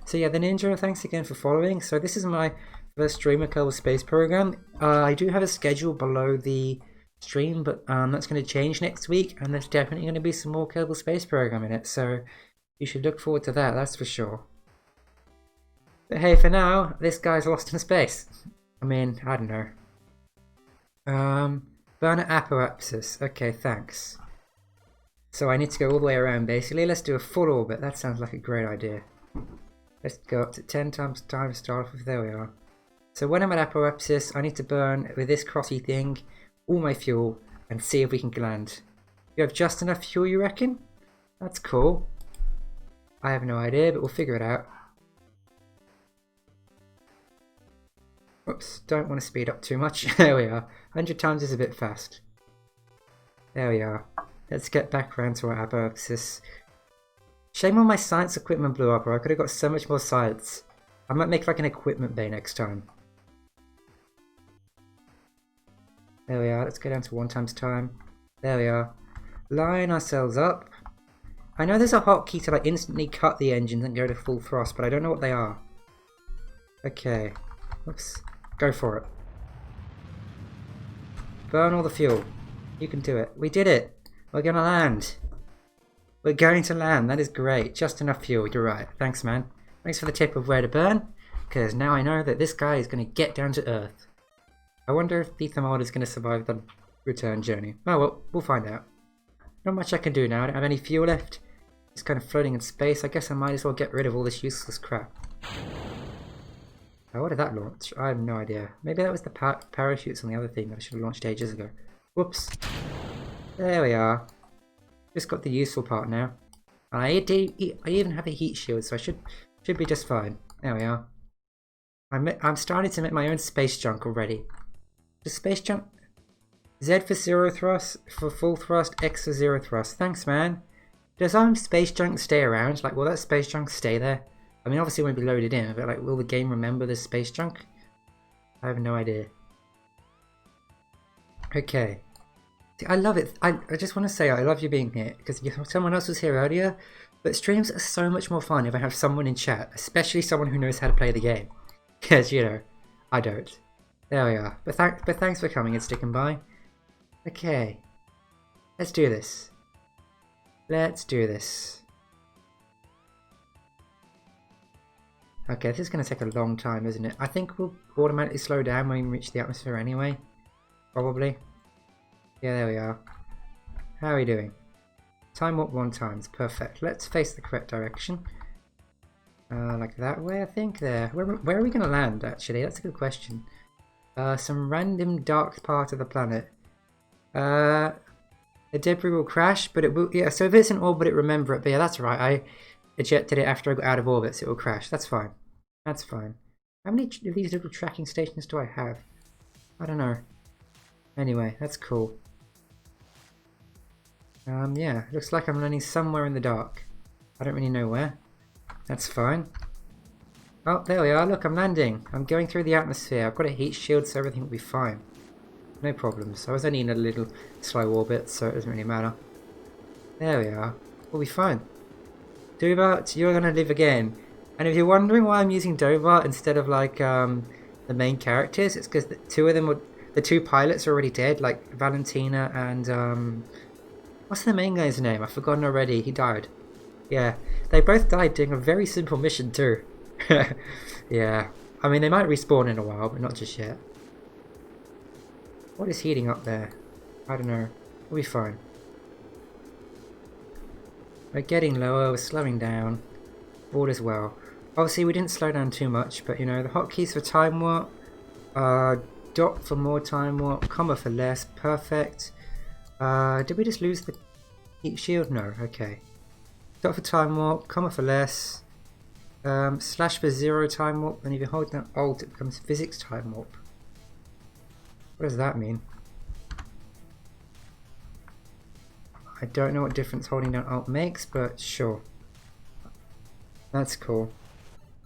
So yeah, the Ninja, thanks again for following. So this is my first stream of Kerbal Space Program. I do have a schedule below the stream, but that's going to change next week, and there's definitely going to be some more Kerbal Space Program in it, so you should look forward to that, that's for sure. But hey, for now, this guy's lost in space. I mean, I don't know. Burner apoapsis. Okay, thanks. So I need to go all the way around, basically. Let's do a full orbit. That sounds like a great idea. Let's go up to 10 times time to start off with. There we are. So when I'm at apoapsis, I need to burn with this crossy thing all my fuel and see if we can land. You have just enough fuel, you reckon? That's cool. I have no idea, but we'll figure it out. Whoops, don't want to speed up too much. There we are. 100 times is a bit fast. There we are. Let's get back around to our apoapsis. Shame on my science equipment blew up, or I could have got so much more science. I might make like an equipment bay next time. There we are. Let's go down to 1 times time. There we are. Line ourselves up. I know there's a hotkey to like instantly cut the engines and go to full thrust, but I don't know what they are. Okay. Oops. Go for it. Burn all the fuel. You can do it. We did it. We're gonna land. We're going to land. That is great. Just enough fuel. You're right. Thanks, man. Thanks for the tip of where to burn, because now I know that this guy is going to get down to Earth. I wonder if the thermometer is going to survive the return journey. Oh well, we'll find out. Not much I can do now. I don't have any fuel left. It's kind of floating in space. I guess I might as well get rid of all this useless crap. Oh, what did that launch? I have no idea. Maybe that was the parachutes on the other thing that I should have launched ages ago. Whoops. There we are. Just got the useful part now. And I even have a heat shield, so I should be just fine. There we are. I'm starting to make my own space junk already. Does space junk? Z for 0 thrust, for full thrust, X for 0 thrust. Thanks, man. Does space junk stay around? Like, will that space junk stay there? I mean, obviously it won't be loaded in, but like, will the game remember this space junk? I have no idea. Okay. See, I love it. I just want to say I love you being here, because someone else was here earlier, but streams are so much more fun if I have someone in chat, especially someone who knows how to play the game. Because, you know, I don't. There we are. But thanks for coming and sticking by. Okay. Let's do this. Let's do this. Okay, this is going to take a long time, isn't it? I think we'll automatically slow down when we reach the atmosphere anyway. Probably. Yeah, there we are. How are we doing? Time warp 1 times. Perfect. Let's face the correct direction. Like that way, I think. There. Where are we going to land, actually? That's a good question. Some random dark part of the planet. The debris will crash, but it will... Yeah, so if it's in orbit, remember it. But yeah, that's right. I ejected it after I got out of orbit, so it will crash. That's fine. That's fine. How many of these little tracking stations do I have? I don't know. Anyway, that's cool. Yeah, looks like I'm landing somewhere in the dark. I don't really know where. That's fine. Oh, there we are. Look, I'm landing. I'm going through the atmosphere. I've got a heat shield, so everything will be fine. No problems. I was only in a little slow orbit, so it doesn't really matter. There we are. We'll be fine. Dobart, you're gonna live again. And if you're wondering why I'm using Dobart instead of like the main characters, it's because the two pilots are already dead, like Valentina and What's the main guy's name? I've forgotten already. He died. Yeah, they both died doing a very simple mission too. Yeah, I mean they might respawn in a while, but not just yet. What is heating up there? I don't know. We'll be fine. We're getting lower, we're slowing down. All is well. Obviously we didn't slow down too much, but you know, the hotkeys for time warp, dot for more time warp, comma for less, perfect. Did we just lose the heat shield? No, okay. Dot for time warp, comma for less, slash for 0 time warp, and if you hold down alt it becomes physics time warp. What does that mean? I don't know what difference holding down alt makes, but sure. That's cool.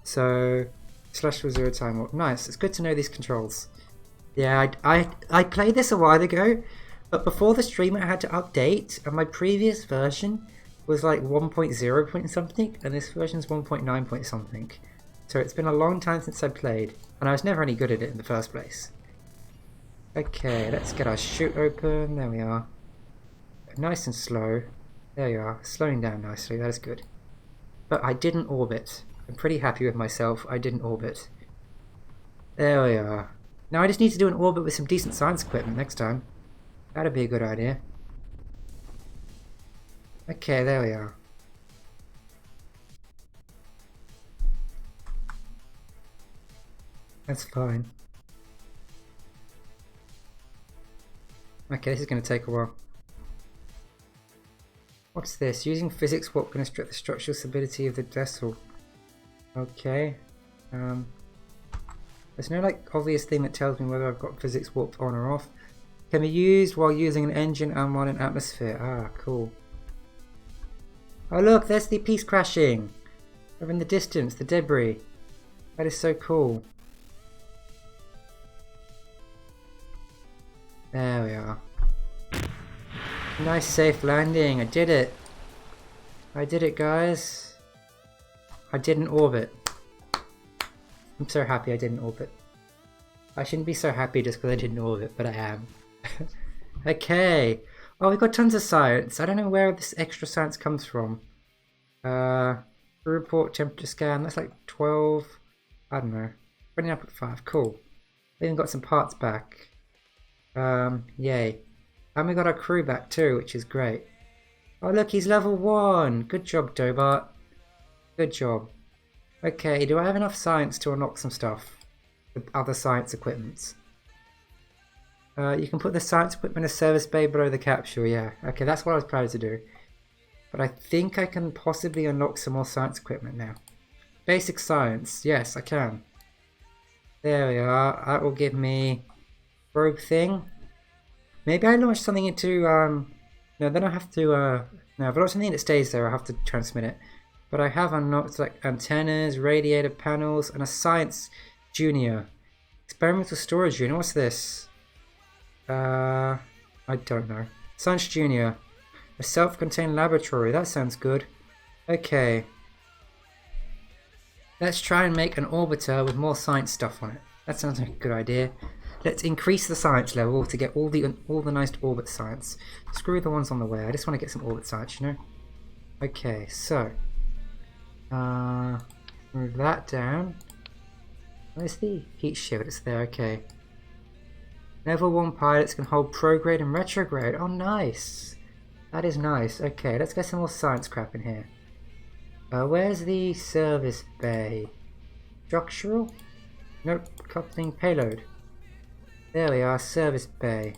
So, slash for 0 time warp. Nice, it's good to know these controls. Yeah, I played this a while ago, but before the stream I had to update, and my previous version was like 1.0 point something, and this version's 1.9 point something. So it's been a long time since I played, and I was never any good at it in the first place. Okay, let's get our chute open. There we are. Nice and slow. There you are, slowing down nicely, that is good. But I didn't orbit. I'm pretty happy with myself, I didn't orbit. There we are. Now I just need to do an orbit with some decent science equipment next time. That'd be a good idea. Okay, there we are. That's fine. Okay, this is going to take a while. What's this? Using physics warp can restrict the structural stability of the vessel. Okay. There's no like obvious thing that tells me whether I've got physics warped on or off. Can be used while using an engine and while in atmosphere. Ah, cool. Oh look, there's the piece crashing. Over in the distance, the debris. That is so cool. There we are. Nice safe landing, I did it. I did it, guys. I didn't orbit. I'm so happy I didn't orbit. I shouldn't be so happy just because I didn't orbit, but I am. Okay. Oh, we've got tons of science. I don't know where this extra science comes from. Crew report, temperature scan, that's like 12. I don't know. 29.5, cool. We even got some parts back. Yay. And we got our crew back too, which is great. Oh look, he's level 1! Good job, Dobart. Good job. Okay, do I have enough science to unlock some stuff? With other science equipments? You can put the science equipment in a service bay below the capsule, yeah. Okay, that's what I was planning to do. But I think I can possibly unlock some more science equipment now. Basic science, yes, I can. There we are, that will give me probe thing. Maybe I launch something into, no, then I have to, no, if I launch something that stays there, I have to transmit it. But I have unlocked like antennas, radiator panels, and a science junior. Experimental storage unit, what's this? I don't know. Science junior. A self-contained laboratory, that sounds good. Okay. Let's try and make an orbiter with more science stuff on it. That sounds like a good idea. Let's increase the science level to get all the nice orbit science. Screw the ones on the way, I just want to get some orbit science, you know? Okay, so. Move that down. Where's the heat shield? It's there, okay. Level 1 pilots can hold prograde and retrograde. Oh, nice. That is nice. Okay, let's get some more science crap in here. Where's the service bay? Structural? Nope, coupling payload. There we are, service bay.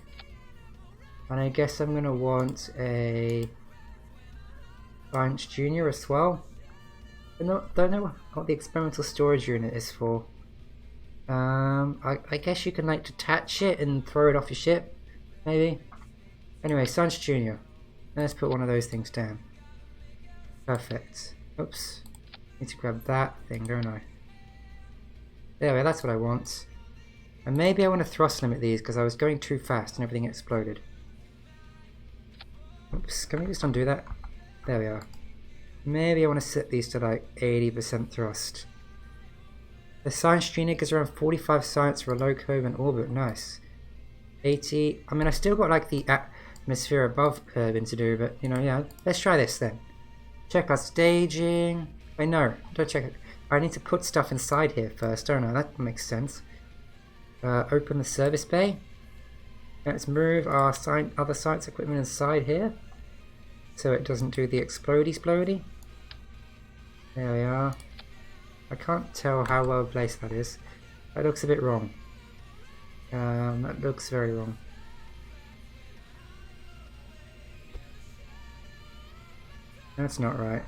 And I guess I'm going to want a Science Junior as well. I don't know what the experimental storage unit is for. I guess you can like detach it and throw it off your ship, maybe. Anyway, Science Junior. Let's put one of those things down. Perfect. Oops. Need to grab that thing, don't I? There we go, that's what I want. And maybe I want to thrust limit these because I was going too fast and everything exploded. Oops, can we just undo that? There we are. Maybe I want to set these to like 80% thrust. The Science Junior gives around 45 science for a low Coven orbit. Nice. 80. I mean, I still got like the atmosphere above Kerbin to do, but you know, yeah, let's try this then. Check our staging. Wait, no, don't check it. I need to put stuff inside here first, don't I? That makes sense. Open the service bay. Let's move our other science equipment inside here, so it doesn't do the explodey. There we are. I can't tell how well placed that is. That looks a bit wrong. That looks very wrong. That's not right.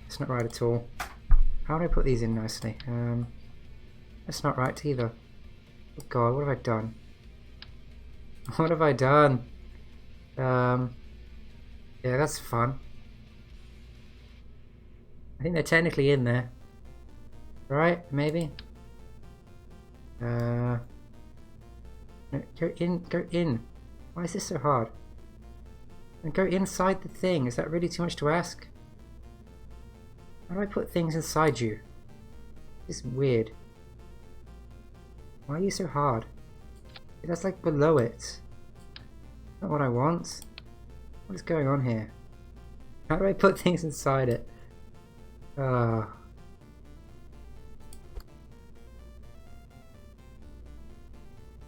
It's not right at all. How do I put these in nicely? That's not right either. Oh god, what have I done? What have I done? Yeah, that's fun. I think they're technically in there. Right? Maybe? No, go in. Why is this so hard? And go inside the thing. Is that really too much to ask? How do I put things inside you? This is weird. Why are you so hard? That's like below it. Not what I want. What is going on here? How do I put things inside it?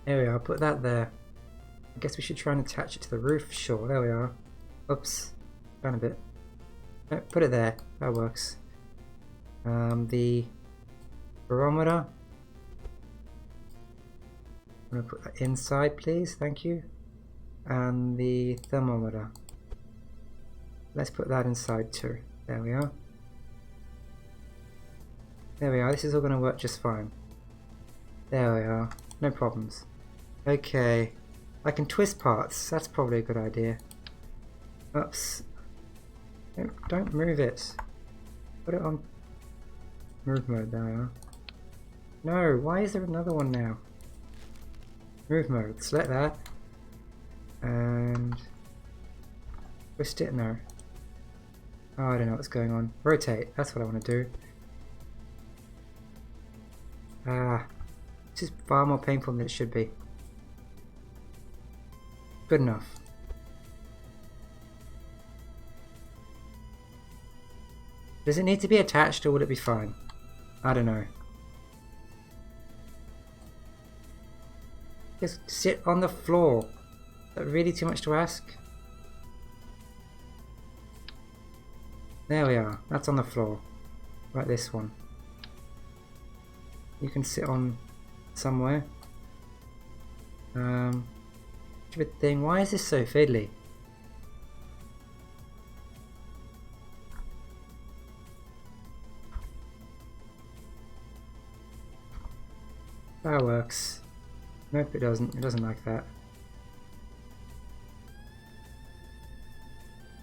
There we are, put that there. I guess we should try and attach it to the roof. Sure, there we are. Oops, down a bit. No, put it there, that works. The barometer. I'm going to put that inside, please, thank you. And the thermometer. Let's put that inside too. There we are. There we are, this is all going to work just fine. There we are, no problems. Okay, I can twist parts, that's probably a good idea. Oops. Don't move it. Put it on move mode, there we are. No, why is there another one now? Move mode, select that. And twist it, no. Oh, I don't know what's going on. Rotate, that's what I want to do. This is far more painful than it should be. Good enough. Does it need to be attached or would it be fine? I don't know. Just sit on the floor. Is that really too much to ask? There we are. That's on the floor. Like this one. You can sit on somewhere. Stupid thing. Why is this so fiddly? That works. Nope, it doesn't. It doesn't like that.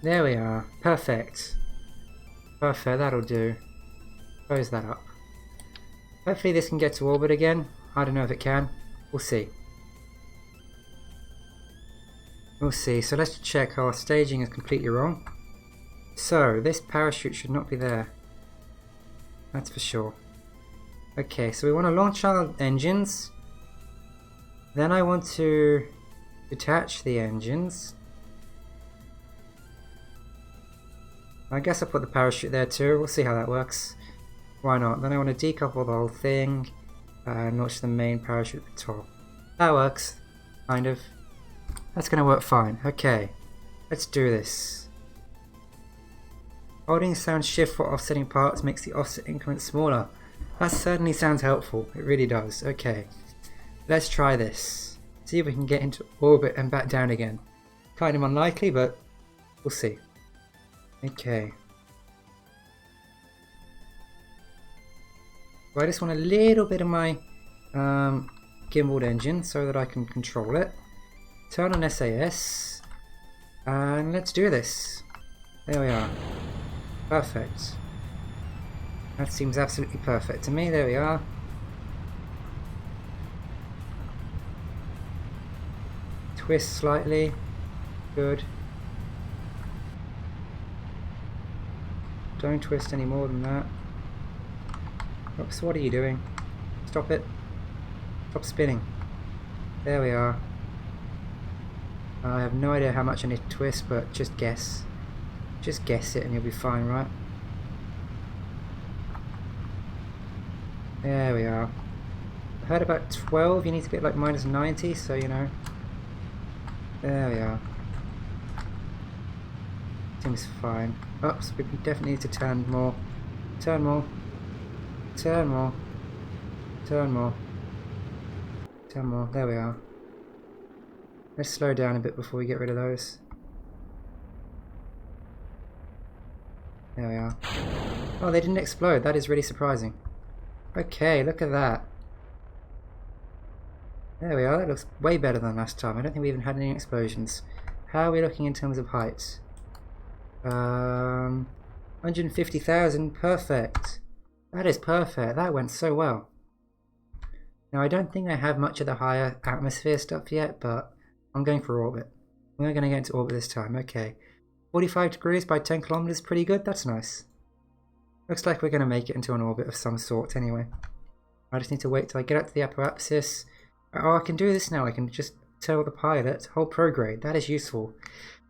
There we are. Perfect. Perfect, that'll do. Close that up. Hopefully this can get to orbit again. I don't know if it can. We'll see. We'll see. So let's check our staging is completely wrong. So this parachute should not be there. That's for sure. Okay, so we want to launch our engines. Then I want to detach the engines. I guess I'll put the parachute there too. We'll see how that works. Why not? Then I want to decouple the whole thing and launch the main parachute at the top. That works. Kind of. That's going to work fine. Okay. Let's do this. Holding sound shift for offsetting parts makes the offset increment smaller. That certainly sounds helpful. It really does. Okay. Let's try this. See if we can get into orbit and back down again. Kind of unlikely, but we'll see. Okay. I just want a little bit of my gimbaled engine so that I can control it. Turn on SAS. And let's do this. There we are. Perfect. That seems absolutely perfect to me. There we are. Twist slightly. Good. Don't twist any more than that. Oops, what are you doing? Stop it. Stop spinning. There we are. I have no idea how much I need to twist, but just guess. Just guess it and you'll be fine, right? There we are. I heard about 12, you need to get like minus 90, so you know. There we are. Seems fine. Oops, we definitely need to turn more. Turn more. Turn more. Turn more. Turn more. There we are. Let's slow down a bit before we get rid of those. There we are. Oh, they didn't explode. That is really surprising. Okay, look at that. There we are. That looks way better than last time. I don't think we even had any explosions. How are we looking in terms of heights? 150,000. Perfect. That is perfect. That went so well. Now, I don't think I have much of the higher atmosphere stuff yet, but I'm going for orbit. We're going to get into orbit this time. Okay. 45 degrees by 10 kilometers. Pretty good. That's nice. Looks like we're going to make it into an orbit of some sort anyway. I just need to wait till I get up to the apoapsis. Oh, I can do this now. I can just tell the pilot, hold prograde. That is useful.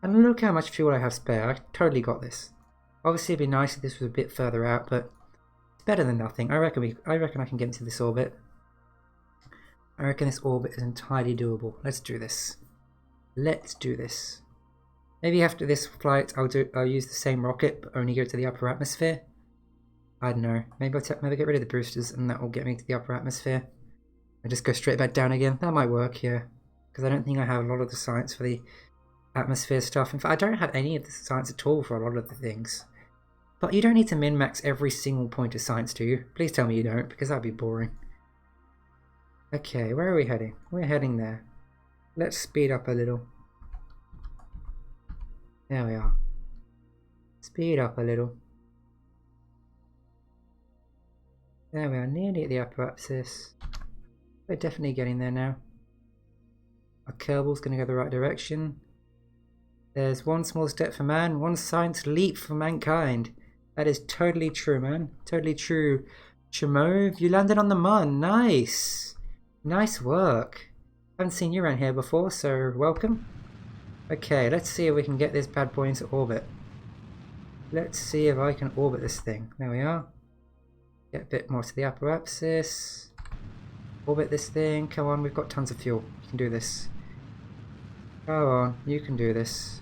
And look how much fuel I have spare. I totally got this. Obviously, it'd be nice if this was a bit further out, but it's better than nothing. I reckon I can get into this orbit. I reckon this orbit is entirely doable. Let's do this. Let's do this. Maybe after this flight, I'll use the same rocket, but only go to the upper atmosphere. I don't know. Maybe I'll get rid of the boosters, and that will get me to the upper atmosphere. I just go straight back down again. That might work, yeah. Because I don't think I have a lot of the science for the atmosphere stuff. In fact, I don't have any of the science at all for a lot of the things. But you don't need to min-max every single point of science, do you? Please tell me you don't, because that'd be boring. Okay, where are we heading? We're heading there. Let's speed up a little. There we are. Speed up a little. There we are, nearly at the apoapsis. We're definitely getting there now. Our Kerbal's going to go the right direction. There's one small step for man, one science leap for mankind. That is totally true, man. Totally true. Chimove, you landed on the Mun. Nice. Nice work. Haven't seen you around here before, so welcome. Okay, let's see if we can get this bad boy into orbit. Let's see if I can orbit this thing. There we are. Get a bit more to the apoapsis. Orbit this thing. Come on, we've got tons of fuel. You can do this. Go on, you can do this.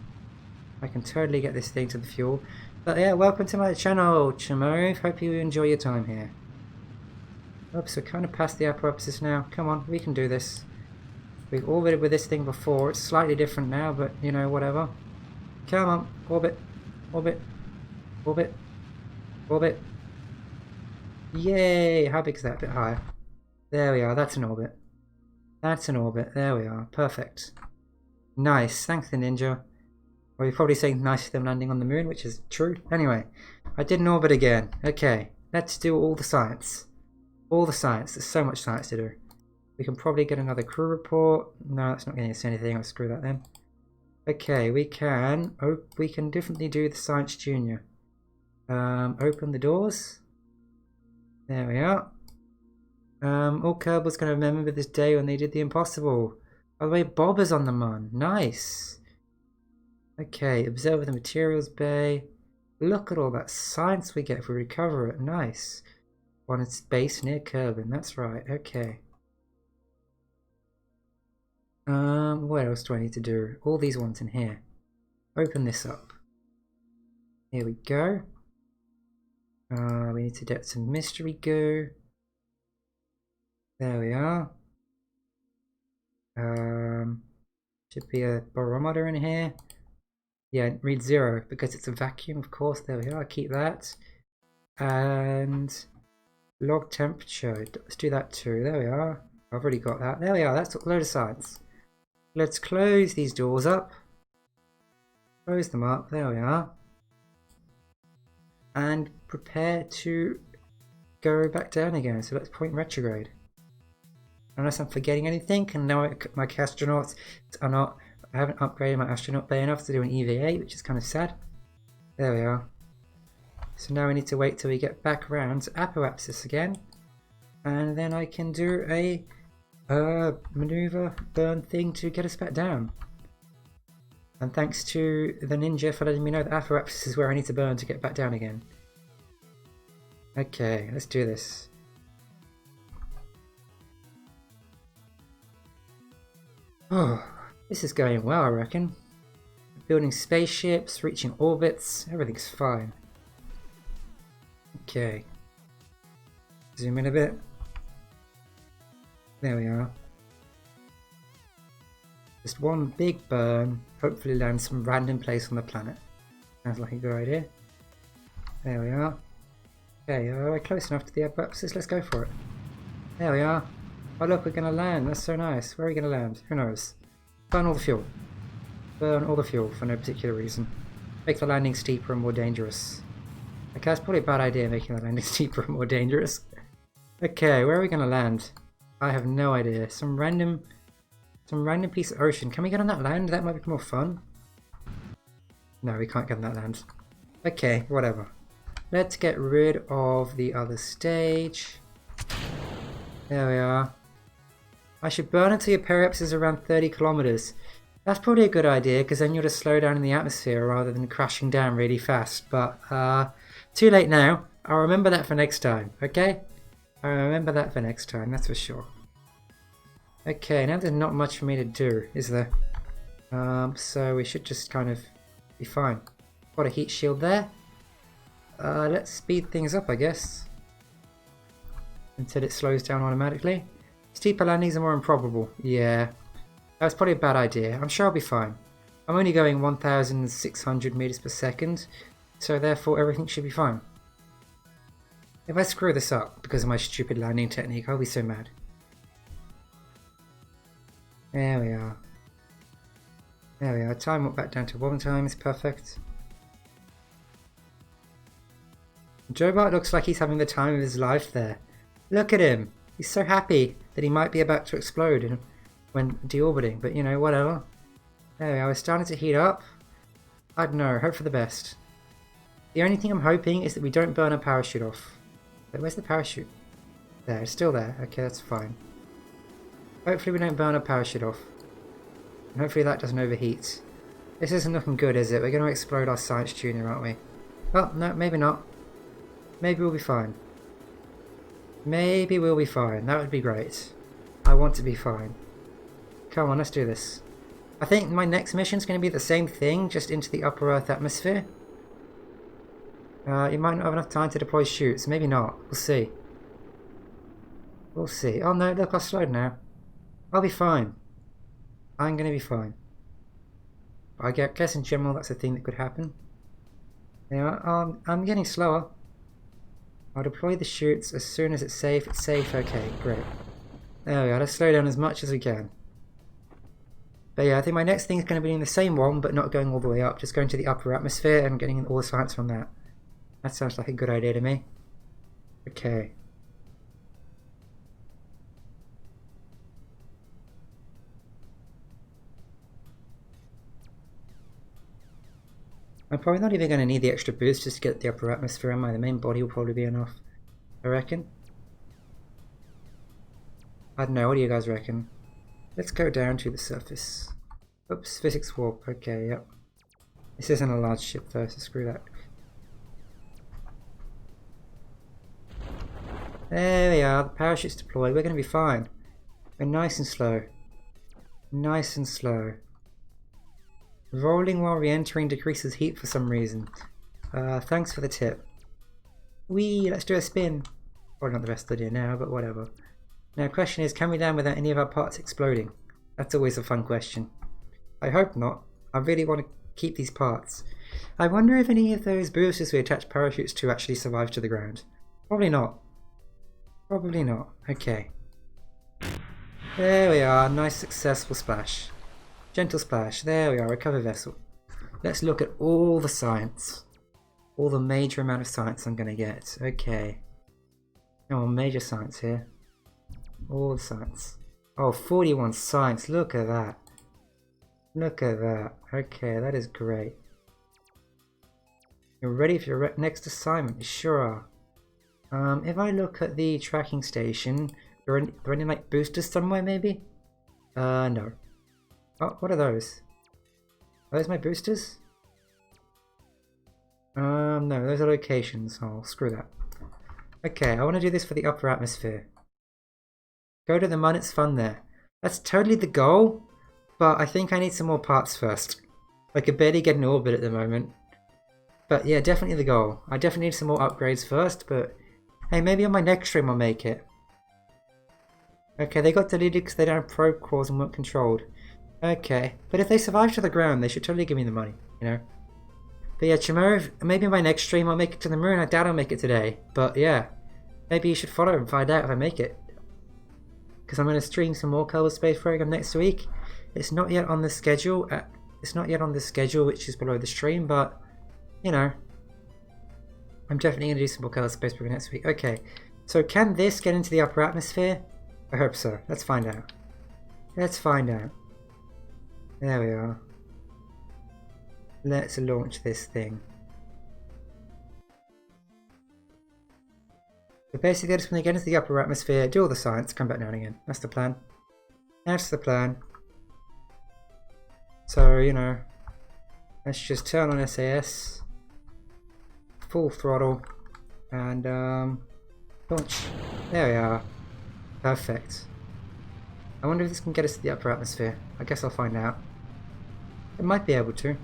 I can totally get this thing to the fuel. But yeah, welcome to my channel, Chimove. Hope you enjoy your time here. Oops, we're kind of past the apoapsis now. Come on, we can do this. We've orbited with this thing before. It's slightly different now, but you know, whatever. Come on, orbit, orbit, orbit, orbit. Yay! How big is that? A bit higher. There we are. That's an orbit. That's an orbit. There we are. Perfect. Nice. Thanks, the ninja. Well, you're probably saying nice for them landing on the moon, which is true. Anyway, I did an orbit again. Okay, let's do all the science. All the science. There's so much science to do. We can probably get another crew report. No, that's not getting us anything. I'll screw that then. Okay, we can definitely do the Science Junior. Open the doors. There we are. All Kerbal's going to remember this day when they did the impossible. By the way, Bob is on the Mun. Nice. Okay, observe the materials bay. Look at all that science we get if we recover it. Nice. One in space near Kerbin. That's right. Okay. What else do I need to do? All these ones in here. Open this up. Here we go. We need to get some mystery goo. There we are. Should be a barometer in here. Yeah, read 0 because it's a vacuum, of course. There we are. Keep that. And log temperature. Let's do that too. There we are. I've already got that. There we are. That's a load of science. Let's close these doors up. Close them up. There we are. And prepare to go back down again. So let's point retrograde. Unless I'm forgetting anything, and now my astronauts are not. I haven't upgraded my astronaut bay enough to do an EVA, which is kind of sad. There we are. So now we need to wait till we get back around to apoapsis again, and then I can do a maneuver burn thing to get us back down. And thanks to the ninja for letting me know that Aphorapsis is where I need to burn to get back down again. Okay, let's do this. Oh, this is going well, I reckon. Building spaceships, reaching orbits, everything's fine. Okay. Zoom in a bit. There we are. Just one big burn, hopefully land some random place on the planet. Sounds like a good idea. There we are. Okay, are we close enough to the Aphorapsis? Let's go for it. There we are. Oh look, we're going to land. That's so nice. Where are we going to land? Who knows? Burn all the fuel. Burn all the fuel for no particular reason. Make the landing steeper and more dangerous. Okay, that's probably a bad idea, making the landing steeper and more dangerous. Okay, where are we going to land? I have no idea. Some random piece of ocean. Can we get on that land? That might be more fun. No, we can't get on that land. Okay, whatever. Let's get rid of the other stage. There we are. I should burn until your periapsis is around 30 kilometers. That's probably a good idea, because then you'll just slow down in the atmosphere rather than crashing down really fast. But, too late now. I'll remember that for next time, okay? I'll remember that for next time, that's for sure. Okay, now there's not much for me to do, is there? So we should just kind of be fine. Got a heat shield there. Let's speed things up, I guess. Until it slows down automatically. Steeper landings are more improbable. Yeah. That's probably a bad idea. I'm sure I'll be fine. I'm only going 1,600 meters per second, so therefore everything should be fine. If I screw this up because of my stupid landing technique, I'll be so mad. There we are. There we are. Time went back down to 1 time. It's perfect. Jobart looks like he's having the time of his life there. Look at him. He's so happy that he might be about to explode when deorbiting, but you know, whatever. There we are. We're starting to heat up. I don't know. Hope for the best. The only thing I'm hoping is that we don't burn our parachute off. But where's the parachute? There. It's still there. Okay, that's fine. Hopefully we don't burn our parachute off. And hopefully that doesn't overheat. This isn't looking good, is it? We're going to explode our science junior, aren't we? Oh, no, maybe not. Maybe we'll be fine. Maybe we'll be fine. That would be great. I want to be fine. Come on, let's do this. I think my next mission is going to be the same thing, just into the upper Earth atmosphere. You might not have enough time to deploy chutes. Maybe not. We'll see. We'll see. Oh no, look, I've slowed now. I'll be fine. I'm going to be fine. I guess in general that's a thing that could happen. Yeah, I'm getting slower. I'll deploy the chutes as soon as it's safe. It's safe, okay, great. There we go, let's slow down as much as we can. But yeah, I think my next thing is going to be doing the same one, but not going all the way up, just going to the upper atmosphere and getting all the science from that. That sounds like a good idea to me. Okay. I'm probably not even going to need the extra boost just to get the upper atmosphere, am I? The main body will probably be enough, I reckon. I don't know, what do you guys reckon? Let's go down to the surface. Oops, physics warp, okay, yep. This isn't a large ship though, so screw that. There we are, the parachute's deployed, we're going to be fine. We're nice and slow. Nice and slow. Rolling while re-entering decreases heat for some reason. Thanks for the tip. Whee, let's do a spin. Probably not the best idea now, but whatever. Now the question is, can we land without any of our parts exploding? That's always a fun question. I hope not. I really want to keep these parts. I wonder if any of those boosters we attach parachutes to actually survive to the ground. Probably not. Probably not. Okay. There we are. Nice successful splash. Gentle splash. There we are. Recover vessel. Let's look at all the science. All the major amount of science I'm going to get. Okay. Oh, major science here. All the science. Oh, 41 science. Look at that. Look at that. Okay, that is great. You're ready for your next assignment? You sure are. If I look at the tracking station, are there any like boosters somewhere maybe? No. Oh, what are those? Are those my boosters? No, those are locations. Oh, screw that. Okay, I want to do this for the upper atmosphere. Go to the Mun, it's fun there. That's totally the goal, but I think I need some more parts first. I could barely get an orbit at the moment. But yeah, definitely the goal. I definitely need some more upgrades first, but hey, maybe on my next stream I'll make it. Okay, they got deleted because they don't have probe cores and weren't controlled. Okay, but if they survive to the ground, they should totally give me the money, you know? But yeah, Chimera, maybe in my next stream I'll make it to the moon. I doubt I'll make it today. But yeah, maybe you should follow and find out if I make it. Because I'm going to stream some more Kerbal Space Program next week. It's not yet on the schedule. Which is below the stream, but, you know, I'm definitely going to do some more Kerbal Space Program next week. Okay, so can this get into the upper atmosphere? I hope so. Let's find out. Let's find out. There we are. Let's launch this thing. So basically I just want to get into the upper atmosphere, do all the science, come back down again. That's the plan. That's the plan. So, you know, let's just turn on SAS, full throttle, and launch. There we are. Perfect. I wonder if this can get us to the upper atmosphere. I guess I'll find out. It might be able to.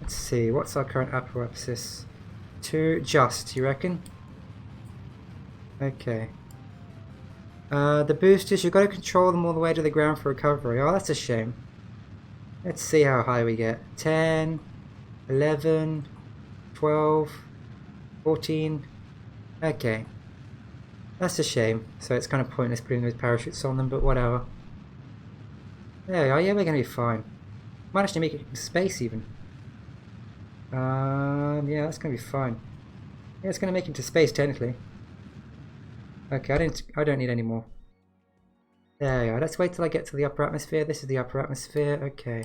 Let's see, what's our current upper atmosphere? You reckon? Okay. The boosters, you've got to control them all the way to the ground for recovery. Oh, that's a shame. Let's see how high we get. 10, 11, 12, 14. Okay. That's a shame. So it's kind of pointless putting those parachutes on them, but whatever. There we are. Yeah, we're going to be fine. Might actually make it into space even. Yeah, that's going to be fine. Yeah, it's going to make it to space technically. Okay, I don't need any more. There we are. Let's wait till I get to the upper atmosphere. This is the upper atmosphere. Okay.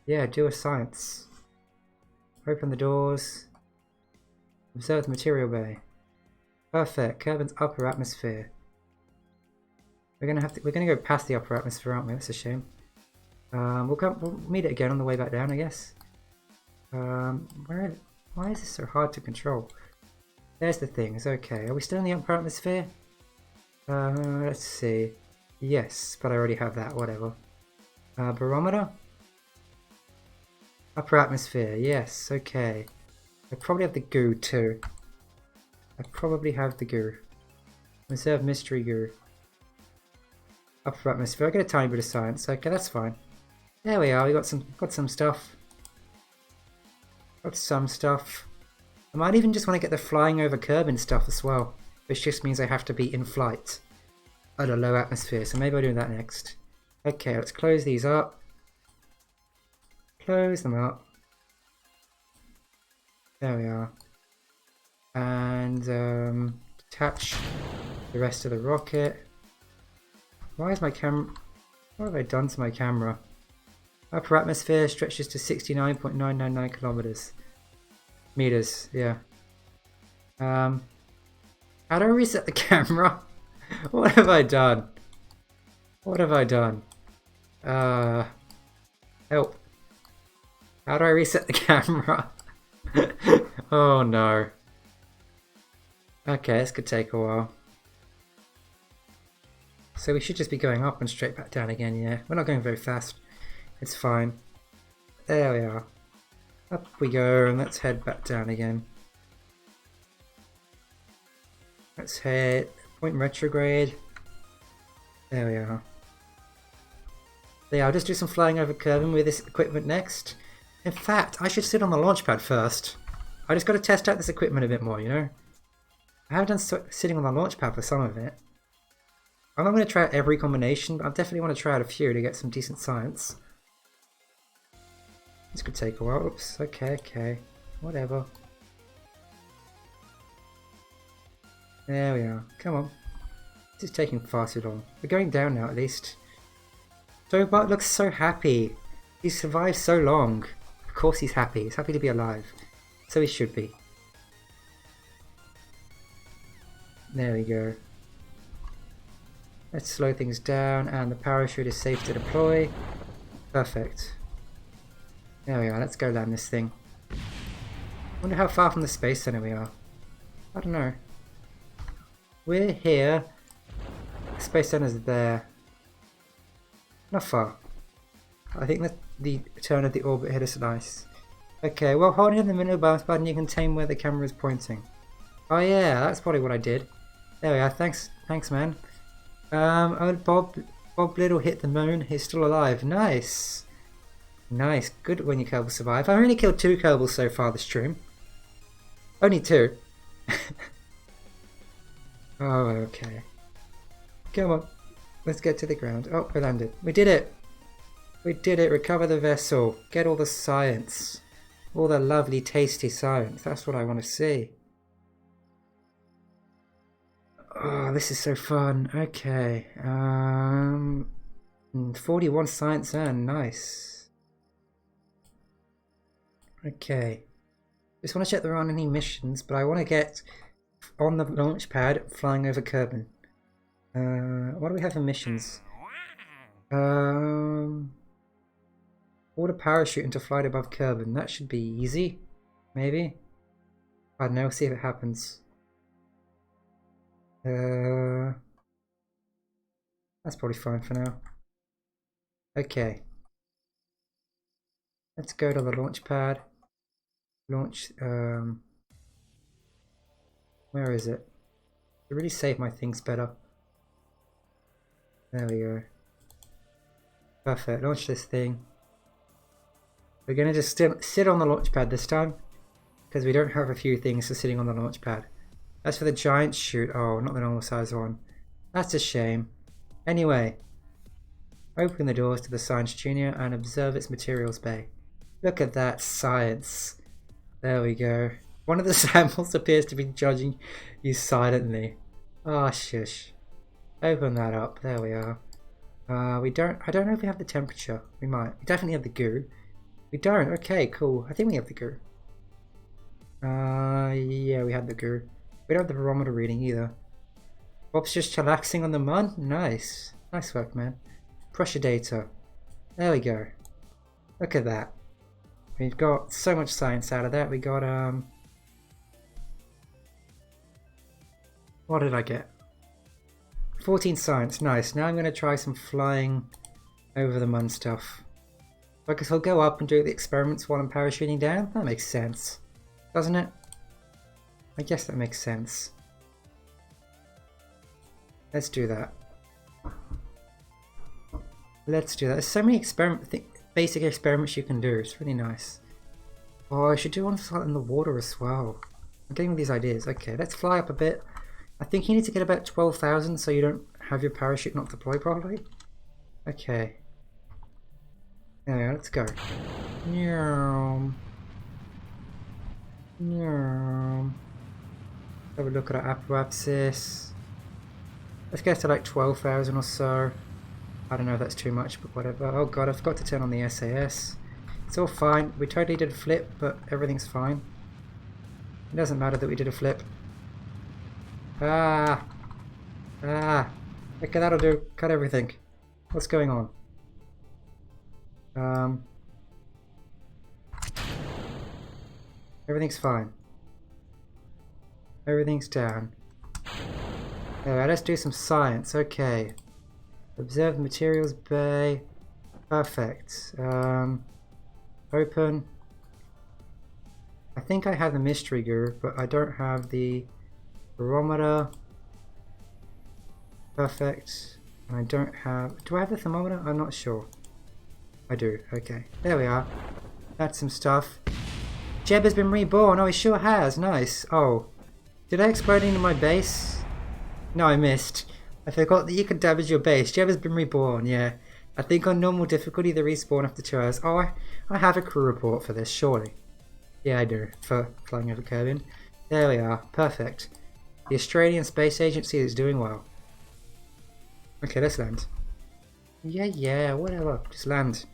Yeah, do a science. Open the doors. Observe the material bay. Perfect. Kerbin's upper atmosphere. We're gonna go past the upper atmosphere, aren't we? That's a shame. We'll meet it again on the way back down, I guess. Why is this so hard to control? There's the things. Okay, are we still in the upper atmosphere? Let's see. Yes, but I already have that. Whatever. Barometer. Upper atmosphere. Yes. Okay. I probably have the goo too. I probably have the goo. Reserve mystery goo. Upper atmosphere. I get a tiny bit of science. Okay, that's fine. There we are. We got some stuff. Got some stuff. I might even just want to get the flying over Kerbin stuff as well, which just means I have to be in flight at a low atmosphere. So maybe I'll do that next. Okay, let's close these up. Close them up. There we are. And detach the rest of the rocket. Why is my camera... What have I done to my camera? Upper atmosphere stretches to 69.999 kilometers. Meters, yeah. How do I reset the camera? What have I done? What have I done? Help. How do I reset the camera? Oh no. Okay, this could take a while. So we should just be going up and straight back down again, yeah. We're not going very fast. It's fine. There we are. Up we go, and let's head back down again. Let's head point retrograde. There we are. Yeah, I'll just do some flying over Kerbin with this equipment next. In fact, I should sit on the launch pad first. I just got to test out this equipment a bit more, you know? I haven't done sitting on the launch pad for some of it. I'm not going to try out every combination, but I definitely want to try out a few to get some decent science. This could take a while. Oops, okay. Whatever. There we are. Come on. This is taking far too long. We're going down now at least. Dobart looks so happy. He's survived so long. Of course he's happy. He's happy to be alive. So he should be. There we go. Let's slow things down, and the parachute is safe to deploy. Perfect. There we are, let's go land this thing. Wonder how far from the space center we are. I don't know. We're here. The space center's there. Not far. I think that the turn of the orbit hit us nice. Okay, well, holding in the middle bounce button, you can tame where the camera is pointing. Oh yeah, that's probably what I did. There we are. Thanks, man. Old Bob Little hit the moon. He's still alive. Nice. Nice. Good when your Kerbals survive. I've only killed 2 Kerbals so far this stream. Only 2. Oh, okay. Come on. Let's get to the ground. Oh, we landed. We did it. We did it. Recover the vessel. Get all the science. All the lovely, tasty science. That's what I want to see. Oh, this is so fun. Okay. 41 science earned. Nice. Okay. Just want to check there aren't any missions, but I want to get on the launch pad flying over Kerbin. What do we have for missions? Order parachuting to flight above Kerbin. That should be easy. Maybe. I don't know. See if it happens. That's probably fine for now. Okay. Let's go to the launch pad. Launch, where is it? To really save my things better. There we go. Perfect, launch this thing. We're gonna just sit on the launch pad this time, because we don't have a few things for sitting on the launch pad. As for the giant chute, oh, not the normal size one. That's a shame. Anyway, open the doors to the Science Junior and observe its materials bay. Look at that science. There we go. One of the samples appears to be judging you silently. Ah, shush. Open that up. There we are. I don't know if we have the temperature. We might. We definitely have the goo. We don't. Okay, cool. I think we have the goo. Yeah, we have the goo. We don't have the barometer reading either. Bob's just chillaxing on the mud. Nice. Nice work, man. Pressure data. There we go. Look at that. We've got so much science out of that. We got, what did I get? 14 science. Nice. Now I'm going to try some flying over the mun stuff. I guess I'll go up and do the experiments while I'm parachuting down. That makes sense. Doesn't it? I guess that makes sense. Let's do that. Let's do that. There's so many basic experiments you can do. It's really nice. Oh, I should do one in the water as well. I'm getting all these ideas. Okay, let's fly up a bit. I think you need to get about 12,000 so you don't have your parachute not deploy properly. Okay. There we go, let's go. Have a look at our apoapsis. Let's get to like 12,000 or so. I don't know if that's too much, but whatever. Oh god, I forgot to turn on the SAS. It's all fine. We totally did a flip, but everything's fine. It doesn't matter that we did a flip. Ah! Ah! Okay, that'll do. Cut everything. What's going on? Everything's fine. Everything's down. Alright, let's do some science. Okay. Observe materials bay. Perfect. Open. I think I have the mystery goo, but I don't have the barometer. Perfect. And I don't have... Do I have the thermometer? I'm not sure. I do. Okay. There we are. That's some stuff. Jeb has been reborn. Oh, he sure has. Nice. Oh. Did I explode into my base? No, I missed. I forgot that you could damage your base. Jeb has been reborn, yeah. I think on normal difficulty they respawn after 2 hours. Oh, I have a crew report for this, surely. Yeah, I do. For flying over Kerbin. There we are. Perfect. The Australian Space Agency is doing well. Okay, let's land. Yeah, whatever. Just land.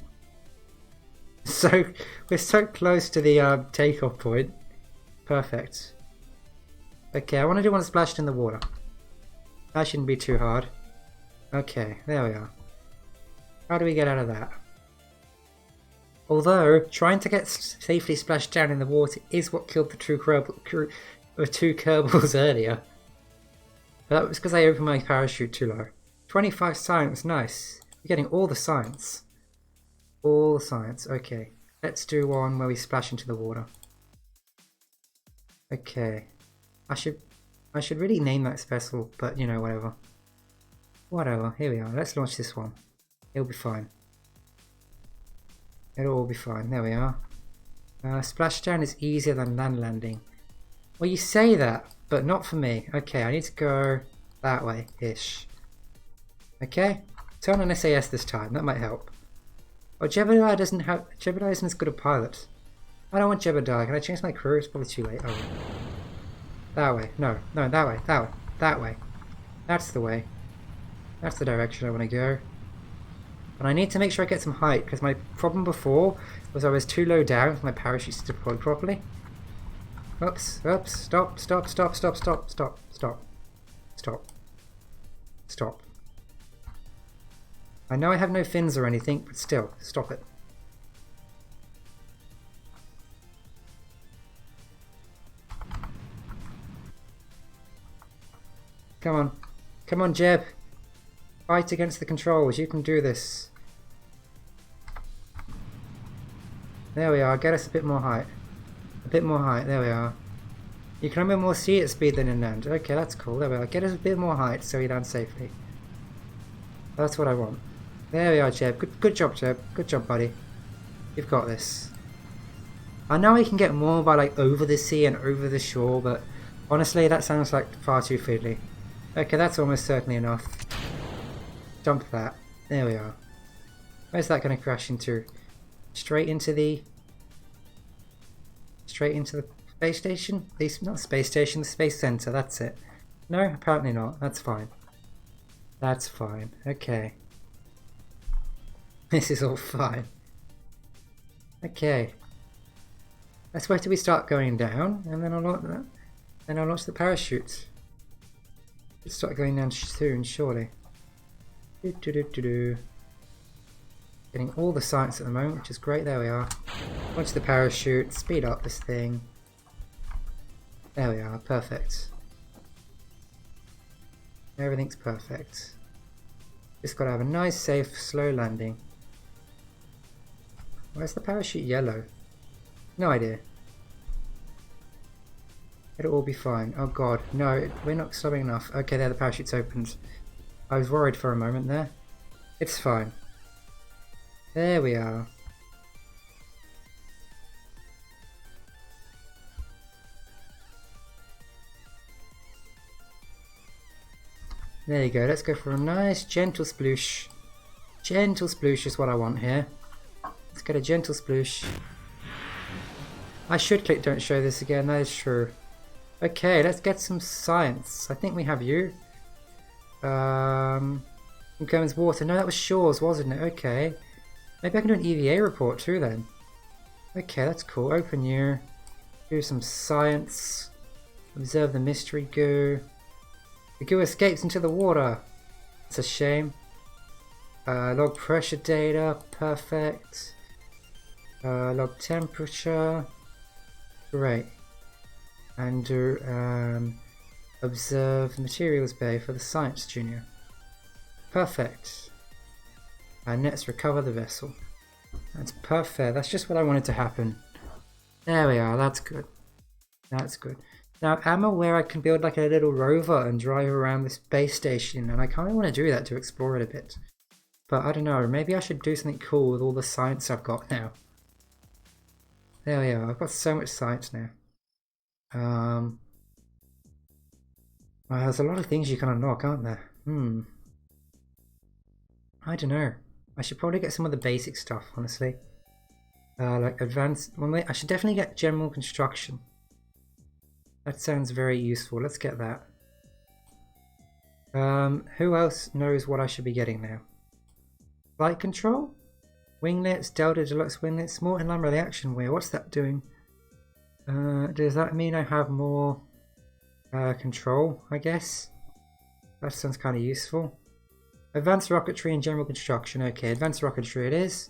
So, we're so close to the takeoff point. Perfect. Okay, I want to do one splashed in the water. That shouldn't be too hard. Okay, there we are. How do we get out of that? Although, trying to get safely splashed down in the water is what killed the two Kerbals earlier. But that was because I opened my parachute too low. 25 science, nice. You're getting all the science. All the science, okay. Let's do one where we splash into the water. Okay. I should really name that vessel, but you know, whatever. Whatever, here we are. Let's launch this one. It'll be fine. It'll all be fine. There we are. Splashdown is easier than land landing. Well, you say that, but not for me. Okay, I need to go that way-ish. Okay? Turn on SAS this time. That might help. Oh, Jebediah doesn't have... Jebediah isn't as good a pilot. I don't want Jebediah. Can I change my crew? It's probably too late. Oh. That way. No, that way. That way. That way. That's the way. That's the direction I want to go. But I need to make sure I get some height, because my problem before was I was too low down for my parachutes to deploy properly. Oops, oops, stop, stop, stop, stop, stop, stop, stop, stop, stop. I know I have no fins or anything, but still, stop it. Come on. Come on, Jeb. Fight against the controls. You can do this. There we are. Get us a bit more height. A bit more height. There we are. You can remember more sea at speed than in land. Okay, that's cool. There we are. Get us a bit more height so we land safely. That's what I want. There we are, Jeb. Good job, Jeb. Good job, buddy. You've got this. I know we can get more by like over the sea and over the shore, but honestly, that sounds like far too fiddly. Okay, that's almost certainly enough. Dump that. There we are. Where's that going to crash into? Straight into the space station? Not the space station, the space center. That's it. No, apparently not. That's fine. That's fine. Okay. This is all fine. Okay. Let's wait till we start going down, and then I'll launch the parachute. It'll start going down soon, surely. Getting all the science at the moment, which is great. There we are. Launch the parachute, speed up this thing. There we are, perfect. Everything's perfect. Just gotta have a nice, safe, slow landing. Where's the parachute yellow? No idea. It'll all be fine. Oh god, no, we're not stopping enough. Okay, there, the parachute's opened. I was worried for a moment there. It's fine. There we are. There you go, let's go for a nice gentle sploosh. Gentle sploosh is what I want here. Let's get a gentle sploosh. I should click don't show this again, that is true. Okay, let's get some science. I think we have you. Comes water. No, that was shores, wasn't it? Okay. Maybe I can do an EVA report too then. Okay, that's cool. Open you. Do some science. Observe the mystery goo. The goo escapes into the water. It's a shame. Log pressure data. Perfect. Log temperature. Great. And do observe materials bay for the science junior. Perfect. And let's recover the vessel. That's perfect. That's just what I wanted to happen. There we are. That's good. That's good. Now, I'm aware I can build like a little rover and drive around the space station, and I kind of want to do that to explore it a bit. But I don't know. Maybe I should do something cool with all the science I've got now. There we are. I've got so much science now. Well, there's a lot of things you can unlock, aren't there? I don't know. I should probably get some of the basic stuff, honestly. Like advanced... Well, wait, I should definitely get general construction. That sounds very useful. Let's get that. Who else knows what I should be getting now? Flight control? Winglets, Delta Deluxe winglets, small and line reaction wheel. What's that doing? Does that mean I have more control, I guess? That sounds kind of useful. Advanced rocketry and general construction. Okay, advanced rocketry it is.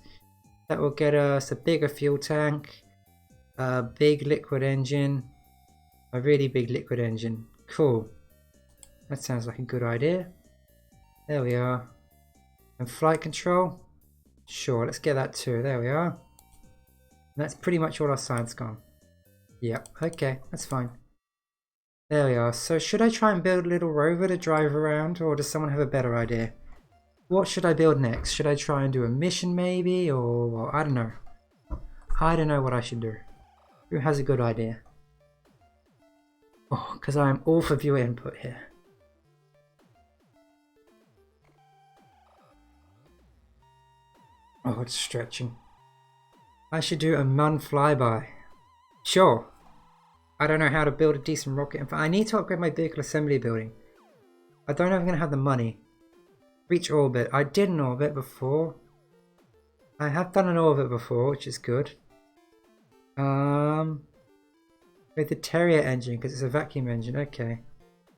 That will get us a bigger fuel tank, a big liquid engine, a really big liquid engine. Cool. That sounds like a good idea. There we are. And flight control. Sure, let's get that too. There we are. And that's pretty much all our science gone. Yep, okay, that's fine. There we are. So should I try and build a little rover to drive around, or does someone have a better idea? What should I build next? Should I try and do a mission maybe, or well, I don't know. I don't know what I should do. Who has a good idea? Oh, because I am all for viewer input here. Oh, it's stretching. I should do a Mun flyby. Sure. I don't know how to build a decent rocket. In fact, I need to upgrade my vehicle assembly building. I don't know if I'm going to have the money. Reach orbit. I did an orbit before. I have done an orbit before, which is good. With the Terrier engine, because it's a vacuum engine. Okay.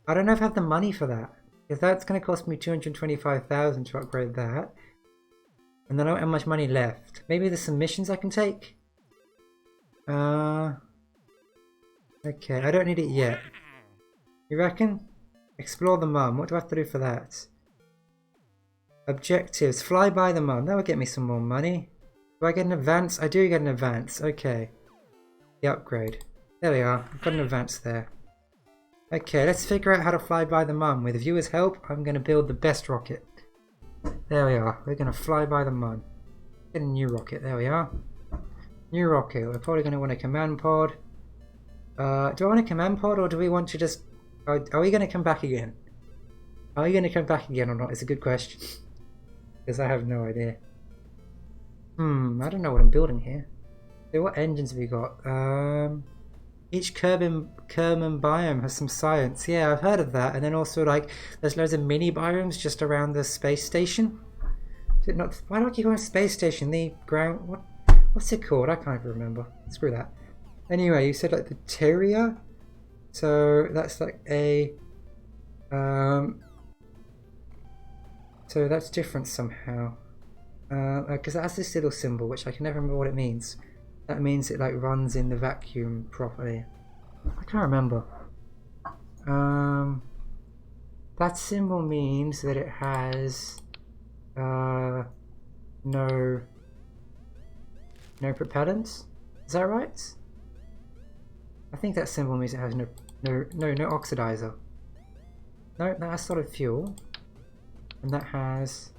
I don't know if I have the money for that. Because that's going to cost me 225,000 to upgrade that. And then I don't have much money left. Maybe there's some missions I can take? Okay, I don't need it yet. You reckon? Explore the Mun. What do I have to do for that? Objectives. Fly by the Mun. That will get me some more money. Do I get an advance? I do get an advance. Okay. The upgrade. There we are. I've got an advance there. Okay, let's figure out how to fly by the Mun. With viewers' help, I'm going to build the best rocket. There we are. We're going to fly by the Mun. Get a new rocket. There we are. New rocket. We're probably going to want a command pod. Do I want a command pod, or do we want to just... Are we going to come back again? Are we going to come back again or not? It's a good question. Because I have no idea. I don't know what I'm building here. So what engines have we got? Each Kerman biome has some science. Yeah, I've heard of that. And then also, like, there's loads of mini biomes just around the space station. Is it not? Why do I keep going space station? The ground... What's it called? I can't even remember. Screw that. Anyway, you said like the Terrier? So that's like a... So that's different somehow. Because it has this little symbol, which I can never remember what it means. That means it like runs in the vacuum properly. I can't remember. That symbol means that it has no propellants. Is that right? I think that symbol means it has no oxidizer. No, that has solid fuel, and that has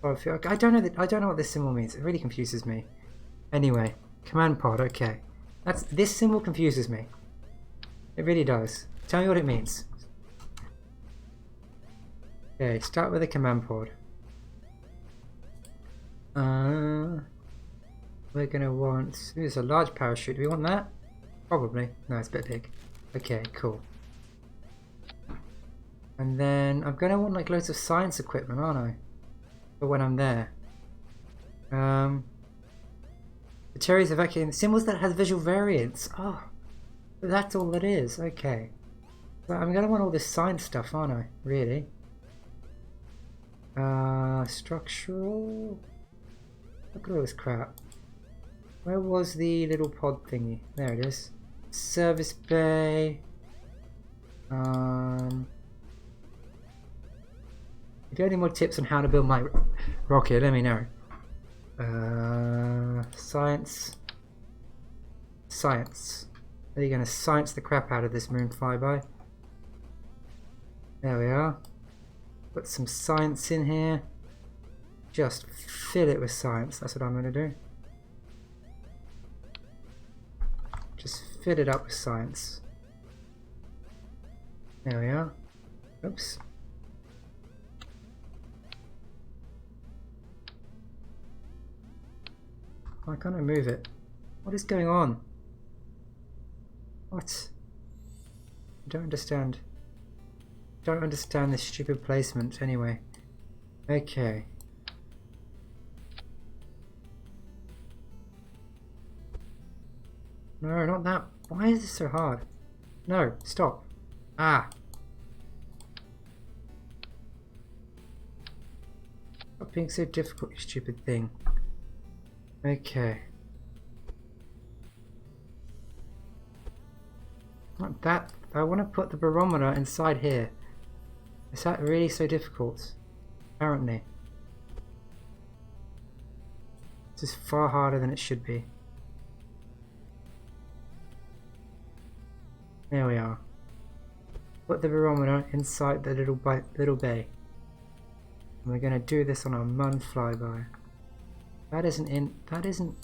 solid fuel. I don't know what this symbol means. It really confuses me. Anyway, command pod. Okay, this symbol confuses me. It really does. Tell me what it means. Okay, start with a command pod. We're gonna want... There's a large parachute. Do we want that? Probably. No, it's a bit big. Okay, cool. And then I'm gonna want like loads of science equipment, aren't I? For when I'm there. The Terrier's evacuating symbols that has visual variants. Oh, that's all it is. Okay. Well, I'm gonna want all this science stuff, aren't I? Really? Structural. Look at all this crap. Where was the little pod thingy? There it is. Service bay. If you have any more tips on how to build my rocket, let me know. Science. Science. Are you going to science the crap out of this moon flyby? There we are. Put some science in here. Just fill it with science. That's what I'm going to do. Just fill it up with science. There we are. Oops. Why can't I move it? What is going on? What? I don't understand. Don't understand this stupid placement anyway. Okay. No, not that. Why is this so hard? No, stop. Ah. Stop being so difficult, you stupid thing. Okay. Not that. I want to put the barometer inside here. Is that really so difficult? Apparently. This is far harder than it should be. There we are. Put the barometer inside the little bay. And we're going to do this on our MUN flyby. That isn't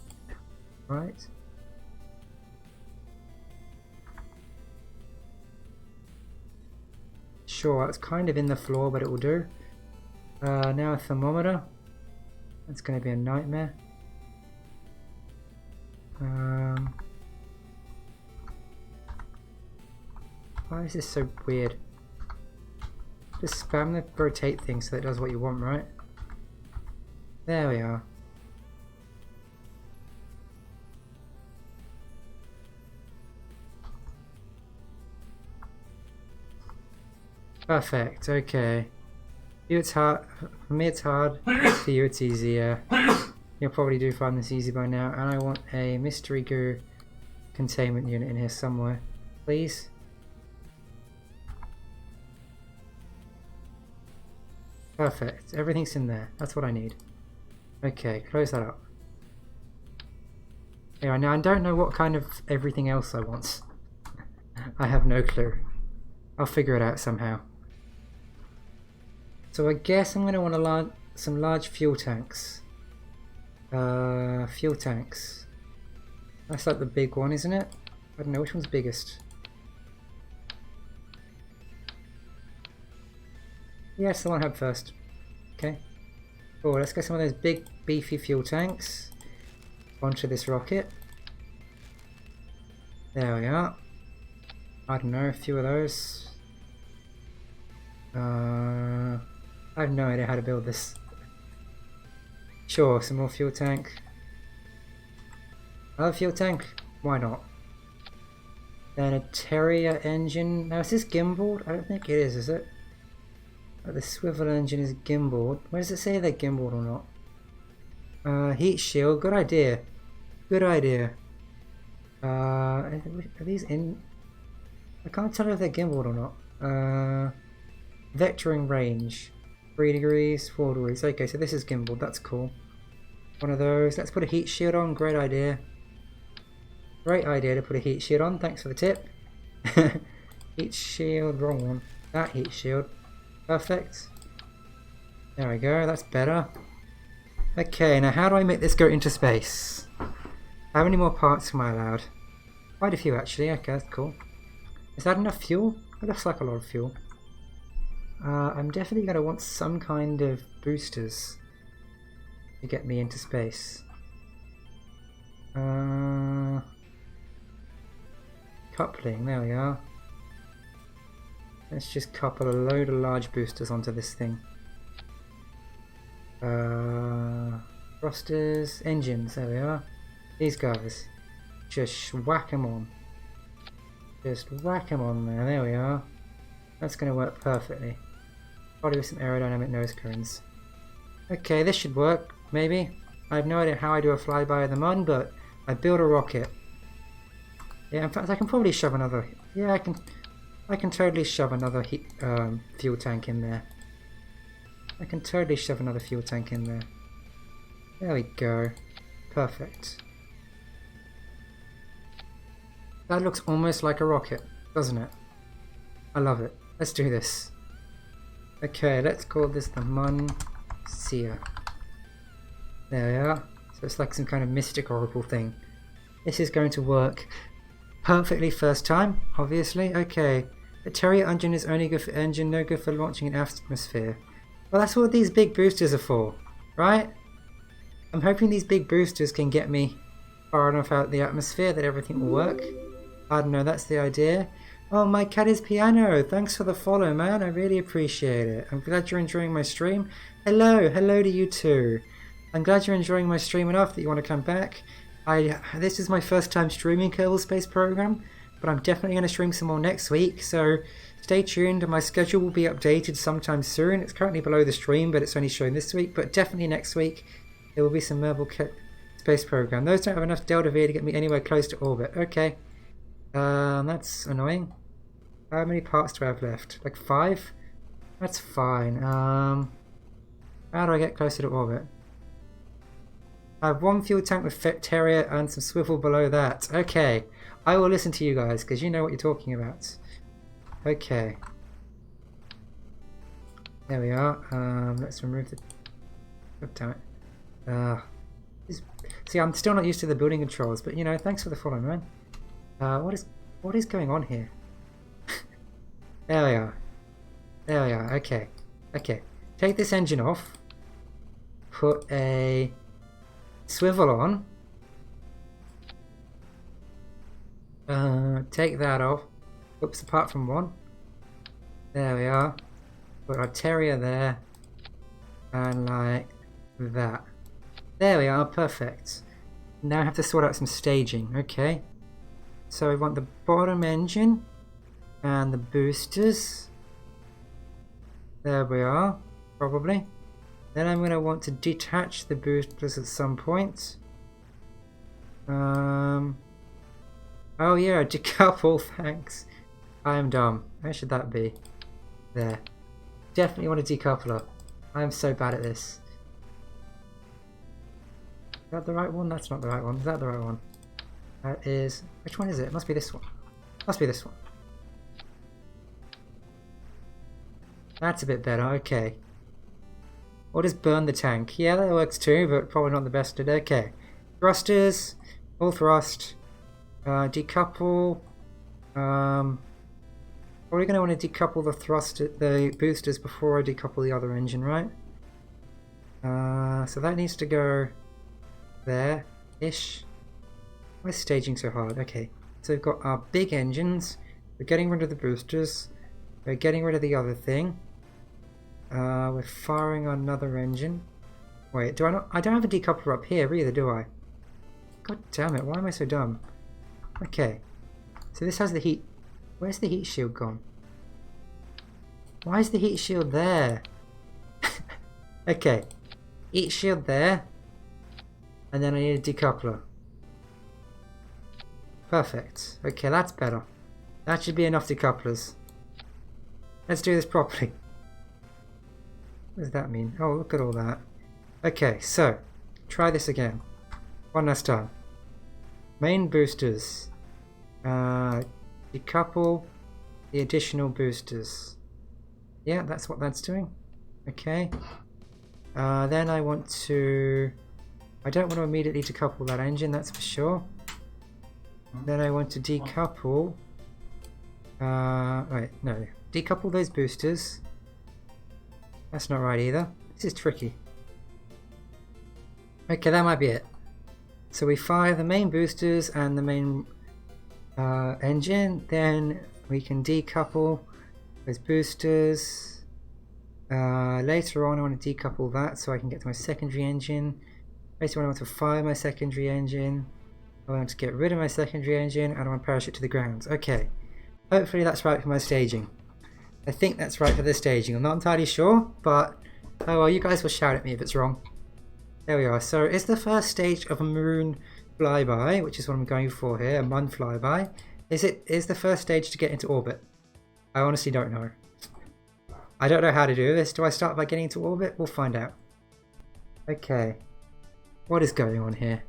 right. Sure, it's kind of in the floor, but it will do. Now a thermometer. That's going to be a nightmare. Why is this so weird? Just spam the rotate thing so that it does what you want, right? There we are. Perfect, okay. For you it's hard. For me it's hard. For you it's easier. You'll probably do find this easy by now. And I want a mystery goo containment unit in here somewhere. Please. Perfect. Everything's in there. That's what I need. Okay, close that up. Anyway, now I don't know what kind of everything else I want. I have no clue. I'll figure it out somehow. So I guess I'm going to want some large fuel tanks. Fuel tanks. That's like the big one, isn't it? I don't know, which one's biggest? Yes, the one I had first. Okay. Oh, let's get some of those big, beefy fuel tanks onto this rocket. There we are. I don't know, a few of those. I have no idea how to build this. Sure, some more fuel tank. Another fuel tank? Why not? Then a Terrier engine. Now is this gimbaled? I don't think it is it? The swivel engine is gimbaled. Where does it say they're gimbaled or not? Heat shield, good idea. Good idea. Are these in... I can't tell if they're gimbaled or not. Vectoring range. 3 degrees, 4 degrees. Okay, so this is gimbaled, that's cool. One of those. Let's put a heat shield on, great idea. Great idea to put a heat shield on, thanks for the tip. Heat shield, wrong one. That heat shield. Perfect. There we go, that's better. Okay, now how do I make this go into space? How many more parts am I allowed? Quite a few actually, okay, that's cool. Is that enough fuel? It looks like a lot of fuel. I'm definitely going to want some kind of boosters to get me into space. Coupling, there we are. Let's just couple a load of large boosters onto this thing. Thrusters, engines, there we are. These guys. Just whack them on. Just whack them on there we are. That's going to work perfectly. Probably with some aerodynamic nose cones. Okay, this should work, maybe. I have no idea how I do a flyby of the MUN, but I build a rocket. Yeah, in fact I can probably shove another... Yeah, I can totally shove another fuel tank in there. I can totally shove another fuel tank in there. There we go. Perfect. That looks almost like a rocket, doesn't it? I love it. Let's do this. Okay, let's call this the MUN Seer. There we are. So it's like some kind of mystic oracle thing. This is going to work perfectly first time, obviously. Okay. The Terrier engine is only good for engine, no good for launching in atmosphere. Well, that's what these big boosters are for, right? I'm hoping these big boosters can get me far enough out the atmosphere that everything will work. I don't know, that's the idea. Oh, my cat is Piano. Thanks for the follow, man. I really appreciate it. I'm glad you're enjoying my stream. Hello to you too. I'm glad you're enjoying my stream enough that you want to come back. This is my first time streaming Kerbal Space Program, but I'm definitely going to stream some more next week, so stay tuned. My schedule will be updated sometime soon. It's currently below the stream, but it's only showing this week. But definitely next week, there will be some Merble space program. Those don't have enough Delta V to get me anywhere close to orbit. Okay. That's annoying. How many parts do I have left? Like 5? That's fine. How do I get closer to orbit? I have 1 fuel tank with Terrier and some swivel below that. Okay. I will listen to you guys, because you know what you're talking about. Okay. There we are. Let's remove the... God damn it. See, I'm still not used to the building controls, but you know, thanks for the follow, man. What is going on here? There we are. There we are. Okay. Okay. Take this engine off. Put a swivel on. Take that off. Oops, apart from one. There we are. Put our Terrier there. And like that. There we are. Perfect. Now I have to sort out some staging. Okay. So we want the bottom engine and the boosters. There we are. Probably. Then I'm going to want to detach the boosters at some point. Oh yeah, decouple, thanks. I am dumb. Where should that be? There. Definitely want a decoupler. I am so bad at this. Is that the right one? That's not the right one. Is that the right one? That is... Which one is it? It must be this one. Must be this one. That's a bit better. Okay. Or just burn the tank. Yeah, that works too, but probably not the best today. Okay. Thrusters. Full thrust. Decouple. Probably going to want to decouple the boosters before I decouple the other engine, right? So that needs to go there-ish. Why is staging so hard? Okay. So we've got our big engines. We're getting rid of the boosters. We're getting rid of the other thing. We're firing another engine. Wait, do I not? I don't have a decoupler up here either, do I? God damn it, why am I so dumb? Okay. So this has the heat. Where's the heat shield gone? Why is the heat shield there? Okay. Heat shield there. And then I need a decoupler. Perfect. Okay, that's better. That should be enough decouplers. Let's do this properly. What does that mean? Oh, look at all that. Okay, so try this again. One last time. Main boosters. Decouple the additional boosters. Yeah, that's what that's doing. Okay. Then I want to... I don't want to immediately decouple that engine, that's for sure. Then I want to decouple... wait, no. Decouple those boosters. That's not right either. This is tricky. Okay, that might be it. So we fire the main boosters and the main engine. Then we can decouple those boosters. Later on I want to decouple that so I can get to my secondary engine. Later on I want to fire my secondary engine. I want to get rid of my secondary engine and I want to parachute to the ground. Okay. Hopefully that's right for my staging. I think that's right for the staging. I'm not entirely sure, but oh well, you guys will shout at me if it's wrong. There we are. So it's the first stage of a maroon flyby, which is what I'm going for here, a MUN flyby. Is the first stage to get into orbit? I honestly don't know. I don't know how to do this. Do I start by getting into orbit? We'll find out. Okay. What is going on here?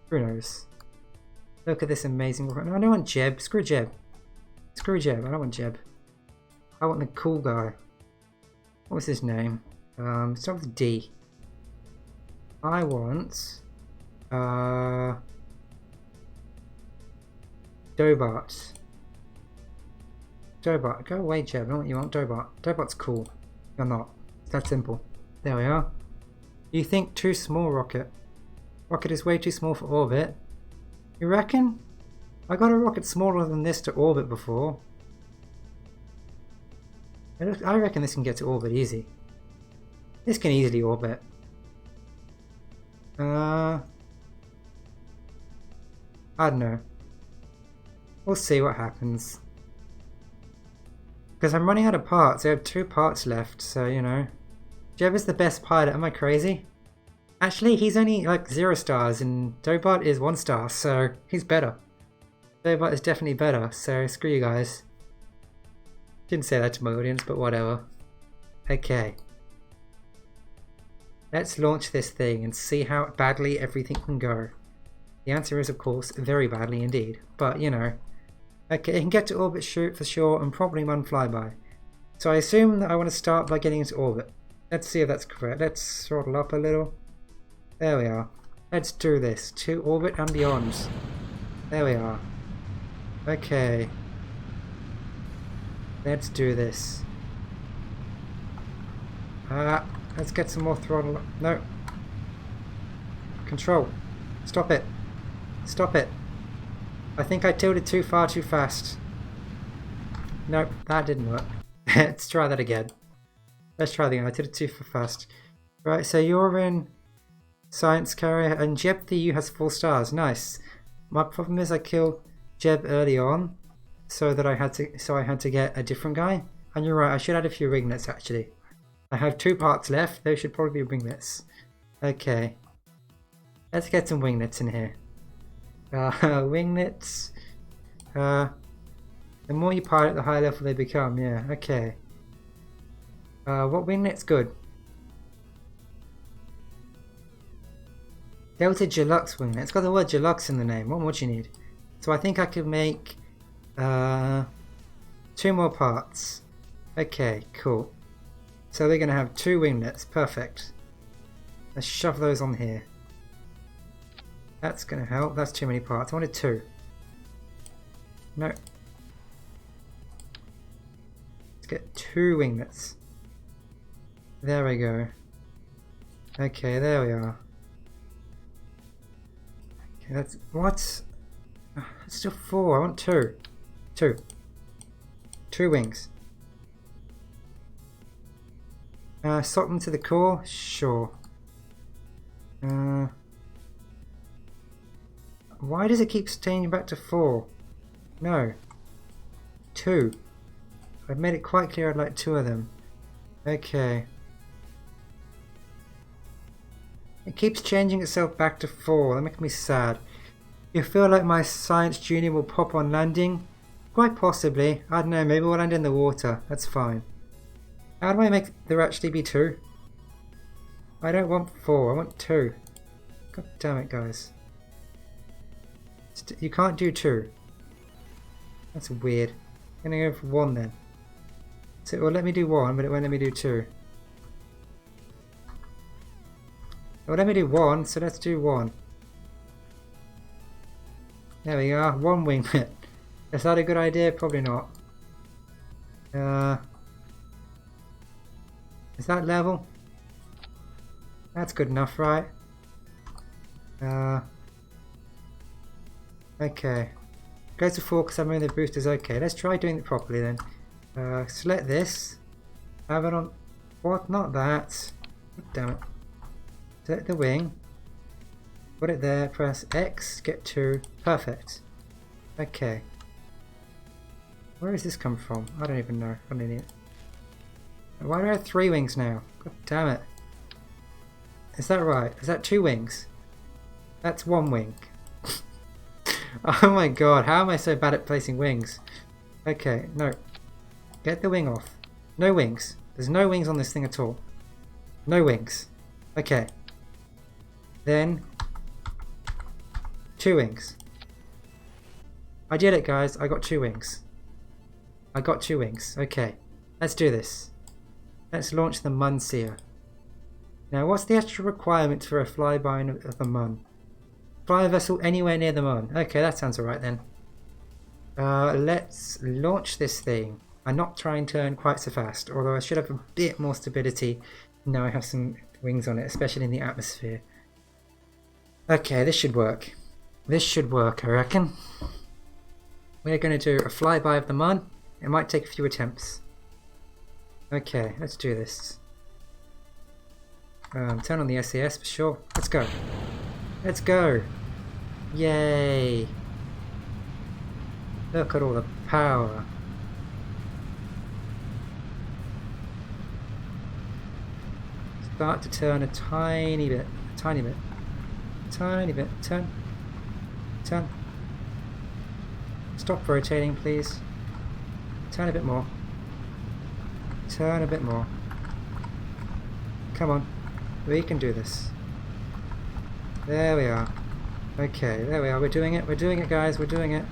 Who knows? Look at this amazing... No, I don't want Jeb. Screw Jeb. Screw Jeb. I don't want Jeb. I want the cool guy. What was his name? Start with D. I want... Dobart. Dobart. Go away, Jeb. I know what you want. Dobart. Dobart's cool. You're not. It's that simple. There we are. You think too small, Rocket. Rocket is way too small for orbit. You reckon? I got a rocket smaller than this to orbit before. I reckon this can get to orbit easy. This can easily orbit. I don't know. We'll see what happens. Because I'm running out of parts. I have 2 parts left, so you know. Jeb is the best pilot, am I crazy? Actually, he's only like 0 stars and Dobot is 1 star, so he's better. Dobot is definitely better, so screw you guys. Didn't say that to my audience, but whatever. Okay. Let's launch this thing and see how badly everything can go. The answer is, of course, very badly indeed, but you know. Okay, it can get to orbit shoot for sure and probably 1 flyby. So I assume that I want to start by getting into orbit. Let's see if that's correct. Let's throttle up a little. There we are. Let's do this. To orbit and beyond. There we are. Okay. Let's do this. Let's get some more throttle. No. Control. Stop it. Stop it. I think I tilted too far too fast. Nope, that didn't work. Let's try that again. Let's try that again. I tilted too fast. Right, so you're in Science Carrier and Jeb the U has 4 stars. Nice. My problem is I killed Jeb early on, so that I had to get a different guy. And you're right, I should add a few winglets actually. I have 2 parts left, those should probably be winglets. Okay. Let's get some winglets in here. Winglets. The more you pilot, the higher level they become, yeah, okay. What winglet's good? Delta Deluxe winglet. It's got the word Deluxe in the name. What more do you need? So I think I could make 2 more parts. Okay, cool. So they're going to have 2 winglets. Perfect. Let's shove those on here. That's going to help. That's too many parts. I wanted 2. No. Let's get 2 winglets. There we go. Okay, there we are. Okay, that's... What? It's still 4. I want 2. 2. 2 wings. Swap them to the core? Sure. Why does it keep changing back to 4? No. 2. I've made it quite clear I'd like 2 of them. Okay. It keeps changing itself back to 4. That makes me sad. You feel like my Science Junior will pop on landing? Quite possibly. I don't know, maybe we'll land in the water. That's fine. How do I make there actually be 2? I don't want 4, I want 2. God damn it, guys. You can't do 2. That's weird. I'm gonna go for 1 then. So it will let me do 1, but it won't let me do 2. It will let me do 1, so let's do 1. There we are, 1 winglet. Is that a good idea? Probably not. Is that level? That's good enough, right? Okay. Go to 4 because I'm in the boosters. Okay, let's try doing it properly then. Select this. Have it on... What? Not that. Damn it. Select the wing. Put it there. Press X. Get 2. Perfect. Okay. Where does this come from? I don't even know. I'm an idiot. Why do I have 3 wings now? God damn it. Is that right? Is that 2 wings? That's 1 wing. Oh my god, how am I so bad at placing wings? Okay, no. Get the wing off. No wings. There's no wings on this thing at all. No wings. Okay. Then 2 wings. I did it, guys. I got 2 wings. I got 2 wings. Okay. Let's do this. Let's launch the Munseer. Now, what's the actual requirement for a flyby of the Mun? Fly a vessel anywhere near the Mun. Okay, that sounds alright then. Let's launch this thing. I'm not trying to turn quite so fast, although I should have a bit more stability now I have some wings on it, especially in the atmosphere. Okay, this should work. This should work, I reckon. We're going to do a flyby of the Mun. It might take a few attempts. Okay, let's do this. Turn on the SAS for sure. Let's go. Let's go. Yay. Look at all the power. start to turn a tiny bit. Tiny bit. Tiny bit. Turn. Turn. Stop rotating, please. Turn a bit more. Turn a bit more. Come on. We can do this. There we are. Okay, there we are. We're doing it. We're doing it, guys. We're doing it.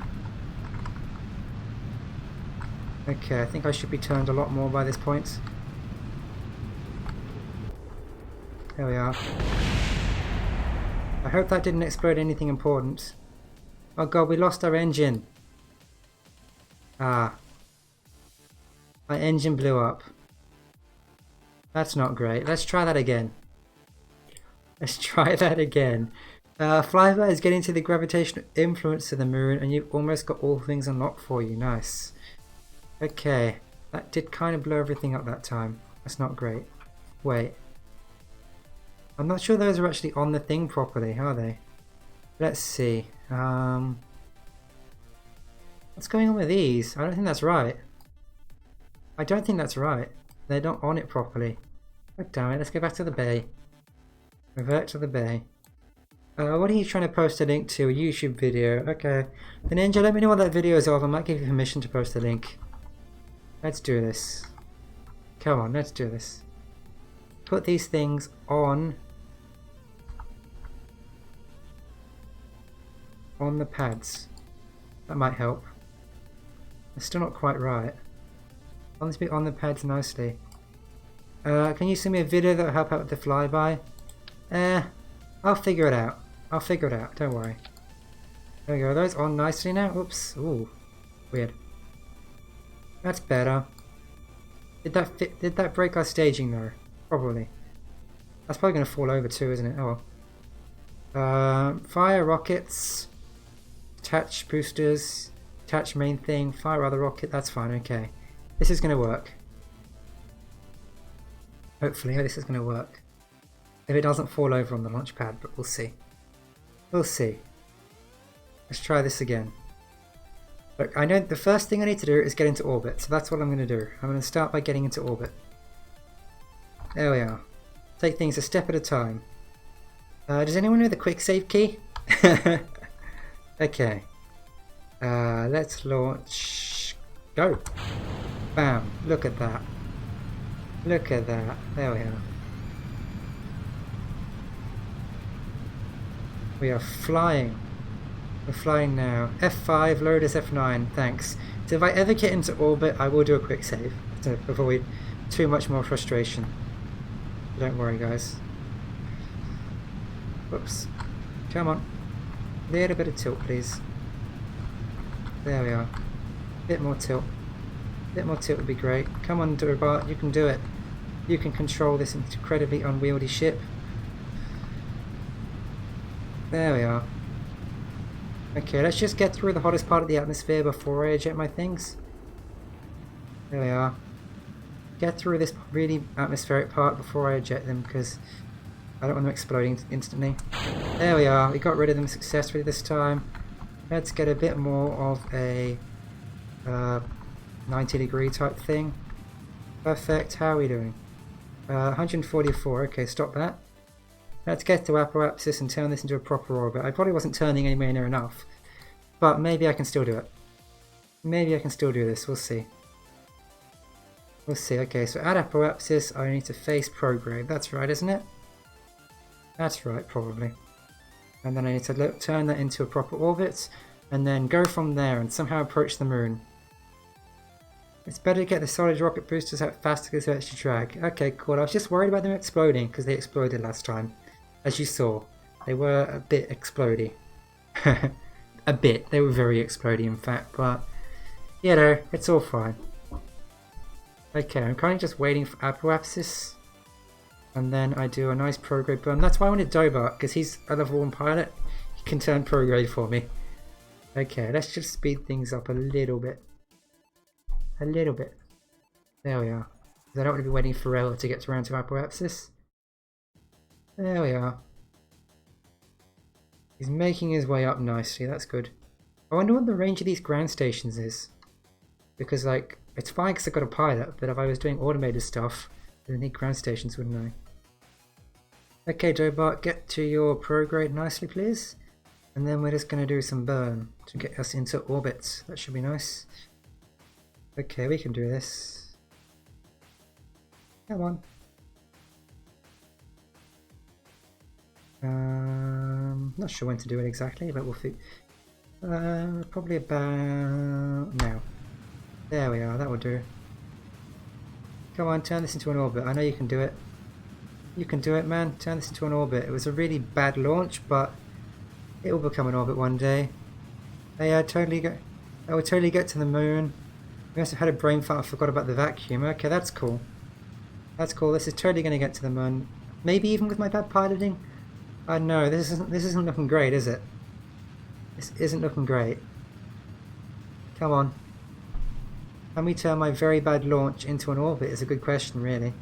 Okay, I think I should be turned a lot more by this point. There we are. I hope that didn't explode anything important. Oh god, we lost our engine. Ah. My engine blew up. That's not great. Let's try that again. Let's try that again. Flyby is getting to the gravitational influence of the moon, and you've almost got all things unlocked for you. Nice. Okay. That did kind of blow everything up that time. That's not great. Wait. I'm not sure those are actually on the thing properly, are they? Let's see. What's going on with these? I don't think that's right. I don't think that's right. They're not on it properly. Oh, damn it. Let's go back to the bay. Revert to the bay. What are you trying to post a link to? A YouTube video. Okay. The Ninja, let me know what that video is of. I might give you permission to post a link. Let's do this. Come on, let's do this. Put these things on the pads. That might help. It's still not quite right. I want this to be on the pads nicely. Can you send me a video that will help out with the flyby? I'll figure it out. I'll figure it out, don't worry. There we go, are those on nicely now? Oops, ooh, weird. That's better. Did that break our staging though? Probably. That's probably going to fall over too, isn't it? Oh well. Fire rockets. Attach boosters. Attach main thing. Fire other rocket. That's fine, okay. This is going to work. Hopefully this is going to work. If it doesn't fall over on the launch pad, but we'll see. We'll see. Let's try this again. Look, I know the first thing I need to do is get into orbit, so that's what I'm going to do. I'm going to start by getting into orbit. There we are. Take things a step at a time. Does anyone know the quick save key? Okay. Let's launch. Go! Bam! Look at that. Look at that. There we are. We are flying. We're flying now. F5, load as F9, thanks. So if I ever get into orbit, I will do a quick save to avoid too much more frustration. Don't worry, guys. Whoops. Come on. Little bit of tilt, please. There we are. Bit more tilt. Bit more tilt would be great. Come on, Durabart, you can do it. You can control this incredibly unwieldy ship. There we are. Okay, let's just get through the hottest part of the atmosphere before I eject my things. There we are. Get through this really atmospheric part before I eject them, because I don't want them exploding instantly. There we are. We got rid of them successfully this time. Let's get a bit more of a 90-degree type thing. Perfect. How are we doing? 144. Okay, stop that. Let's get to apoapsis and turn this into a proper orbit. I probably wasn't turning anywhere near enough, but maybe I can still do it. Maybe I can still do this. We'll see. We'll see. Okay, so at apoapsis, I need to face prograde. That's right, isn't it? That's right, probably. And then I need to turn that into a proper orbit, and then go from there and somehow approach the moon. It's better to get the solid rocket boosters out faster because of extra drag. Okay, cool. I was just worried about them exploding because they exploded last time. As you saw, they were a bit explodey. A bit. They were very explodey, in fact, but you know, it's all fine. Okay, I'm kind of just waiting for apoapsis, and then I do a nice prograde burn. That's why I wanted Dobart, because he's a level 1 pilot. He can turn prograde for me. Okay, let's just speed things up a little bit. A little bit. There we are. Because I don't want to be waiting forever to get around to apoapsis. There we are. He's making his way up nicely, that's good. I wonder what the range of these ground stations is. Because, like, it's fine because I've got a pilot, but if I was doing automated stuff, I'd need ground stations, wouldn't I? Okay, Jobart, get to your prograde nicely, please. And then we're just going to do some burn to get us into orbit. That should be nice. Okay, we can do this. Come on. Not sure when to do it exactly, but we'll probably about now. There we are, that will do. Come on, turn this into an orbit. I know you can do it. You can do it, man. Turn this into an orbit. It was a really bad launch, but it will become an orbit one day. I will totally get to the moon. We also had a brain fart. I forgot about the vacuum. Okay, that's cool. That's cool. This is totally going to get to the moon. Maybe even with my bad piloting. No, this isn't looking great, is it? This isn't looking great. Come on. Can we turn my very bad launch into an orbit? Is a good question, really.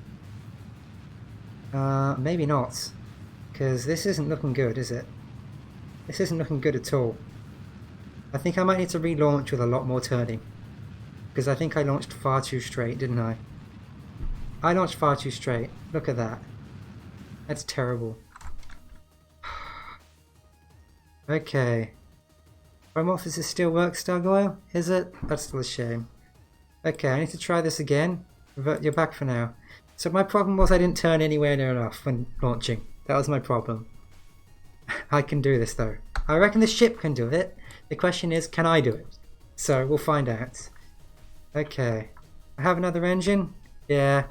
Maybe not. Because this isn't looking good, is it? This isn't looking good at all. I think I might need to relaunch with a lot more turning. Because I think I launched far too straight, didn't I? I launched far too straight. Look at that. That's terrible. Okay. Home office still works, Stargoyle? Is it? That's still a shame. Okay, I need to try this again. But you're back for now. So my problem was I didn't turn anywhere near enough when launching. That was my problem. I can do this though. I reckon the ship can do it. The question is, can I do it? So we'll find out. Okay. I have another engine? Yeah.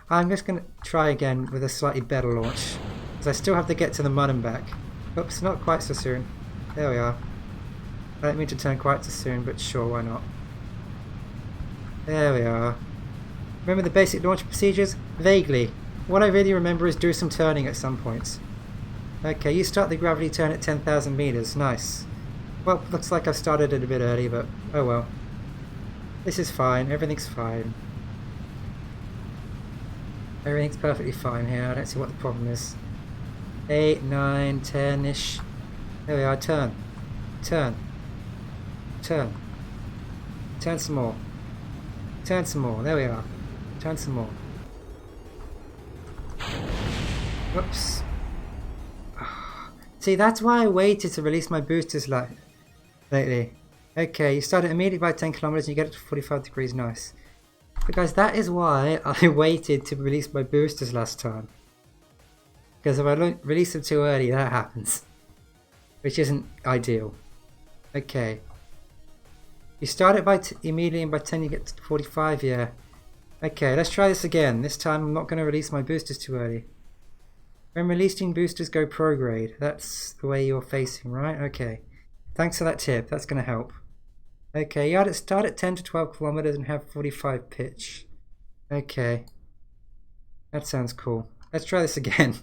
I'm just going to try again with a slightly better launch. Because I still have to get to the mud and back. Oops, not quite so soon. There we are. I don't mean to turn quite so soon, but sure, why not? There we are. Remember the basic launch procedures? Vaguely. What I really remember is do some turning at some points. Okay, you start the gravity turn at 10,000 meters. Nice. Well, looks like I've started it a bit early, but oh well. This is fine. Everything's fine. Everything's perfectly fine here. I don't see what the problem is. 8, 9, 10-ish. There we are. Turn. Turn. Turn. Turn some more. Turn some more. There we are. Turn some more. Whoops. See, that's why I waited to release my boosters lately. Okay, you start it immediately by 10 kilometers and you get it to 45 degrees. Nice. But guys, that is why I waited to release my boosters last time. Because if I release them too early, that happens. Which isn't ideal. Okay. You start it by immediately and by 10 you get to 45, yeah. Okay, let's try this again. This time I'm not going to release my boosters too early. When releasing boosters, go prograde. That's the way you're facing, right? Okay. Thanks for that tip. That's going to help. Okay, you had it start at 10 to 12 kilometers and have 45 pitch. Okay. That sounds cool. Let's try this again.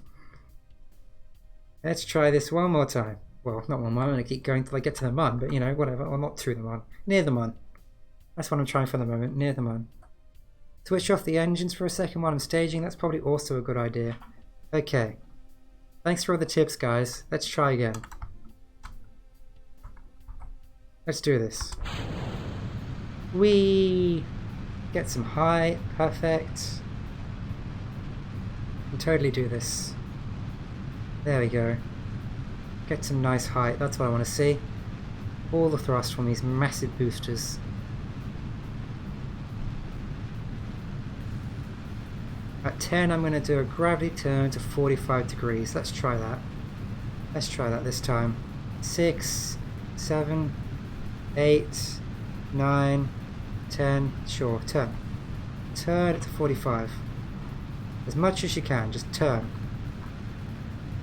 Let's try this one more time. Well, not one more. I'm going to keep going till I get to the Mun, but you know, whatever. Well, not to the Mun. Near the Mun. That's what I'm trying for the moment. Near the Mun. Switch off the engines for a second while I'm staging. That's probably also a good idea. Okay. Thanks for all the tips, guys. Let's try again. Let's do this. We get some height. Perfect. We can totally do this. There we go. Get some nice height. That's what I want to see. All the thrust from these massive boosters. At 10 I'm going to do a gravity turn to 45 degrees. Let's try that. Let's try that this time. 6, 7, 8, 9, 10. Sure, turn. Turn it to 45. As much as you can, just turn.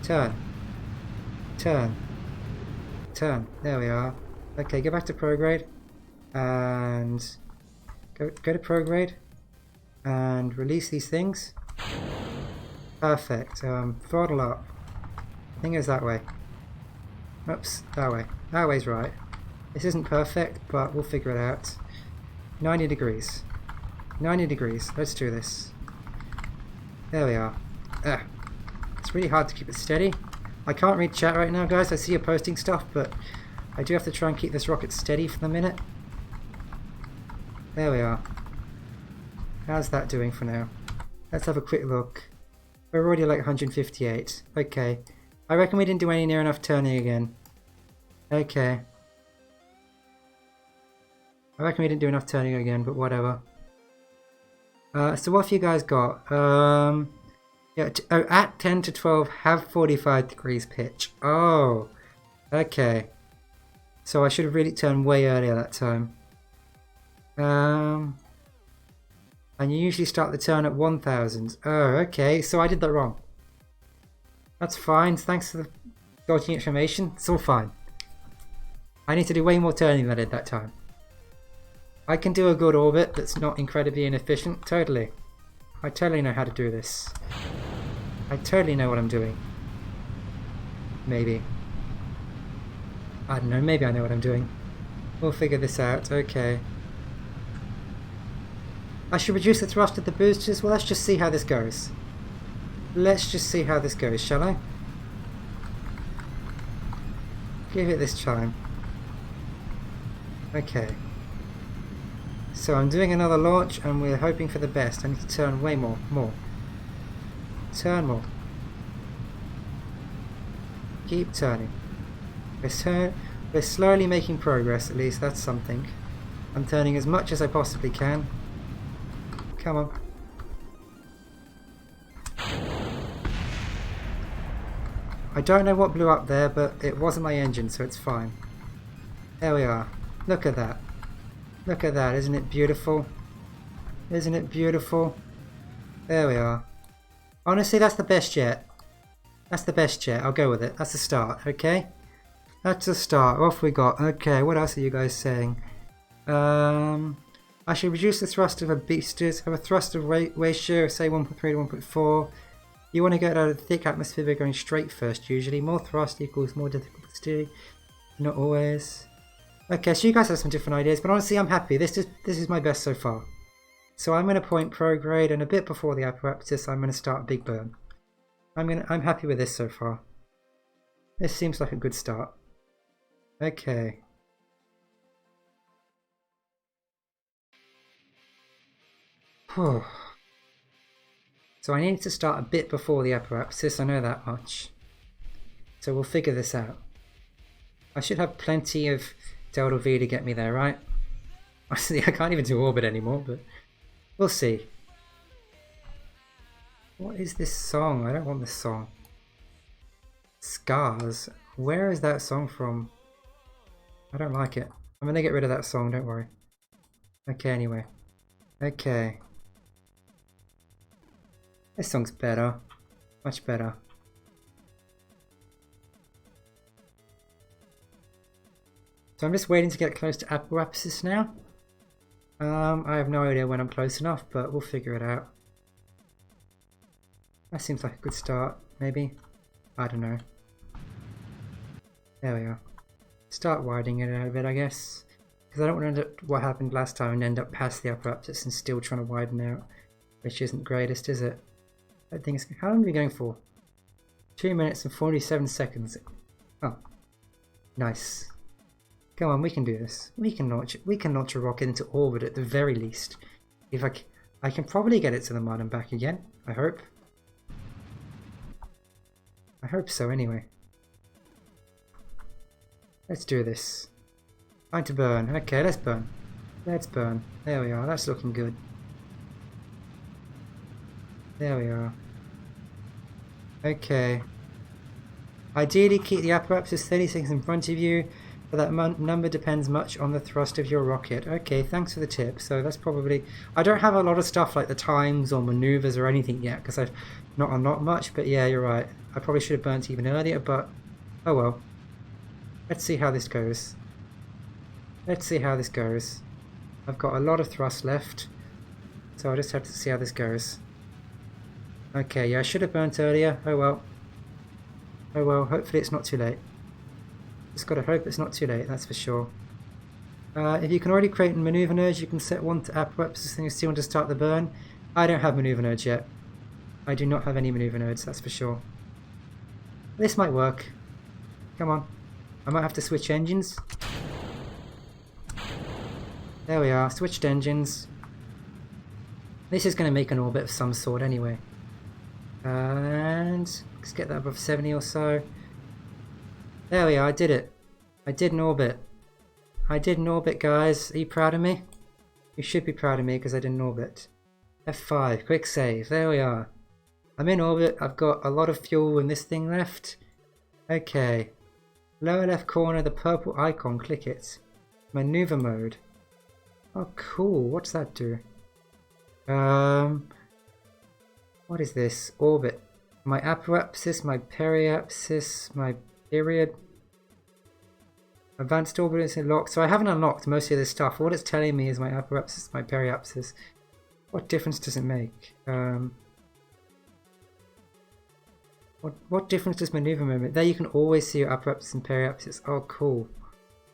Turn. Turn. Turn. There we are. Okay, go back to prograde. And go to prograde. And release these things. Perfect. Throttle up. I think it's that way. Oops, that way. That way's right. This isn't perfect, but we'll figure it out. 90 degrees. 90 degrees. Let's do this. There we are. It's really hard to keep it steady. I can't read chat right now, guys. I see you're posting stuff, but I do have to try and keep this rocket steady for the minute. There we are. How's that doing for now? Let's have a quick look. We're already like 158. Okay. I reckon we didn't do any near enough turning again. Okay. I reckon we didn't do enough turning again, but whatever. So what have you guys got? Yeah, at 10 to 12, have 45 degrees pitch. Oh, okay. So I should have really turned way earlier that time. And you usually start the turn at 1000. Oh, okay. So I did that wrong. That's fine. Thanks for the dodgy information. It's all fine. I need to do way more turning than I did that time. I can do a good orbit that's not incredibly inefficient. Totally. I totally know how to do this. I totally know what I'm doing. Maybe. I don't know. Maybe I know what I'm doing. We'll figure this out. Okay. I should reduce the thrust of the boosters. Well, let's just see how this goes. Let's just see how this goes, shall I? Give it this time. Okay. So I'm doing another launch and we're hoping for the best. I need to turn way more. Turn more. Keep turning. We're slowly making progress, at least that's something. I'm turning as much as I possibly can. Come on. I don't know what blew up there, but it wasn't my engine, so it's fine. There we are. Look at that. Look at that. Isn't it beautiful? Isn't it beautiful? There we are. Honestly, that's the best yet. That's the best yet. I'll go with it. That's the start, okay? That's the start. Off we got. Okay, what else are you guys saying? I should reduce the thrust of a boosters. Have a thrust of ratio of say 1.3 to 1.4. You want to get out of the thick atmosphere by going straight first usually. More thrust equals more difficulty. Not always. Okay, so you guys have some different ideas, but honestly I'm happy. This is my best so far. So I'm going to point prograde, and a bit before the apparatus I'm going to start a big burn. I'm happy with this so far. This seems like a good start. Okay. Whew. So I need to start a bit before the apparatus, I know that much. So we'll figure this out. I should have plenty of Delta V to get me there, right? Honestly, I can't even do orbit anymore, but we'll see. What is this song? I don't want this song. Scars? Where is that song from? I don't like it. I'm gonna get rid of that song, don't worry. Okay, anyway. Okay. This song's better. Much better. So I'm just waiting to get close to apparatus now. I have no idea when I'm close enough, but we'll figure it out. That seems like a good start, maybe. I don't know. There we are. Start widening it out a bit, I guess. Because I don't want to end up what happened last time and end up past the apparatus and still trying to widen out. Which isn't greatest, is it? That thing is... How long are we going for? 2 minutes and 47 seconds. Oh. Nice. Come on, we can do this. We can launch a rocket into orbit at the very least. If I can probably get it to the moon and back again. I hope. I hope so anyway. Let's do this. Time to burn. Okay, let's burn. Let's burn. There we are. That's looking good. There we are. Okay. Ideally keep the apparatus 30 seconds in front of you, but that number depends much on the thrust of your rocket. Okay, thanks for the tip. So that's probably... I don't have a lot of stuff like the times or maneuvers or anything yet, because I've not much, but yeah, you're right. I probably should have burnt even earlier, but oh well. Let's see how this goes. Let's see how this goes. I've got a lot of thrust left, so I just have to see how this goes. Okay, yeah, I should have burnt earlier. Oh well. Oh well, hopefully it's not too late. Just gotta hope it's not too late, that's for sure. If you can already create maneuver nodes, you can set one to apparatus and you still want to start the burn. I don't have maneuver nodes yet. I do not have any maneuver nodes, that's for sure. This might work. Come on. I might have to switch engines. There we are, switched engines. This is going to make an orbit of some sort anyway. And let's get that above 70 or so. There we are, I did it. I did an orbit. I did an orbit, guys. Are you proud of me? You should be proud of me because I did an orbit. F5, quick save. There we are. I'm in orbit. I've got a lot of fuel in this thing left. Okay. Lower left corner, the purple icon, click it. Maneuver mode. Oh, cool. What's that do? What is this? Orbit. My apoapsis, my periapsis, my period. Advanced orbit is unlocked. So I haven't unlocked most of this stuff. What it's telling me is my apoapsis, my periapsis. What difference does it make? What difference does maneuver movement? There you can always see your apoapsis and periapsis. Oh, cool.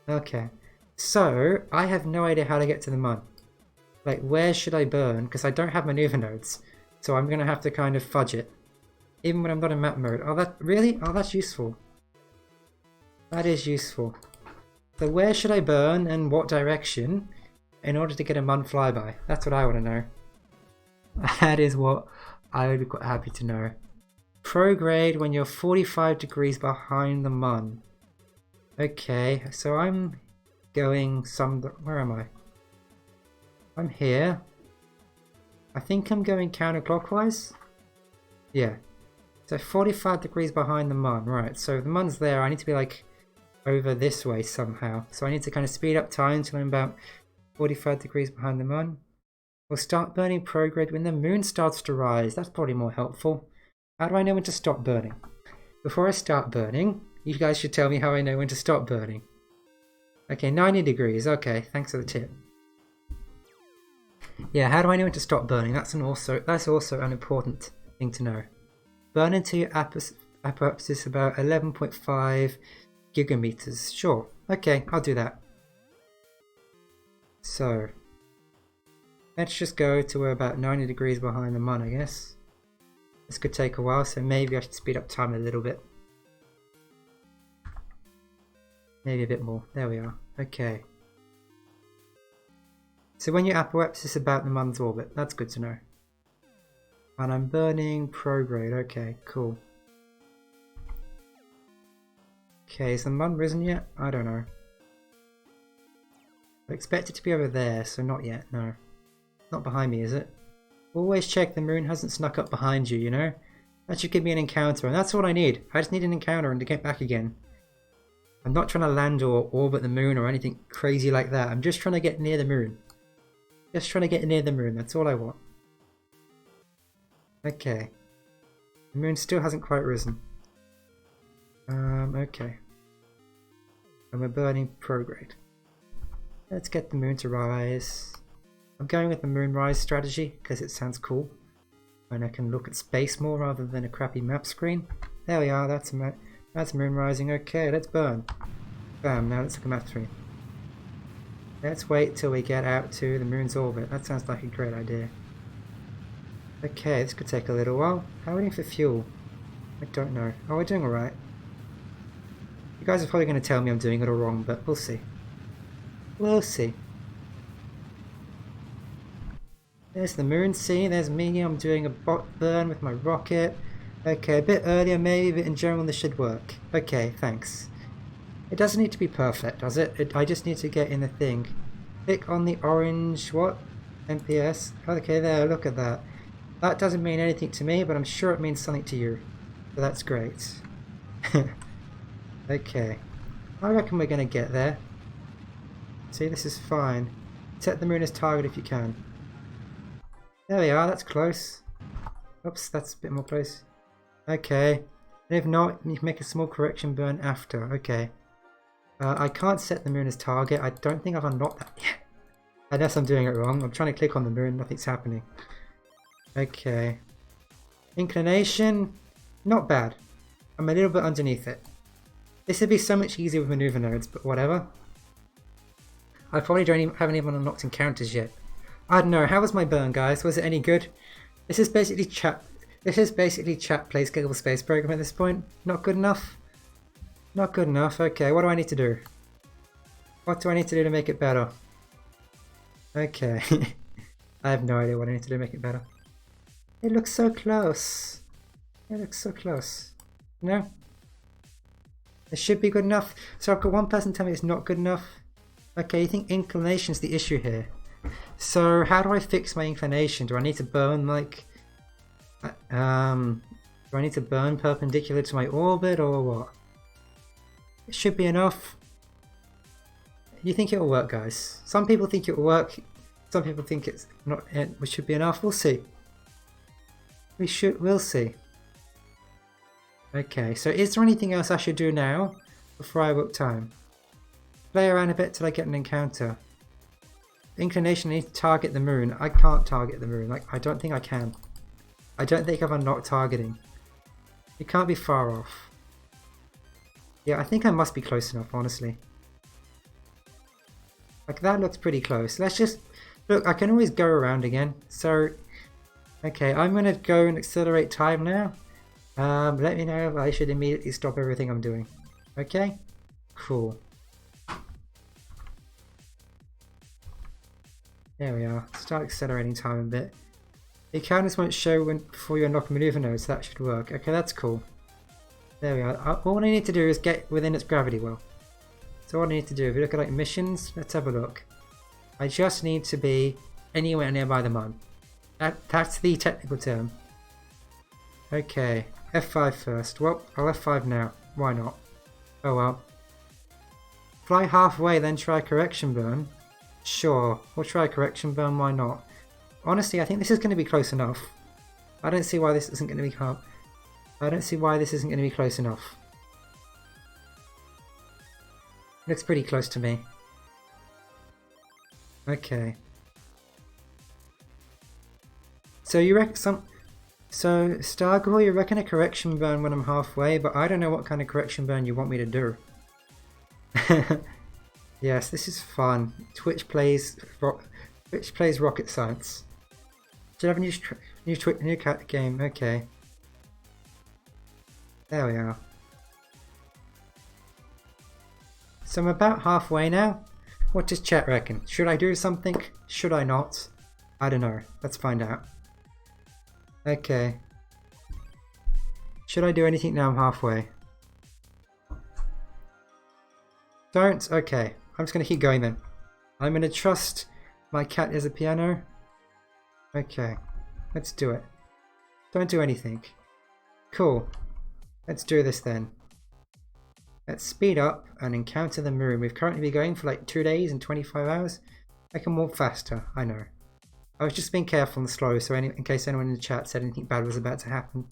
Okay. So, I have no idea how to get to the Mun. Like, where should I burn? Because I don't have maneuver nodes. So I'm going to have to kind of fudge it. Even when I'm not in map mode. Oh, that really? Oh, that's useful. That is useful. So where should I burn and what direction in order to get a Mun flyby? That's what I want to know. That is what I would be quite happy to know. Prograde when you're 45 degrees behind the Mun. Okay, so I'm going where am I? I'm here. I think I'm going counterclockwise. Yeah. So 45 degrees behind the Mun. Right, so the Mun's there. I need to be like over this way somehow. So I need to kind of speed up time until I'm about 45 degrees behind the Mun. We'll start burning prograde when the moon starts to rise. That's probably more helpful. How do I know when to stop burning? Before I start burning, you guys should tell me how I know when to stop burning. Okay, 90 degrees. Okay, thanks for the tip. Yeah, how do I know when to stop burning? That's also an important thing to know. Burn into your apoapsis about 11.5 gigameters. Sure. Okay, I'll do that. So, let's just go to we're about 90 degrees behind the Mun, I guess. This could take a while, so maybe I should speed up time a little bit. Maybe a bit more. There we are. Okay. So when your apoapsis is about the Mun's orbit, that's good to know. And I'm burning prograde. Okay, cool. Okay, is the Mun risen yet? I don't know. I expect it to be over there, so not yet, no. Not behind me, is it? Always check the moon hasn't snuck up behind you, you know? That should give me an encounter, and that's what I need. I just need an encounter and to get back again. I'm not trying to land or orbit the moon or anything crazy like that. I'm just trying to get near the moon. Just trying to get near the moon, that's all I want. Okay. The moon still hasn't quite risen. Okay. And we're burning prograde. Let's get the moon to rise. I'm going with the moonrise strategy because it sounds cool. And I can look at space more rather than a crappy map screen. There we are, that's moon rising. Okay, let's burn. Bam, now let's look at map 3. Let's wait till we get out to the moon's orbit. That sounds like a great idea. Okay, this could take a little while. How are we doing for fuel? I don't know. Oh, we're doing alright. You guys are probably going to tell me I'm doing it all wrong, but we'll see. We'll see. There's the moon, see? There's me. I'm doing a burn with my rocket. Okay, a bit earlier maybe, but in general this should work. Okay, thanks. It doesn't need to be perfect, does it? I just need to get in the thing. Click on the orange, what? MPS? Okay, there, look at that. That doesn't mean anything to me, but I'm sure it means something to you. So that's great. Okay. I reckon we're going to get there. See, this is fine. Set the moon as target if you can. There we are, that's close. Oops, that's a bit more close. Okay. And if not, you can make a small correction burn after. Okay. I can't set the moon as target. I don't think I've unlocked that yet. Unless I'm doing it wrong. I'm trying to click on the moon, nothing's happening. Okay. Inclination, not bad. I'm a little bit underneath it. This would be so much easier with maneuver nodes, but whatever. I probably haven't even unlocked encounters yet. I don't know, how was my burn, guys? Was it any good? This is basically chat plays Giggle Space Program at this point. Not good enough? Not good enough, okay, what do I need to do? What do I need to do to make it better? Okay. I have no idea what I need to do to make it better. It looks so close. It looks so close. No? It should be good enough. So I've got one person tell me it's not good enough. Okay, you think inclination's the issue here. So how do I fix my inclination? Do I need to burn like... do I need to burn perpendicular to my orbit or what? It should be enough. You think it'll work, guys? Some people think it'll work. Some people think it's not. It should be enough. We'll see. We'll see. Okay, so is there anything else I should do now before I book time? Play around a bit till I get an encounter. Inclination, I need to target the moon. I can't target the moon. Like, I don't think I can. I don't think I've unlocked targeting. It can't be far off. Yeah, I think I must be close enough, honestly. Like, that looks pretty close. Let's just... Look, I can always go around again. So, okay, I'm going to go and accelerate time now. Let me know if I should immediately stop everything I'm doing. Okay? Cool. There we are. Start accelerating time a bit. The counters won't show before you unlock maneuver nodes, so that should work. Okay, that's cool. There we are. All I need to do is get within its gravity well. So all I need to do, if you look at like missions, let's have a look. I just need to be anywhere nearby the moon. That's the technical term. Okay, F5 first. Well, I'll F5 now. Why not? Oh well. Fly halfway, then try correction burn. Sure, we'll try correction burn, why not? Honestly, I think this is going to be close enough. I don't see why this isn't going to be I don't see why this isn't going to be close enough. Looks pretty close to me. Okay. So you reckon So Stargirl, you reckon a correction burn when I'm halfway, but I don't know what kind of correction burn you want me to do. Yes, this is fun. Twitch plays rocket science. Should have a new cat game. Okay. There we are. So I'm about halfway now. What does chat reckon? Should I do something? Should I not? I don't know. Let's find out. Okay. Should I do anything now I'm halfway? Don't? Okay. I'm just going to keep going then. I'm going to trust my cat is a piano. Okay. Let's do it. Don't do anything. Cool. Let's do this then. Let's speed up and encounter the moon. We've currently been going for like 2 days and 25 hours. I can walk faster, I know. I was just being careful and slow so in case anyone in the chat said anything bad was about to happen.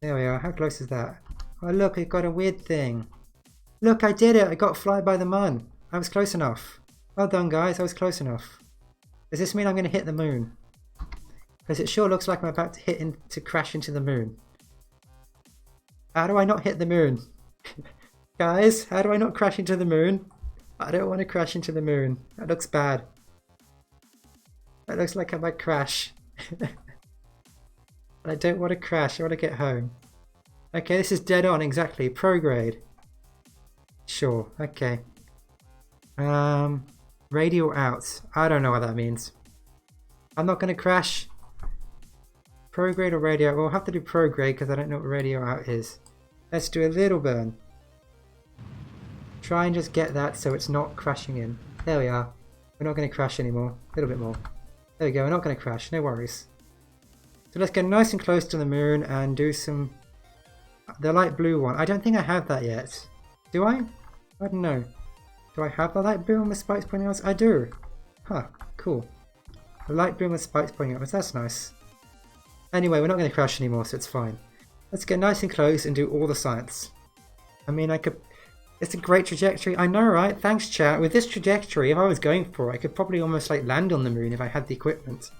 There we are. How close is that? Oh look, I got a weird thing. Look, I did it! I got fly by the moon. I was close enough. Well done guys, I was close enough. Does this mean I'm going to hit the moon? Because it sure looks like I'm about to crash into the moon. How do I not hit the moon? Guys, how do I not crash into the moon? I don't want to crash into the moon. That looks bad. That looks like I might crash. But I don't want to crash, I want to get home. Okay, this is dead on, exactly. Prograde. Sure, okay. Radio out. I don't know what that means. I'm not going to crash. Prograde or radio? We'll have to do prograde because I don't know what radio out is. Let's do a little burn. Try and just get that so it's not crashing in. There we are. We're not going to crash anymore. A little bit more. There we go. We're not going to crash. No worries. So let's get nice and close to the moon and do some... The light blue one. I don't think I have that yet. Do I? I don't know. Do I have the light blue one with spikes pointing out? I do. Huh. Cool. The light blue with spikes pointing out. That's nice. Anyway, we're not going to crash anymore, so it's fine. Let's get nice and close and do all the science. I mean, I could... It's a great trajectory. I know, right? Thanks, chat. With this trajectory, if I was going for it, I could probably almost like land on the moon if I had the equipment.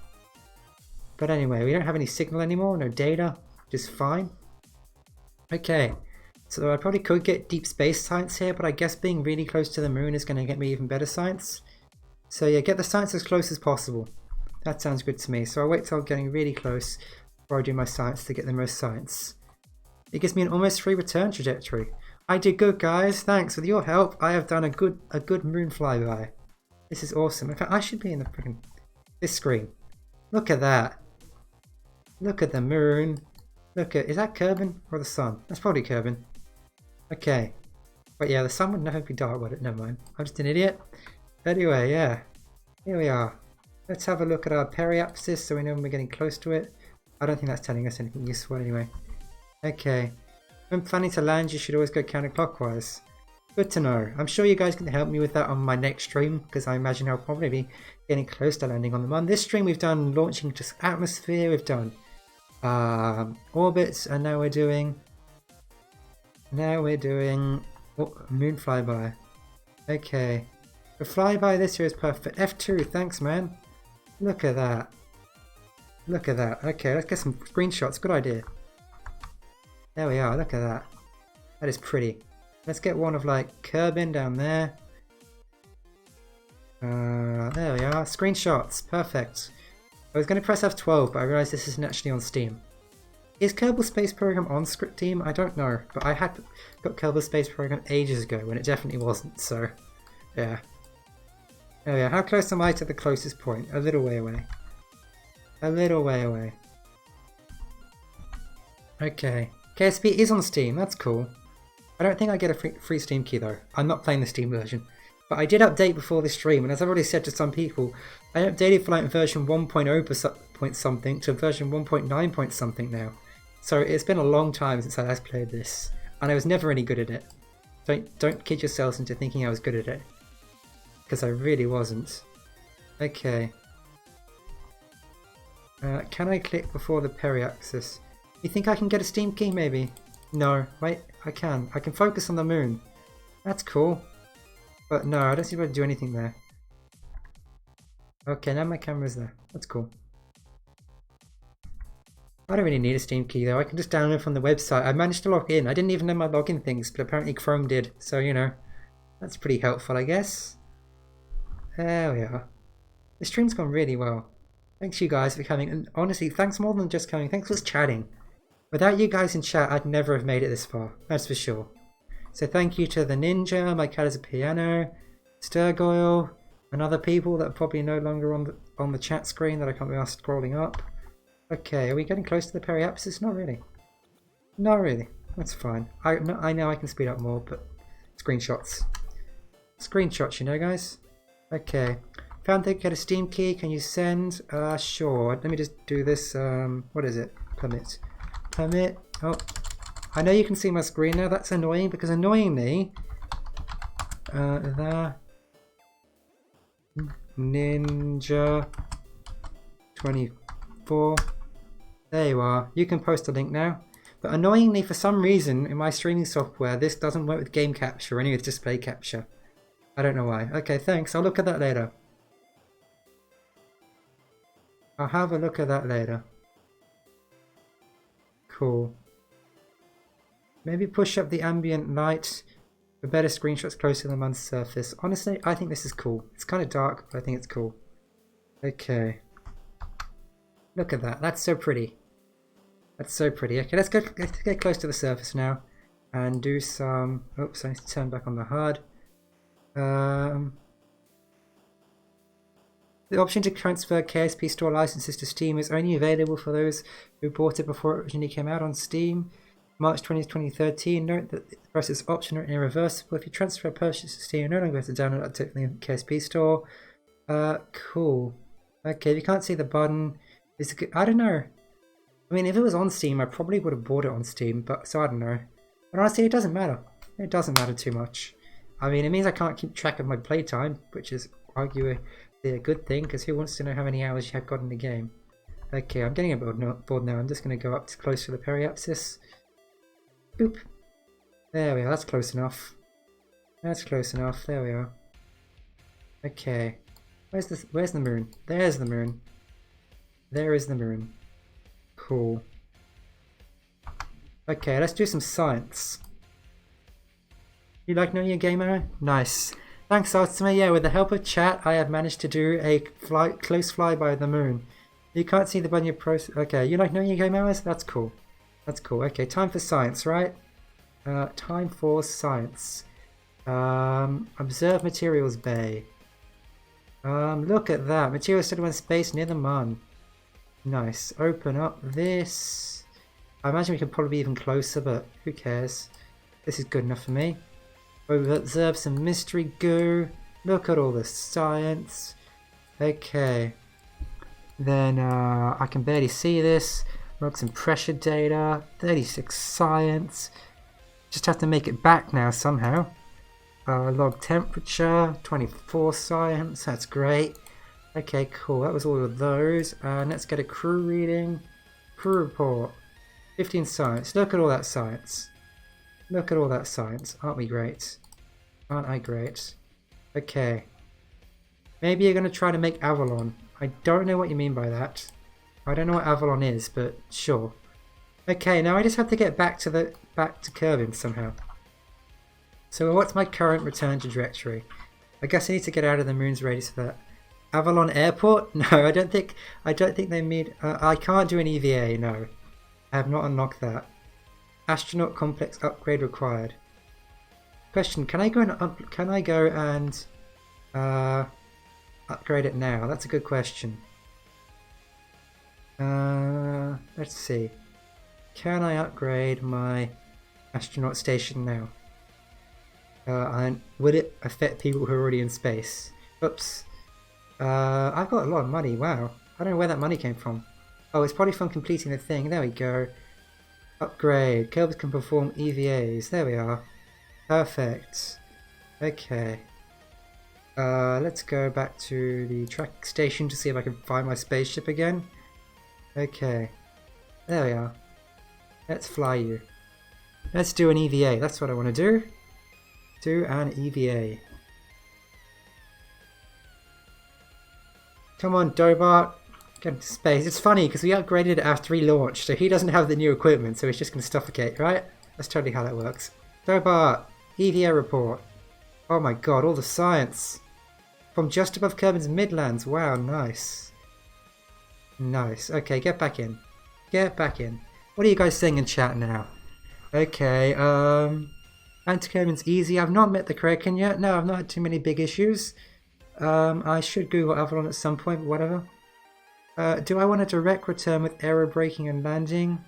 But anyway, we don't have any signal anymore, no data, just fine. Okay, so I probably could get deep space science here, but I guess being really close to the moon is going to get me even better science. So yeah, get the science as close as possible. That sounds good to me. So I'll wait till I'm getting really close before I do my science to get the most science. It gives me an almost free return trajectory. I did good, guys. Thanks. With your help, I have done a good moon flyby. This is awesome. In fact, I should be in the freaking this screen. Look at that. Look at the moon. Look at, is that Kerbin or the sun? That's probably Kerbin. Okay. But yeah, the sun would never be dark, would it? Never mind. I'm just an idiot. Anyway, yeah. Here we are. Let's have a look at our periapsis so we know when we're getting close to it. I don't think that's telling us anything useful anyway. Okay. When planning to land, you should always go counterclockwise. Good to know. I'm sure you guys can help me with that on my next stream, because I imagine I'll probably be getting close to landing on the moon. This stream we've done launching to atmosphere, we've done orbits, and now we're doing moon flyby. Okay. The flyby this year is perfect. F2, thanks man. Look at that. Look at that. Okay, let's get some screenshots. Good idea. There we are, look at that. That is pretty. Let's get one of like Kerbin down there. There we are. Screenshots. Perfect. I was going to press F12, but I realized this isn't actually on Steam. Is Kerbal Space Program on Steam? I don't know, but I had got Kerbal Space Program ages ago when it definitely wasn't, so yeah. There we are. How close am I to the closest point? A little way away. A little way away. Okay. KSP is on Steam, that's cool. I don't think I get a free Steam key though. I'm not playing the Steam version. But I did update before this stream, and as I've already said to some people, I updated from like version 1.0 point something to version 1.9 point something now. So it's been a long time since I last played this, and I was never any good at it. Don't kid yourselves into thinking I was good at it, because I really wasn't. Okay. Can I click before the periapsis? You think I can get a Steam key maybe? No, wait, I can. I can focus on the moon. That's cool. But no, I don't see if I can do anything there. Okay, now my camera's there. That's cool. I don't really need a Steam key though. I can just download from the website. I managed to log in. I didn't even know my login things, but apparently Chrome did. So, you know, that's pretty helpful, I guess. There we are. The stream's gone really well. Thanks you guys for coming. And honestly, thanks more than just coming. Thanks for chatting. Without you guys in chat, I'd never have made it this far. That's for sure. So thank you to the Ninja, My Cat is a Piano, Sturgoyle, and other people that are probably no longer on the chat screen that I can't be asked scrolling up. Okay, are we getting close to the periapsis? Not really. Not really. That's fine. I know I can speed up more, but screenshots. Screenshots, you know, guys? Okay. Found they get a Steam key. Can you send? Sure. Let me just do this. What is it? Permit. Permit. Oh. I know you can see my screen now. That's annoying because annoyingly, the Ninja 24. There you are. You can post a link now. But annoyingly, for some reason, in my streaming software, this doesn't work with game capture or any with display capture. I don't know why. Okay, thanks. I'll look at that later. I'll have a look at that later. Cool. Maybe push up the ambient light for better screenshots closer to the moon's surface. Honestly, I think this is cool. It's kind of dark, but I think it's cool. Okay. Look at that. That's so pretty. That's so pretty. Okay, let's get close to the surface now and do some... Oops, I need to turn back on the HUD. The option to transfer KSP Store licenses to Steam is only available for those who bought it before it originally came out on Steam. March 20, 2013. Note that the process is optional and irreversible. If you transfer a purchase to Steam, you no longer have to download it directly in the KSP Store. Cool. Okay, if you can't see the button, I don't know. I mean, if it was on Steam, I probably would have bought it on Steam, but so I don't know. But honestly, it doesn't matter. It doesn't matter too much. I mean, it means I can't keep track of my playtime, which is arguably a good thing, because who wants to know how many hours you have got in the game? Okay, I'm getting a bit bored now. I'm just going to go up to close to the periapsis. Boop. There we are. That's close enough. That's close enough. There we are. Okay. Where's the moon? There's the moon. There is the moon. Cool. Okay, let's do some science. You like knowing your gamer? Nice. Thanks, Ultima. Yeah, with the help of chat, I have managed to do a close flyby of the moon. You can't see the button you press. Okay, you like knowing your game hours? That's cool. That's cool. Okay, time for science, right? Time for science. Observe materials bay. Look at that. Materials studied in space near the moon. Nice. Open up this. I imagine we can probably be even closer, but who cares? This is good enough for me. We've observed some mystery goo. Look at all the science. Okay. Then I can barely see this. Log some pressure data. 36 science. Just have to make it back now somehow. Log temperature. 24 science. That's great. Okay, cool. That was all of those. Let's get a crew reading. Crew report. 15 science. Look at all that science. Look at all that science. Aren't we great? Aren't I great? Okay. Maybe you're going to try to make Avalon. I don't know what you mean by that. I don't know what Avalon is, but sure. Okay, now I just have to get back to Kerbin somehow. So what's my current return trajectory? I guess I need to get out of the moon's radius for that. Avalon Airport? No, I don't think they mean. I can't do an EVA. No, I have not unlocked that. Astronaut complex upgrade required. Question: Can I go and upgrade it now? That's a good question. Let's see. Can I upgrade my astronaut station now? And would it affect people who are already in space? Oops. I've got a lot of money. Wow. I don't know where that money came from. Oh, it's probably from completing the thing. There we go. Upgrade. Kerbs can perform EVAs. There we are. Perfect. Okay. Let's go back to the track station to see if I can find my spaceship again. Okay. There we are. Let's fly you. Let's do an EVA. That's what I want to do. Do an EVA. Come on, Dobart. Get into space. It's funny because we upgraded it after he launched, so he doesn't have the new equipment, so he's just going to suffocate, right? That's totally how that works. Dobart, EVA report. Oh my god, all the science. From just above Kerbin's Midlands. Wow, nice. Nice. Okay, get back in. Get back in. What are you guys saying in chat now? Okay, Anti-Kerbin's easy. I've not met the Kraken yet. No, I've not had too many big issues. I should Google Avalon at some point, but whatever. Do I want a direct return with aero braking and landing?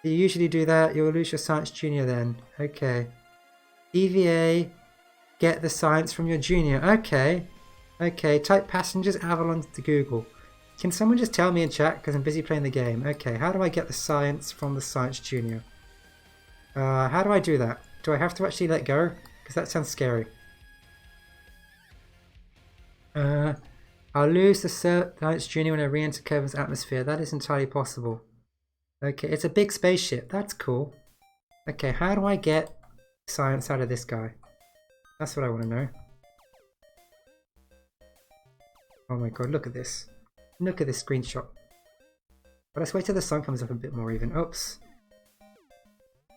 You usually do that, you'll lose your Science Junior then. Okay. EVA, get the science from your junior. Okay. Okay, type passengers Avalon to Google. Can someone just tell me in chat, because I'm busy playing the game. Okay, how do I get the science from the Science Junior? How do I do that? Do I have to actually let go? Because that sounds scary. I'll lose the Science Junior when I re-enter Kerbin's atmosphere. That is entirely possible. Okay, it's a big spaceship. That's cool. Okay, how do I get science out of this guy? That's what I want to know. Oh my god, look at this. Look at this screenshot. But let's wait till the sun comes up a bit more even. Oops.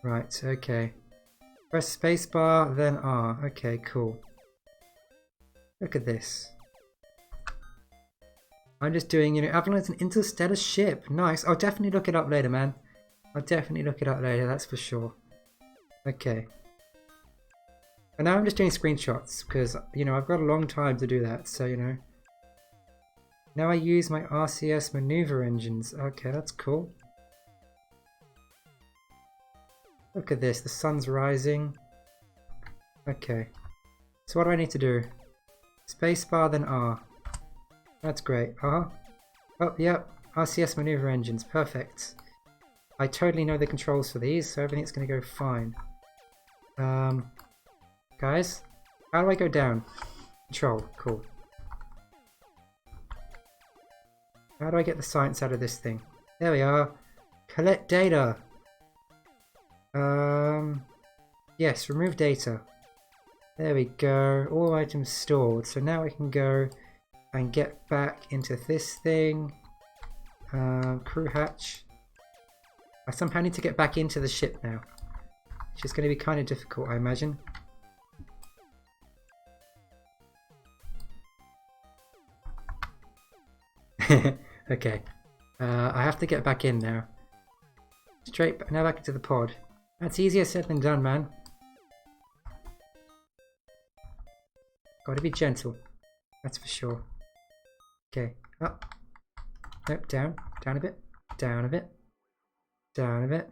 Right, okay. Press spacebar, then R. Okay, cool. Look at this. I'm just doing, you know, Avalon is an interstellar ship. Nice. I'll definitely look it up later, man. I'll definitely look it up later, that's for sure. Okay. And now I'm just doing screenshots, because, you know, I've got a long time to do that, so, you know. Now I use my RCS maneuver engines. Okay, that's cool. Look at this, the sun's rising. Okay. So what do I need to do? Spacebar, then R. That's great. Oh, yep. RCS maneuver engines. Perfect. I totally know the controls for these, so everything's going to go fine. Guys, how do I go down? Control. Cool. How do I get the science out of this thing? There we are. Collect data. Yes, remove data. There we go. All items stored. So now I can go and get back into this thing. Crew hatch. I somehow need to get back into the ship now. Which is going to be kind of difficult, I imagine. Okay. I have to get back in now. Now back into the pod. That's easier said than done, man. Gotta be gentle. That's for sure. Okay. Up. Nope, down. Down a bit. Down a bit. Down a bit.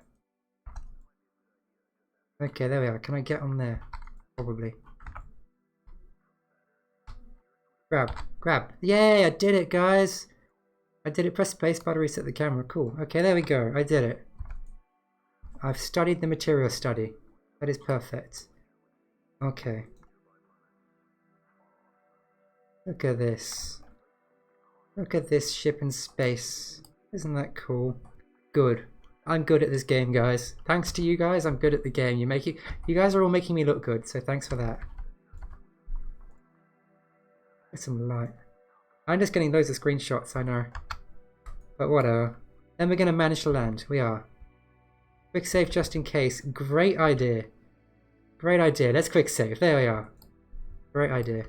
Okay, there we are. Can I get on there? Probably. Grab. Grab. Yay, I did it, guys. I did it. Press spacebar to reset the camera. Cool. Okay, there we go. I did it. I've studied the material study. That is perfect. Okay. Look at this. Look at this ship in space. Isn't that cool? Good. I'm good at this game, guys. Thanks to you guys, I'm good at the game. You guys are all making me look good, so thanks for that. Get some light. I'm just getting loads of screenshots, I know. But whatever. Then we're going to manage to land. We are. Quick save just in case. Great idea. Great idea. Let's quick save. There we are. Great idea.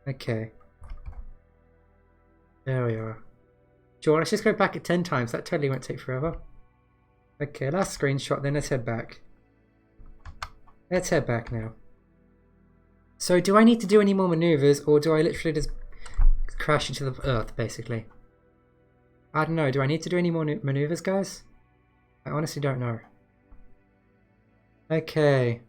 Okay. There we are. Sure, let's just go back at 10 times. That totally won't take forever. Okay, last screenshot, then let's head back. Let's head back now. So do I need to do any more maneuvers, or do I literally just crash into the Earth, basically? I don't know. Do I need to do any more maneuvers, guys? I honestly don't know. Okay.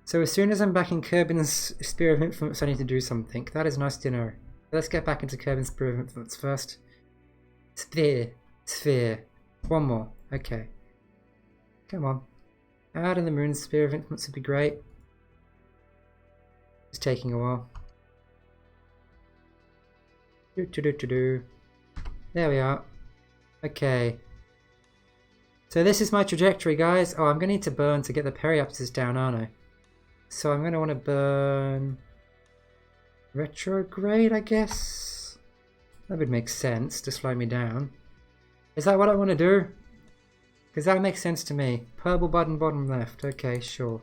So as soon as I'm back in Kerbin's Sphere of Influence, I need to do something. That is nice to know. Let's get back into Kerbin's Sphere of Influence first. Sphere. Sphere. One more. Okay. Come on. Out of the moon's Sphere of Influence would be great. It's taking a while. There we are. Okay. So this is my trajectory, guys. Oh, I'm going to need to burn to get the periapsis down, aren't I? So I'm going to want to burn retrograde, I guess. That would make sense to slow me down. Is that what I want to do? Because that makes sense to me. Purple button, bottom left. Okay, sure.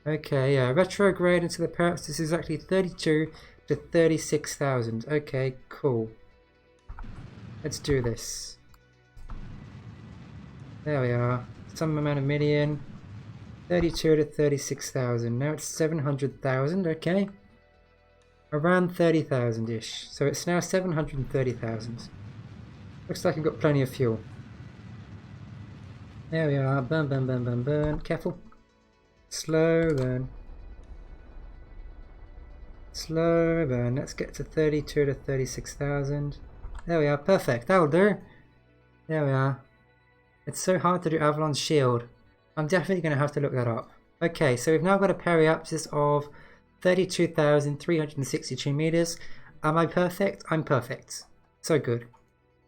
Okay, yeah. Retrograde into the periapsis is exactly 32 to 36,000. Okay, cool. Let's do this. There we are. Some amount of million. 32 to 36,000. Now it's 700,000, okay. Around 30,000-ish. So it's now 730,000. Looks like I've got plenty of fuel. There we are. Burn, burn, burn, burn, burn. Careful. Slow burn. Slow burn. Let's get to 32 to 36,000. There we are. Perfect. That'll do. There we are. It's so hard to do Avalon's shield. I'm definitely going to have to look that up. Okay, so we've now got a periapsis of 32,362 meters. Am I perfect? I'm perfect. So good.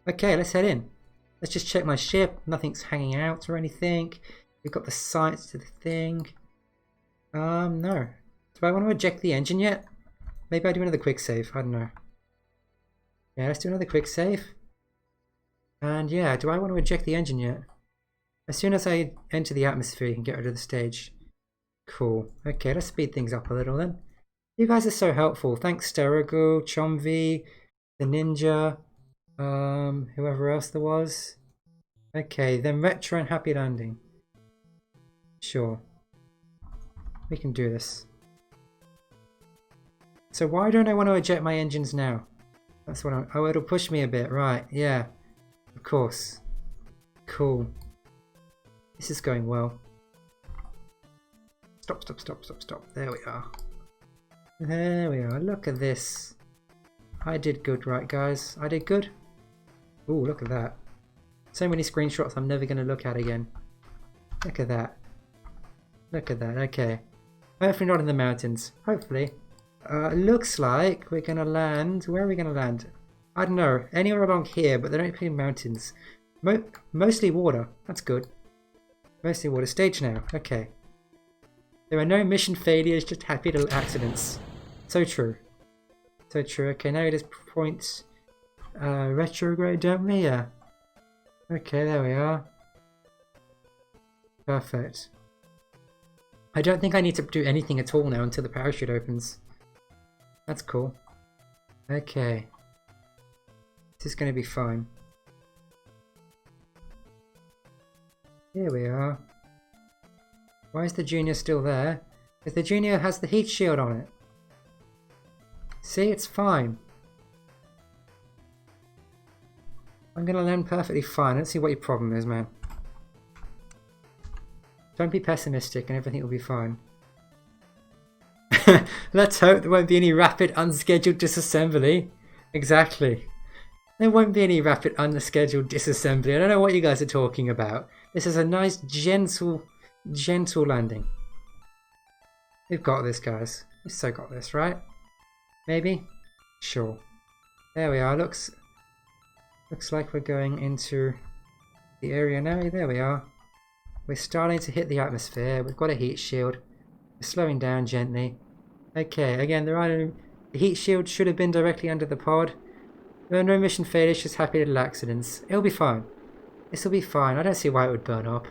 Okay, let's head in. Let's just check my ship. Nothing's hanging out or anything. We've got the sights to the thing. No. Do I want to eject the engine yet? Maybe I do another quick save. I don't know. Yeah, let's do another quick save. And yeah, do I want to eject the engine yet? As soon as I enter the atmosphere, you can get rid of the stage. Cool. Okay, let's speed things up a little then. You guys are so helpful. Thanks, Sterigo, Chomvi, the Ninja, whoever else there was. Okay, then Retro and Happy Landing. Sure. We can do this. So why don't I want to eject my engines now? That's what oh, it'll push me a bit, right, yeah. Of course. Cool. This is going well. Stop, stop, stop, stop, stop. There we are. There we are. Look at this. I did good, right, guys? I did good. Ooh, look at that. So many screenshots I'm never going to look at again. Look at that. Look at that. Okay. Hopefully not in the mountains. Hopefully. Looks like we're going to land. Where are we going to land? I don't know. Anywhere along here, but there don't appear mountains. Mostly water. That's good. Mostly water. Stage now. Okay. There are no mission failures, just happy little accidents. So true. So true. Okay, now it is points retrograde, don't we? Yeah. Okay, there we are. Perfect. I don't think I need to do anything at all now until the parachute opens. That's cool. Okay. This is going to be fine. Here we are. Why is the Junior still there? Because the Junior has the heat shield on it. See, it's fine. I'm gonna land perfectly fine. Let's see what your problem is, man. Don't be pessimistic and everything will be fine. Let's hope there won't be any rapid unscheduled disassembly. Exactly. There won't be any rapid unscheduled disassembly. I don't know what you guys are talking about. This is a nice gentle landing. We've got this, guys. We've so got this, right? Maybe? Sure. There we are. Looks like we're going into the area now. There we are. We're starting to hit the atmosphere. We've got a heat shield. We're slowing down gently. Okay, again, the heat shield should have been directly under the pod. There are no mission failures, just happy little accidents. It'll be fine. This will be fine. I don't see why it would burn up.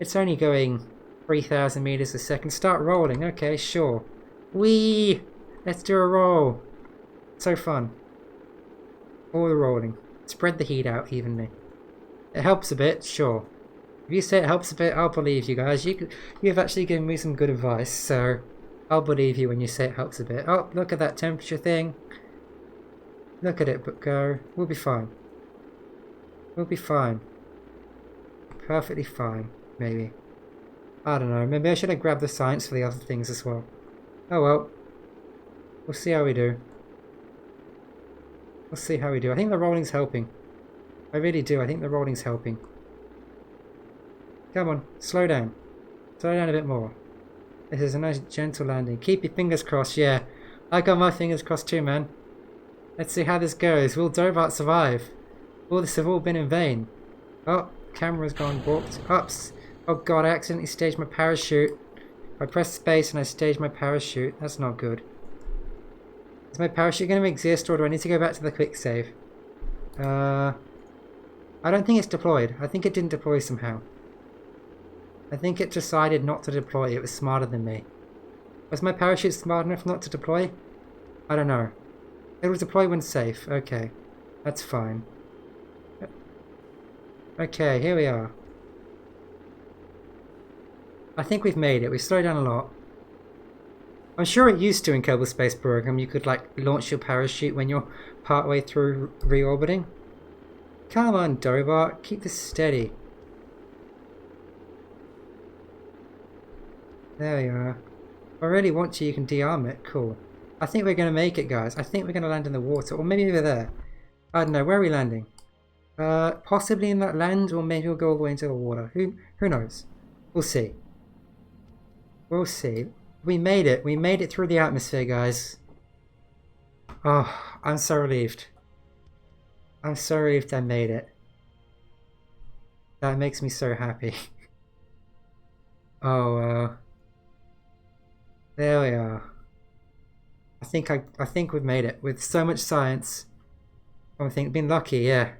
It's only going 3,000 meters a second. Start rolling. Okay, sure. Whee! Let's do a roll. So fun. All the rolling. Spread the heat out evenly. It helps a bit, sure. If you say it helps a bit, I'll believe you guys. You've actually given me some good advice, so I'll believe you when you say it helps a bit. Oh, look at that temperature thing. Look at it, but go. We'll be fine. We'll be fine. Perfectly fine, maybe. I don't know. Maybe I should have grabbed the science for the other things as well. Oh well. We'll see how we do. We'll see how we do. I think the rolling's helping. I really do. I think the rolling's helping. Come on, slow down. Slow down a bit more. This is a nice gentle landing. Keep your fingers crossed, yeah. I got my fingers crossed too, man. Let's see how this goes. Will Dobart survive? Will this have all been in vain? Oh, camera's gone warped. Oops. Oh god, I accidentally staged my parachute. I pressed space and I staged my parachute. That's not good. Is my parachute going to exist or do I need to go back to the quick save? I don't think it's deployed. I think it didn't deploy somehow. I think it decided not to deploy. It was smarter than me. Was my parachute smart enough not to deploy? I don't know. It will deploy when safe. Okay. That's fine. Okay, here we are. I think we've made it. We've slowed down a lot. I'm sure it used to in Kerbal Space Program. You could like launch your parachute when you're partway through reorbiting. Come on, Dobart. Keep this steady. There you are. If I really want you can de-arm it. Cool. I think we're going to make it, guys. I think we're going to land in the water. Or maybe over there. I don't know. Where are we landing? Possibly in that land, or maybe we'll go all the way into the water. Who knows? We'll see. We'll see. We made it. We made it through the atmosphere, guys. Oh, I'm so relieved. I'm so relieved I made it. That makes me so happy. Oh, there we are. I think we've made it with so much science. I think been lucky, yeah.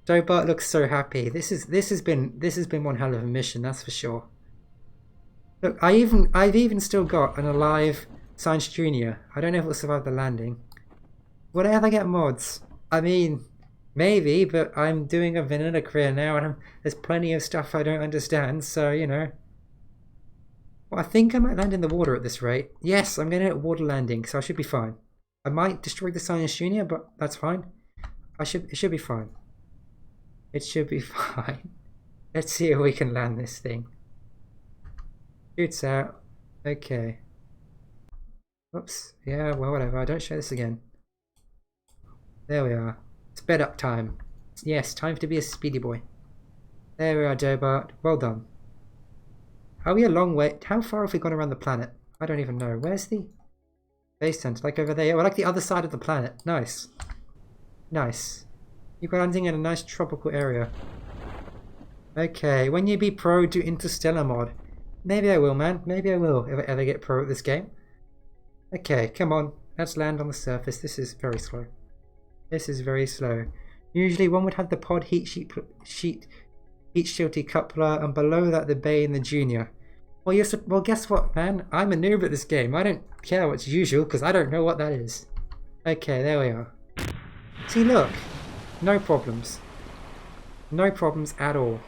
Dobart looks so happy. This has been one hell of a mission, that's for sure. Look, I've even still got an alive Science Junior. I don't know if it'll survive the landing. Will I ever get mods? I mean, maybe, but I'm doing a vanilla career now, and there's plenty of stuff I don't understand. So you know. Well, I think I might land in the water at this rate. Yes, I'm going to hit water landing, so I should be fine. I might destroy the Science Junior, but that's fine. It should be fine. It should be fine. Let's see if we can land this thing. Shoots out. Okay. Whoops. Yeah, well, whatever. I don't show this again. There we are. Sped up time. Yes, time to be a speedy boy. There we are, Dobart. Well done. Are we a long way? How far have we gone around the planet? I don't even know. Where's the base center? Like over there? Oh, like the other side of the planet. Nice. Nice. You're landing in a nice tropical area. Okay, when you be pro, do Interstellar mod. Maybe I will, man. Maybe I will if I ever get pro at this game. Okay, come on. Let's land on the surface. This is very slow. This is very slow. Usually one would have the pod heat shield decoupler, and below that the bay and the Junior. Well, guess what, man? I'm a noob at this game. I don't care what's usual because I don't know what that is. Okay, there we are. See, look. No problems. No problems at all.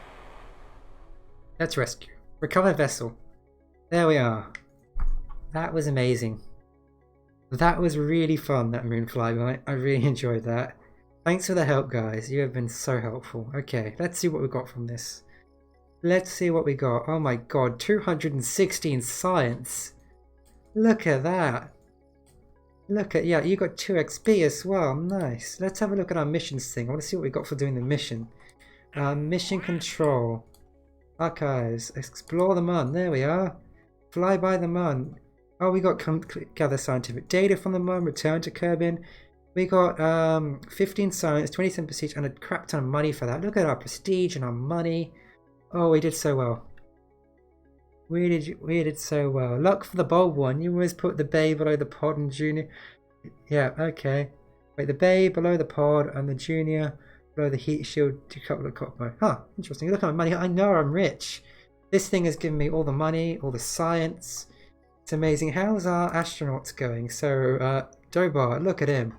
Let's rescue. Recover vessel. There we are. That was amazing. That was really fun, that moon flyby. I really enjoyed that. Thanks for the help, guys. You have been so helpful. Okay, let's see what we got from this. Let's see what we got. Oh my god, 216 science. Look at that. Look at, yeah, you got 2 XP as well. Nice. Let's have a look at our missions thing. I want to see what we got for doing the mission. Mission control. Archives. Explore the Mun. There we are. Fly by the Mun. Oh, we got gather scientific data from the Mun. Return to Kerbin. We got 15 science, 27 prestige, and a crap ton of money for that. Look at our prestige and our money. Oh, we did so well. We did so well. Luck for the bold one. You always put the bay below the pod and junior. Yeah, okay. Wait, the bay below the pod and the junior below the heat shield to couple of copper. Huh, interesting. Look at my money. I know I'm rich. This thing has given me all the money, all the science. It's amazing. How's our astronauts going? So, Dobar, look at him.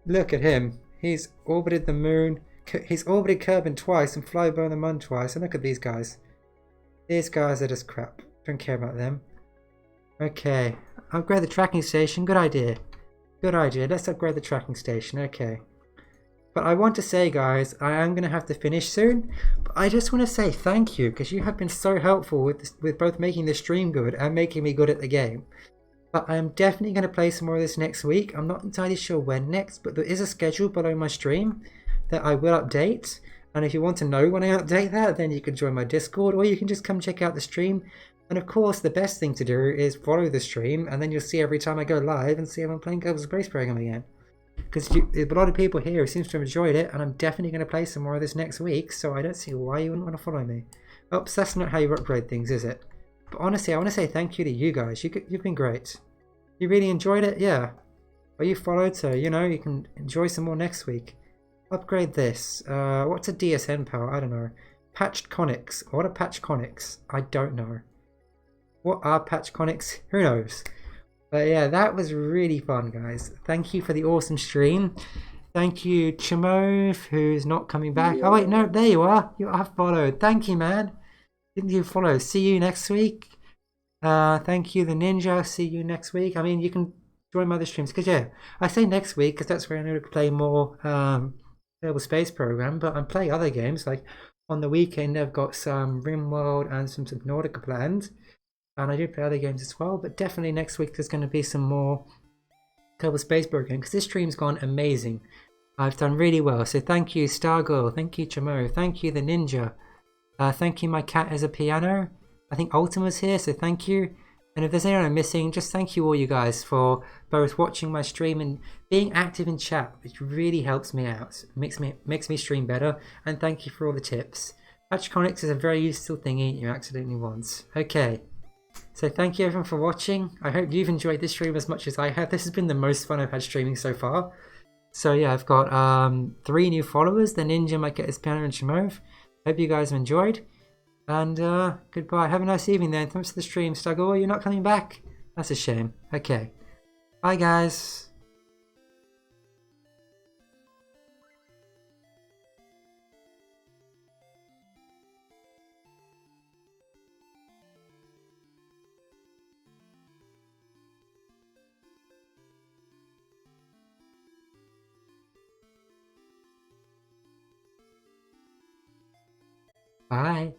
Look at him. He's orbited the moon. He's orbited Kerbin twice and fly by the Mun twice. And look at these guys. These guys are just crap. Don't care about them. Okay. Upgrade the tracking station. Good idea. Good idea. Let's upgrade the tracking station. Okay. But I want to say, guys, I am going to have to finish soon. But I just want to say thank you because you have been so helpful with this, with both making the stream good and making me good at the game. But I am definitely going to play some more of this next week. I'm not entirely sure when next, but there is a schedule below my stream that I will update. And if you want to know when I update that, then you can join my Discord or you can just come check out the stream. And of course, the best thing to do is follow the stream, and then you'll see every time I go live and see if I'm playing Kerbal Space Program again. Because there's a lot of people here who seems to have enjoyed it, and I'm definitely going to play some more of this next week, so I don't see why you wouldn't want to follow me. Oops, that's not how you upgrade things, is it? But honestly, I want to say thank you to you guys. You've been great. You really enjoyed it? Yeah. Well, you followed, so, you know, you can enjoy some more next week. Upgrade this. What's a DSN power? I don't know. Patched conics. What are patched conics? I don't know. What are patch conics? Who knows? But yeah, that was really fun, guys. Thank you for the awesome stream. Thank you, Chimove, who's not coming back. Oh wait, no, there you are. You are followed. Thank you, man. Didn't you follow? See you next week. Thank you, the Ninja. See you next week. I mean, you can join my other streams because yeah, I say next week because that's where I'm going to play more Kerbal Space Program. But I'm playing other games like on the weekend. I've got some RimWorld and some Subnautica planned. And I do play other games as well, but definitely next week there's going to be some more Kerbal Space Program because this stream's gone amazing. I've done really well, so thank you Stargirl, thank you Chamo, thank you the Ninja, thank you my cat as a piano. I think Ultima's here, so thank you. And if there's anyone I'm missing, just thank you all you guys for both watching my stream and being active in chat, which really helps me out, makes me stream better. And thank you for all the tips. Patch Conics is a very useful thingy you accidentally want. Okay. So thank you everyone for watching. I hope you've enjoyed this stream as much as I have. This has been the most fun I've had streaming so far. So yeah, I've got 3 new followers. The Ninja, my cat is Piano, and Shimove. Hope you guys have enjoyed. And goodbye. Have a nice evening then. Thanks for the stream, Stuggle. You're not coming back? That's a shame. Okay. Bye guys. Bye.